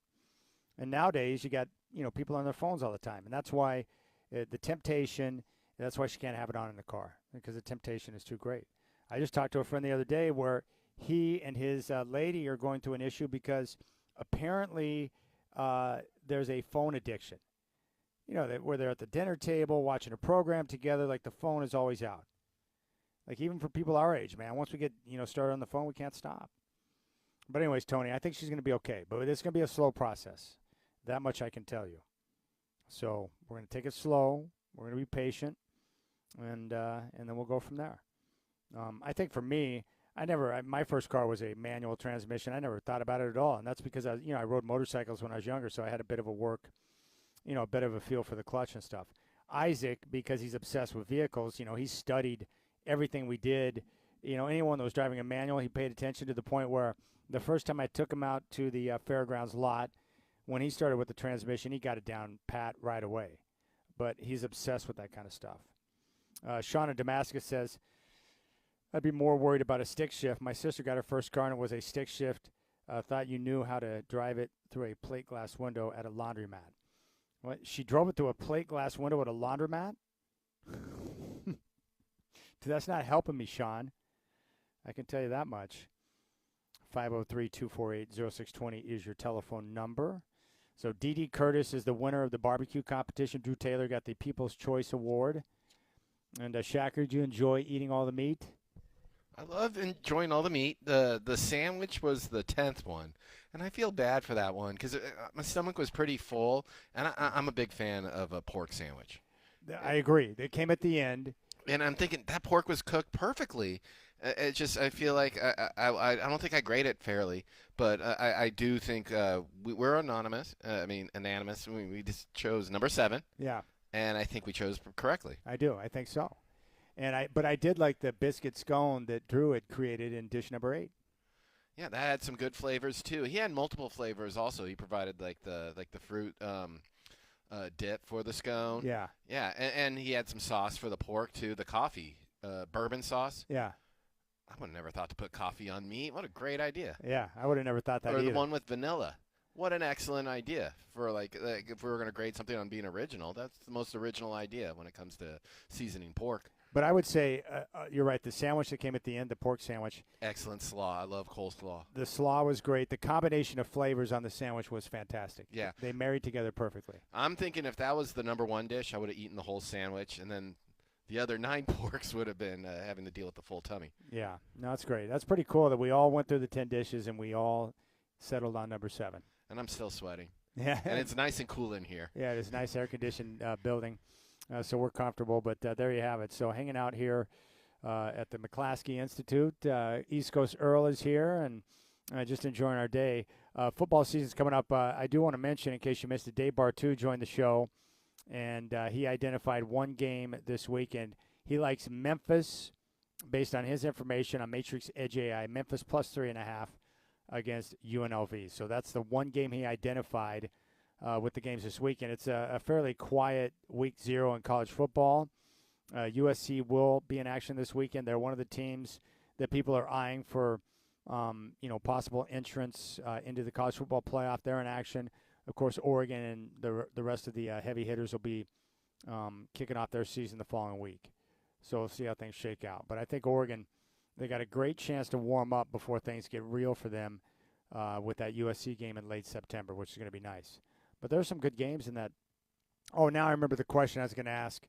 S1: And nowadays, you got, people on their phones all the time. And that's why the temptation, that's why she can't have it on in the car, because the temptation is too great. I just talked to a friend the other day where he and his lady are going through an issue because apparently there's a phone addiction. Where they're at the dinner table watching a program together, like the phone is always out. Like even for people our age, man, once we get, started on the phone, we can't stop. But anyways, Tony, I think she's going to be okay. But it's going to be a slow process. That much I can tell you. So we're going to take it slow. We're going to be patient. And then we'll go from there. I think for me, my first car was a manual transmission. I never thought about it at all. And that's because I rode motorcycles when I was younger, so I had a bit of a bit of a feel for the clutch and stuff. Isaac, because he's obsessed with vehicles, he studied everything we did. Anyone that was driving a manual, he paid attention to the point where the first time I took him out to the fairgrounds lot, when he started with the transmission, he got it down pat right away. But he's obsessed with that kind of stuff. Sean in Damascus says, I'd be more worried about a stick shift. My sister got her first car and it was a stick shift. Thought you knew how to drive it through a plate glass window at a laundromat. What? She drove it through a plate glass window at a laundromat? That's not helping me, Sean. I can tell you that much. 503-248-0620 is your telephone number. So D.D. Curtis is the winner of the barbecue competition. Drew Taylor got the People's Choice Award. And Shacker, did you enjoy eating all the meat?
S4: I love enjoying all the meat. The sandwich was the 10th one, and I feel bad for that one because my stomach was pretty full, and I'm a big fan of a pork sandwich.
S1: I agree. They came at the end.
S4: And I'm thinking that pork was cooked perfectly. I feel like I don't think I grade it fairly, but I do think we're anonymous. Anonymous. We just chose number 7.
S1: Yeah.
S4: And I think we chose correctly.
S1: I do. I think so. But I did like the biscuit scone that Drew had created in dish number 8.
S4: Yeah, that had some good flavors too. He had multiple flavors also. He provided like the fruit dip for the scone.
S1: Yeah.
S4: Yeah, and he had some sauce for the pork too. The coffee, bourbon sauce.
S1: Yeah.
S4: I would have never thought to put coffee on meat. What a great idea.
S1: Yeah, I would have never thought that
S4: or
S1: either.
S4: Or the one with vanilla. What an excellent idea for like if we were going to grade something on being original. That's the most original idea when it comes to seasoning pork.
S1: But I would say you're right. The sandwich that came at the end, the pork sandwich,
S4: Excellent slaw. I love coleslaw.
S1: the slaw was great. The combination of flavors on the sandwich was fantastic.
S4: Yeah.
S1: They married together perfectly.
S4: I'm thinking if that was the number one dish, I would have eaten the whole sandwich, and then the other 9 porks would have been having to deal with the full tummy.
S1: Yeah, no, that's great. That's pretty cool that we all went through the 10 dishes and we all settled on number 7.
S4: And I'm still sweating.
S1: Yeah,
S4: And it's nice and cool in here.
S1: yeah, it is a nice air-conditioned building, so we're comfortable. But there you have it. So hanging out here at the McClaskey Institute. East Coast Earl is here and just enjoying our day. Football season's coming up. I do want to mention, in case you missed it, Dave Bartu joined the show, and he identified one game this weekend. He likes Memphis, based on his information on Matrix Edge AI, Memphis plus 3.5 against UNLV. So that's the one game he identified with the games this weekend. It's a fairly quiet week 0 in college football. USC will be in action this weekend. They're one of the teams that people are eyeing for, possible entrance into the college football playoff. They're in action. Of course, Oregon and the rest of the heavy hitters will be kicking off their season the following week. So we'll see how things shake out. But I think Oregon, they got a great chance to warm up before things get real for them with that USC game in late September, which is going to be nice. But there's some good games in that. Oh, now I remember the question I was going to ask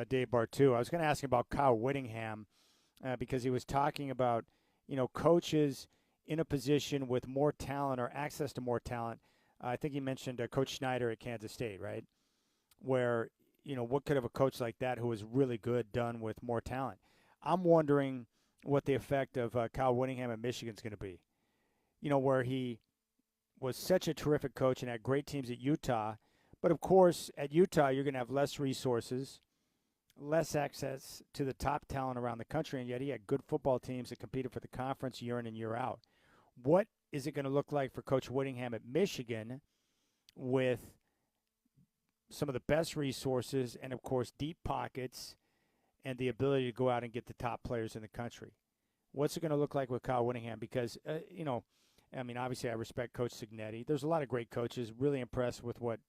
S1: Dave Bartu. I was going to ask him about Kyle Whittingham because he was talking about, coaches in a position with more talent or access to more talent. I think he mentioned Coach Schneider at Kansas State, right? Where, what could have a coach like that who was really good done with more talent? I'm wondering what the effect of Kyle Whittingham at Michigan is going to be. Where he was such a terrific coach and had great teams at Utah. But, of course, at Utah, you're going to have less resources, less access to the top talent around the country, and yet he had good football teams that competed for the conference year in and year out. What is it going to look like for Coach Whittingham at Michigan with some of the best resources and, of course, deep pockets and the ability to go out and get the top players in the country? What's it going to look like with Kyle Whittingham? Because, obviously I respect Coach Signetti. There's a lot of great coaches, really impressed with what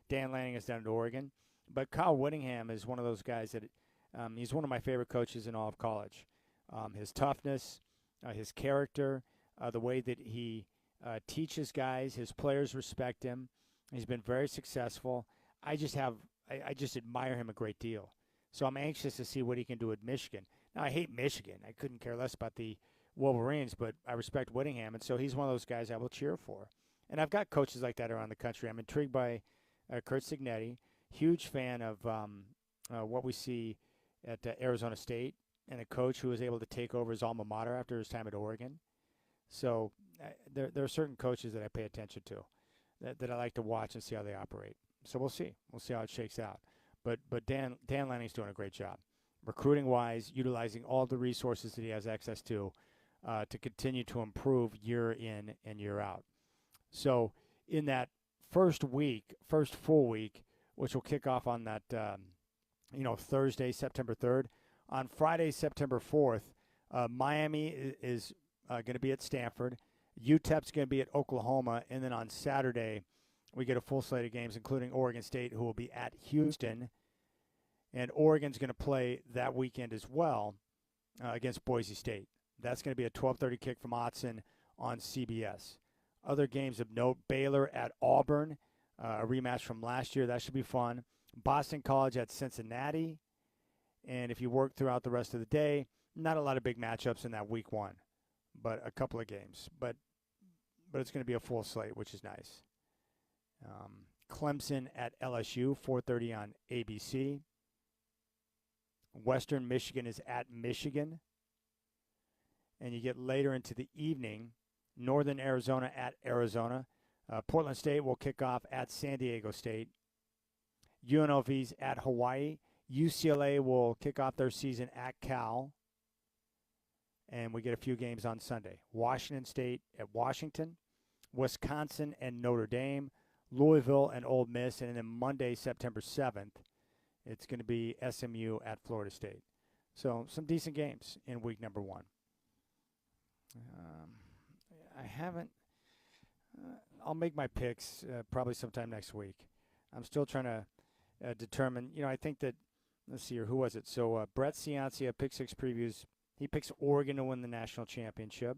S1: Dan Lanning has done at Oregon. But Kyle Whittingham is one of those guys that he's one of my favorite coaches in all of college. His toughness, his character, the way that he teaches guys, his players respect him. He's been very successful. I just admire him a great deal. So I'm anxious to see what he can do at Michigan. Now, I hate Michigan. I couldn't care less about the Wolverines, but I respect Whittingham, and so he's one of those guys I will cheer for. And I've got coaches like that around the country. I'm intrigued by Curt Signetti, huge fan of what we see at Arizona State, and a coach who was able to take over his alma mater after his time at Oregon. So there are certain coaches that I pay attention to that I like to watch and see how they operate. So we'll see. We'll see how it shakes out. But Dan Lanning's doing a great job, recruiting-wise, utilizing all the resources that he has access to continue to improve year in and year out. So in that first full week, which will kick off on that, Thursday, September 3rd, on Friday, September 4th, Miami is going to be at Stanford. UTEP's going to be at Oklahoma. And then on Saturday, we get a full slate of games, including Oregon State, who will be at Houston. And Oregon's going to play that weekend as well against Boise State. That's going to be a 12:30 kick from Autzen on CBS. Other games of note, Baylor at Auburn, a rematch from last year. That should be fun. Boston College at Cincinnati. And if you work throughout the rest of the day, not a lot of big matchups in that week 1, but a couple of games. But it's going to be a full slate, which is nice. Clemson at LSU, 4:30 on ABC. Western Michigan is at Michigan. And you get later into the evening, Northern Arizona at Arizona. Portland State will kick off at San Diego State. UNLV's at Hawaii. UCLA will kick off their season at Cal. And we get a few games on Sunday. Washington State at Washington. Wisconsin and Notre Dame. Louisville and Ole Miss. And then Monday, September 7th, it's going to be SMU at Florida State. So some decent games in week number 1. I haven't. I'll make my picks probably sometime next week. I'm still trying to determine. I think that let's see here. Who was it? So Brett Ciancia, Pick Six Previews. He picks Oregon to win the national championship.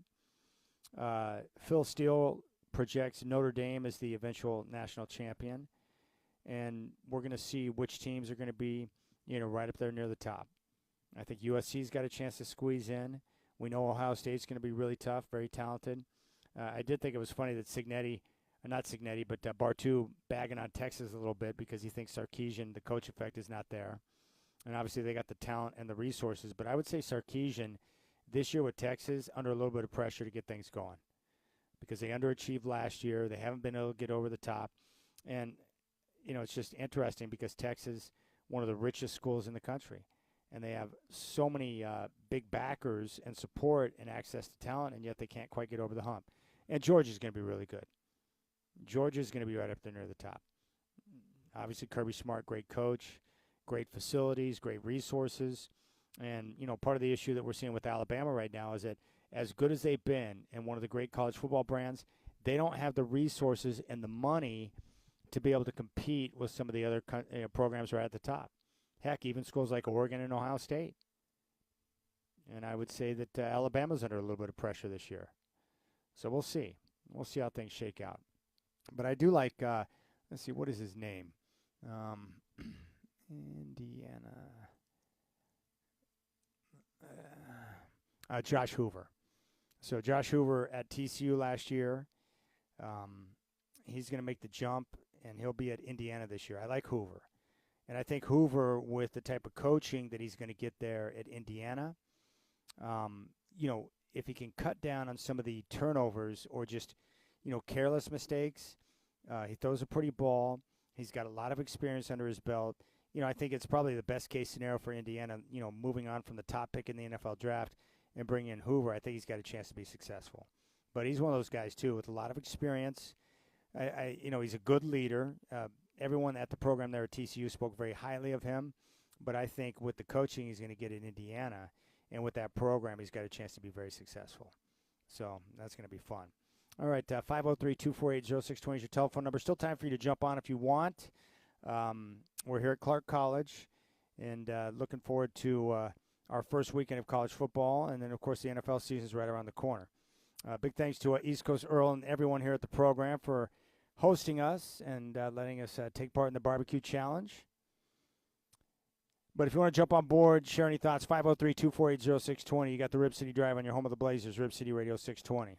S1: Phil Steele projects Notre Dame as the eventual national champion. And we're going to see which teams are going to be, right up there near the top. I think USC's got a chance to squeeze in. We know Ohio State's going to be really tough, very talented. I did think it was funny that Bartu bagging on Texas a little bit because he thinks Sarkisian, the coach effect, is not there. And obviously they got the talent and the resources. But I would say Sarkisian this year with Texas under a little bit of pressure to get things going because they underachieved last year. They haven't been able to get over the top. And, it's just interesting because Texas, one of the richest schools in the country. And they have so many big backers and support and access to talent, and yet they can't quite get over the hump. And Georgia's going to be really good. Georgia's going to be right up there near the top. Obviously, Kirby Smart, great coach, great facilities, great resources. And, part of the issue that we're seeing with Alabama right now is that as good as they've been and one of the great college football brands, they don't have the resources and the money to be able to compete with some of the other programs right at the top. Heck, even schools like Oregon and Ohio State. And I would say that Alabama's under a little bit of pressure this year. So we'll see. We'll see how things shake out. But I do like, let's see, what is his name? Indiana. Josh Hoover. So Josh Hoover at TCU last year. He's going to make the jump, and he'll be at Indiana this year. I like Hoover. And I think Hoover, with the type of coaching that he's going to get there at Indiana, if he can cut down on some of the turnovers or just, careless mistakes, he throws a pretty ball. He's got a lot of experience under his belt. I think it's probably the best case scenario for Indiana, moving on from the top pick in the NFL draft and bringing in Hoover. I think he's got a chance to be successful. But he's one of those guys, too, with a lot of experience. He's a good leader. Everyone at the program there at TCU spoke very highly of him. But I think with the coaching he's going to get in Indiana and with that program, he's got a chance to be very successful. So that's going to be fun. All right, 503-248-0620 is your telephone number. Still time for you to jump on if you want. We're here at Clark College and looking forward to our first weekend of college football. And then, of course, the NFL season is right around the corner. Big thanks to East Coast Earl and everyone here at the program for hosting us and letting us take part in the barbecue challenge. But if you want to jump on board, share any thoughts, 503-248-0620. You got the Rip City Drive on your home of the Blazers, Rip City Radio 620.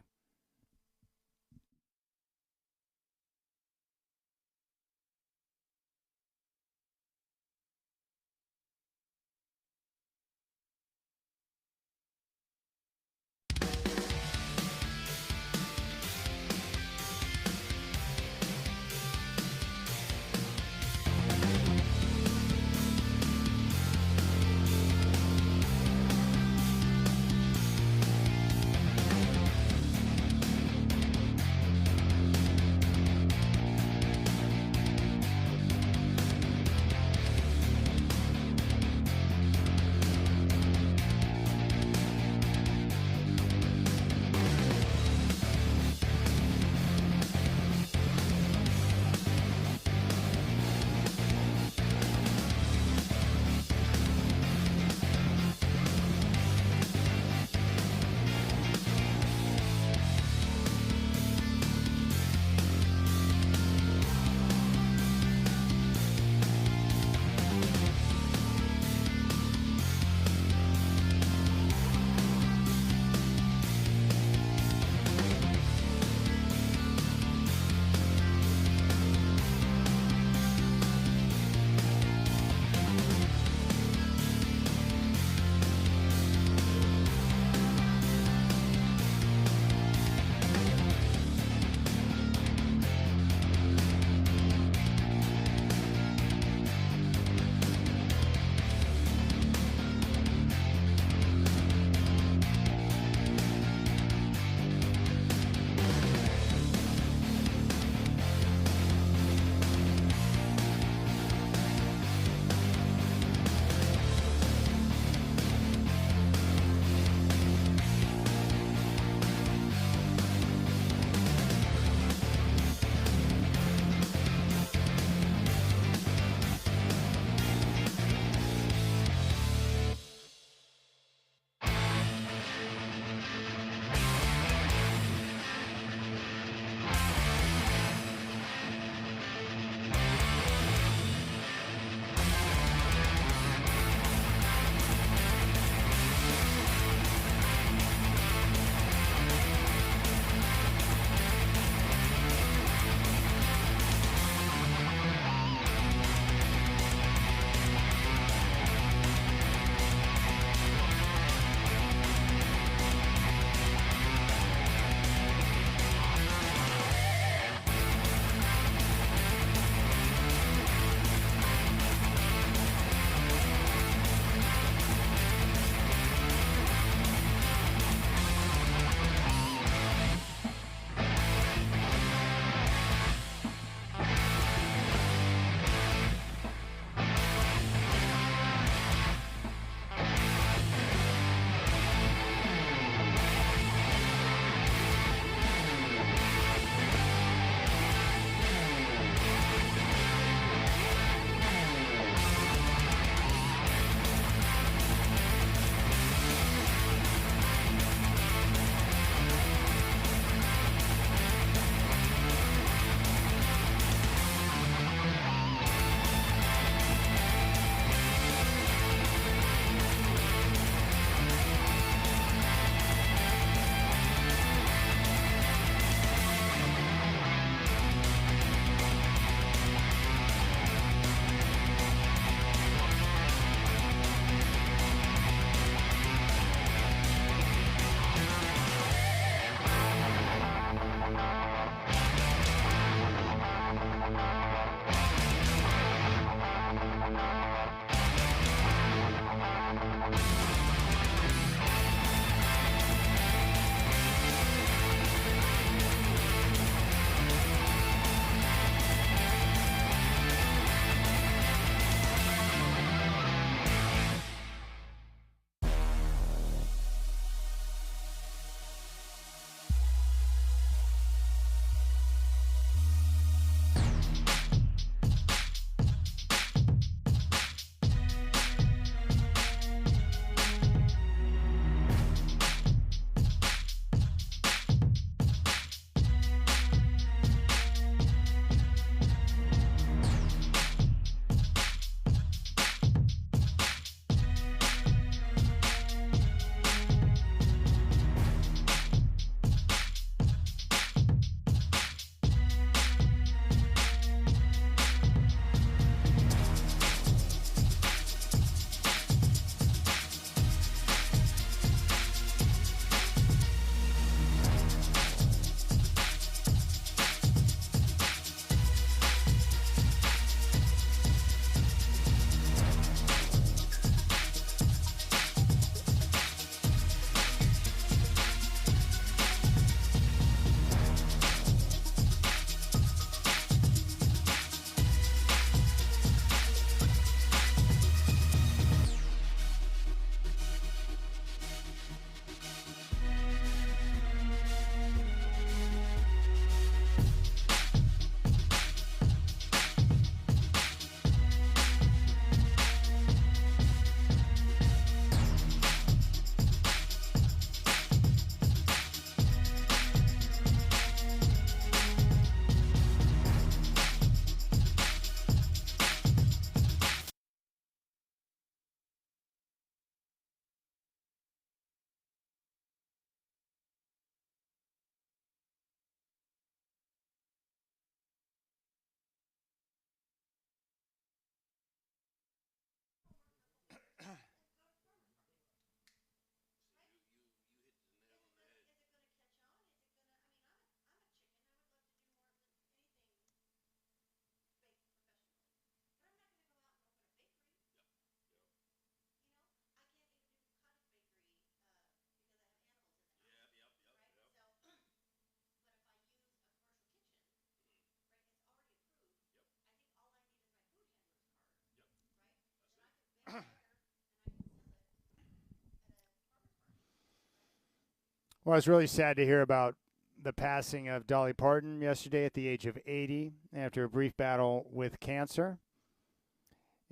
S1: Well, it's really sad to hear about the passing of Dolly Parton yesterday at the age of 80 after a brief battle with cancer.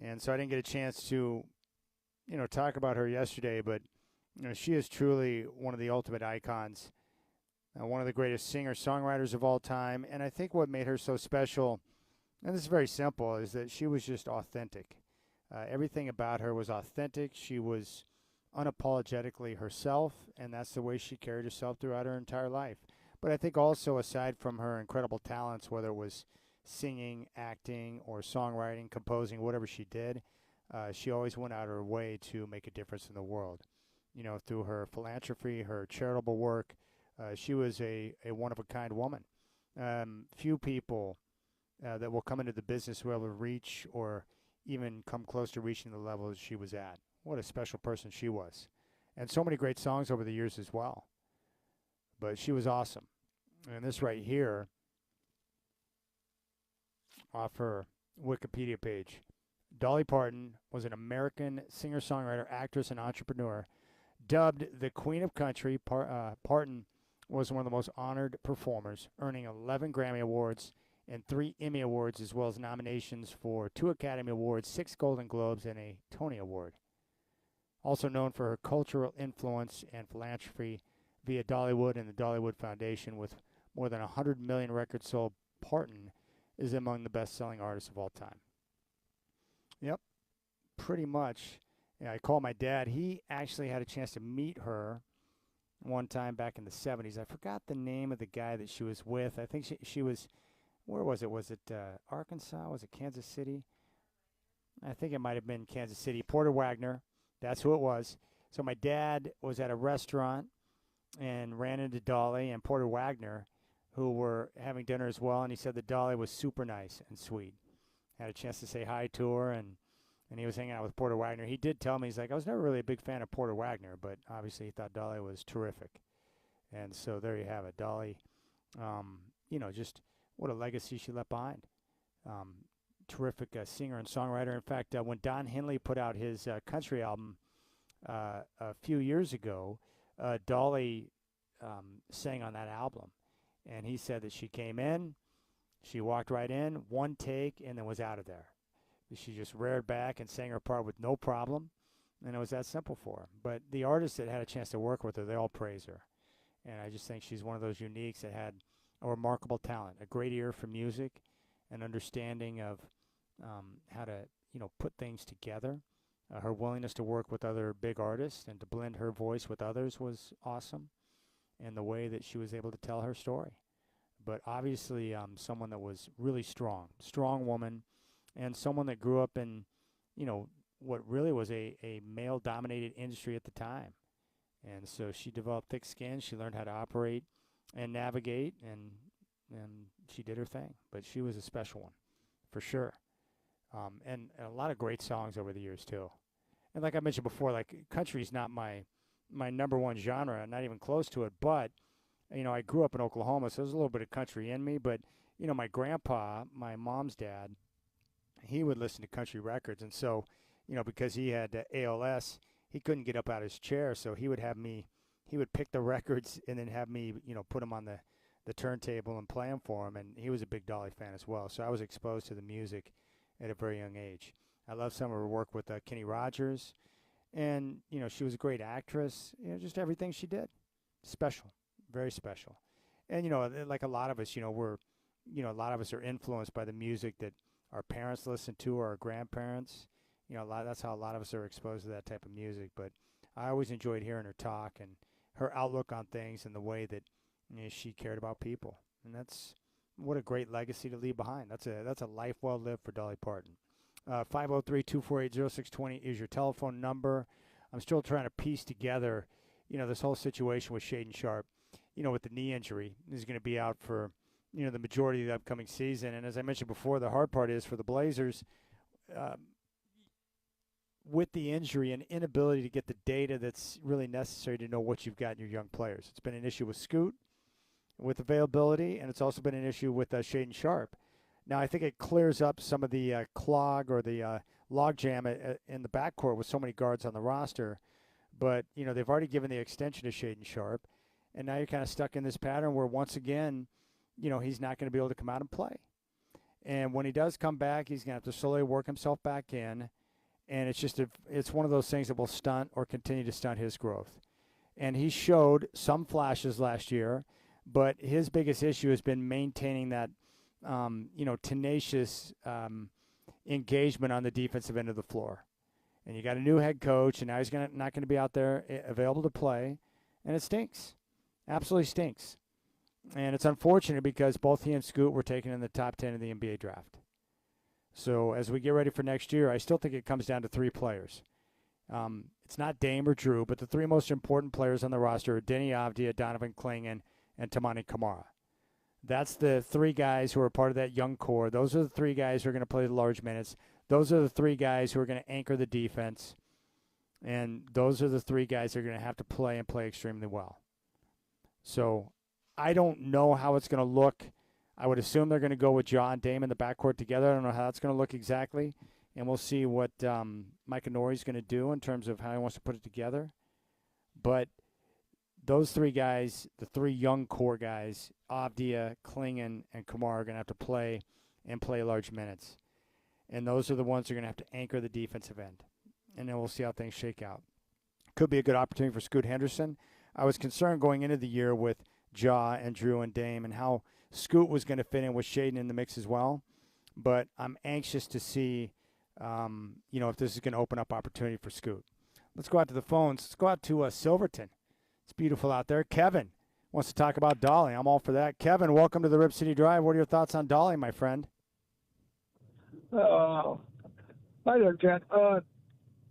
S1: And so I didn't get a chance to, talk about her yesterday, but she is truly one of the ultimate icons, one of the greatest singer-songwriters of all time. And I think what made her so special, and this is very simple, is that she was just authentic. Everything about her was authentic. She was unapologetically herself, and that's the way she carried herself throughout her entire life. But I think also, aside from her incredible talents, whether it was singing, acting, or songwriting, composing, whatever she did, she always went out of her way to make a difference in the world. Through her philanthropy, her charitable work, she was a one-of-a-kind woman. Few people that will come into the business who will ever reach or even come close to reaching the level she was at. What a special person she was. And so many great songs over the years as well. But she was awesome. And this right here, off her Wikipedia page, Dolly Parton was an American singer-songwriter, actress, and entrepreneur. Dubbed the Queen of Country, Parton was one of the most honored performers, earning 11 Grammy Awards and 3 Emmy Awards, as well as nominations for 2 Academy Awards, 6 Golden Globes, and a Tony Award. Also known for her cultural influence and philanthropy via Dollywood and the Dollywood Foundation, with more than 100 million records sold, Parton is among the best-selling artists of all time. Yep, pretty much. Yeah, I called my dad. He actually had a chance to meet her one time back in the 70s. I forgot the name of the guy that she was with. I think she was, where was it? Was it Arkansas? Was it Kansas City? I think it might have been Kansas City. Porter Wagner. That's who it was. So my dad was at a restaurant and ran into Dolly and Porter Wagner, who were having dinner as well, and he said that Dolly was super nice and sweet. Had a chance to say hi to her, and he was hanging out with Porter Wagner. He did tell me, he's like, I was never really a big fan of Porter Wagner, but obviously he thought Dolly was terrific. And so there you have it. Dolly, just what a legacy she left behind. Terrific singer and songwriter. In fact, when Don Henley put out his country album a few years ago, Dolly sang on that album. And he said that she came in, she walked right in, one take, and then was out of there. She just reared back and sang her part with no problem, and it was that simple for her. But the artists that had a chance to work with her, they all praise her. And I just think she's one of those uniques that had a remarkable talent, a great ear for music, an understanding of how to, put things together. Her willingness to work with other big artists and to blend her voice with others was awesome, and the way that she was able to tell her story. But obviously someone that was really strong woman, and someone that grew up in, what really was a male-dominated industry at the time. And so she developed thick skin. She learned how to operate and navigate, and she did her thing. But she was a special one, for sure. And a lot of great songs over the years, too. And like I mentioned before, like, country's not my number one genre, not even close to it. But, I grew up in Oklahoma, so there's a little bit of country in me. But, my grandpa, my mom's dad, he would listen to country records. And so, because he had ALS, he couldn't get up out of his chair. So he would pick the records and then have me, put them on the turntable and play them for him. And he was a big Dolly fan as well. So I was exposed to the music at a very young age. I love some of her work with Kenny Rogers. And, she was a great actress. Just everything she did. Special. Very special. And, like a lot of us, a lot of us are influenced by the music that our parents listened to, or our grandparents. That's how a lot of us are exposed to that type of music. But I always enjoyed hearing her talk and her outlook on things and the way that she cared about people. And that's what a great legacy to leave behind. That's a life well lived for Dolly Parton. 503-248-0620 is your telephone number. I'm still trying to piece together, this whole situation with Shaden Sharp, with the knee injury. He's going to be out for, the majority of the upcoming season. And as I mentioned before, the hard part is for the Blazers, with the injury and inability to get the data that's really necessary to know what you've got in your young players. It's been an issue with Scoot, with availability, and it's also been an issue with Shaden Sharp. Now, I think it clears up some of the clog or the logjam in the backcourt with so many guards on the roster. But, they've already given the extension to Shaden Sharp. And now you're kind of stuck in this pattern where once again, he's not going to be able to come out and play. And when he does come back, he's going to have to slowly work himself back in. And it's one of those things that will stunt or continue to stunt his growth. And he showed some flashes last year, but his biggest issue has been maintaining that, tenacious engagement on the defensive end of the floor. And you got a new head coach, and now he's not going to be out there available to play, and it stinks. Absolutely stinks. And it's unfortunate because both he and Scoot were taken in the top 10 of the NBA draft. So as we get ready for next year, I still think it comes down to 3 players. It's not Dame or Drew, but the 3 most important players on the roster are Denny Avdia, Donovan Clingan, and Tamani Kamara. That's the 3 guys who are part of that young core. Those are the 3 guys who are going to play the large minutes. Those are the 3 guys who are going to anchor the defense. And those are the 3 guys that are going to have to play and play extremely well. So I don't know how it's going to look. I would assume they're going to go with Ja and Dame in the backcourt together. I don't know how that's going to look exactly. And we'll see what Mike Nori's going to do in terms of how he wants to put it together. But those 3 guys, the 3 young core guys, Avdia, Clingan, and Kamara, are going to have to play and play large minutes. And those are the ones who are going to have to anchor the defensive end. And then we'll see how things shake out. Could be a good opportunity for Scoot Henderson. I was concerned going into the year with Ja and Drew and Dame and how Scoot was going to fit in with Shaden in the mix as well. But I'm anxious to see, if this is going to open up opportunity for Scoot. Let's go out to the phones. Let's go out to Silverton. It's beautiful out there. Kevin wants to talk about Dolly. I'm all for that. Kevin, welcome to the Rip City Drive. What are your thoughts on Dolly, my friend?
S7: Hi there, Ken.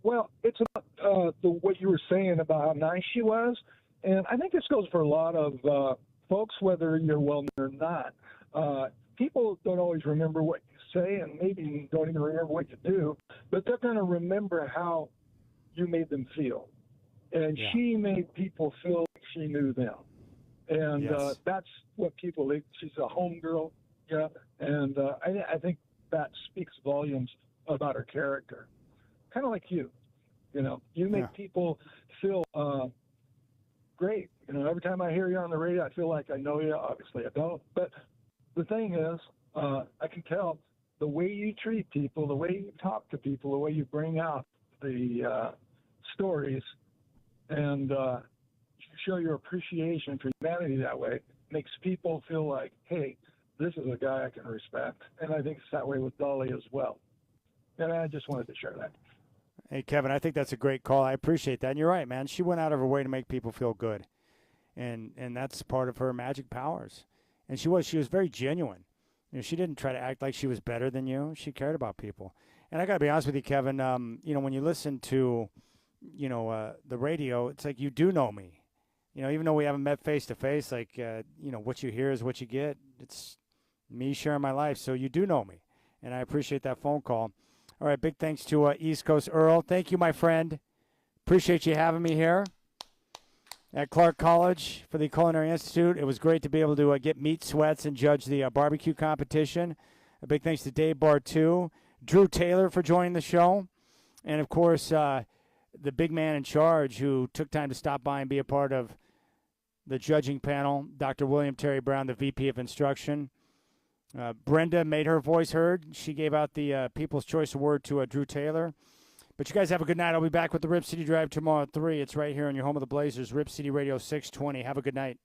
S7: Well, it's about what you were saying about how nice she was. And I think this goes for a lot of folks, whether you're well-known or not. People don't always remember what you say and maybe don't even remember what you do, but they're going to remember how you made them feel. And she made people feel like she knew them. And that's what people think. She's a homegirl, and I think that speaks volumes about her character. Kind of like you. You make people feel great. Every time I hear you on the radio, I feel like I know you. Obviously, I don't. But the thing is, I can tell the way you treat people, the way you talk to people, the way you bring out the stories, and show your appreciation for humanity that way makes people feel like, hey, this is a guy I can respect. And I think it's that way with Dolly as well. And I just wanted to share that.
S1: Hey, Kevin, I think that's a great call. I appreciate that. And you're right, man. She went out of her way to make people feel good. And that's part of her magic powers. And she was very genuine. She didn't try to act like she was better than you. She cared about people. And I got to be honest with you, Kevin, when you listen to, the radio, it's like you do know me. Even though we haven't met face to face, like, what you hear is what you get. It's me sharing my life. So you do know me. And I appreciate that phone call. All right, big thanks to East Coast Earl. Thank you, my friend. Appreciate you having me here at Clark College for the Culinary Institute. It was great to be able to get meat sweats and judge the barbecue competition. A big thanks to Dave Bartu, Drew Taylor for joining the show, and, of course, the big man in charge who took time to stop by and be a part of the judging panel, Dr. William Terry Brown, the VP of Instruction. Brenda made her voice heard. She gave out the People's Choice Award to Drew Taylor. But you guys have a good night. I'll be back with the Rip City Drive tomorrow at 3. It's right here on your home of the Blazers, Rip City Radio 620. Have a good night.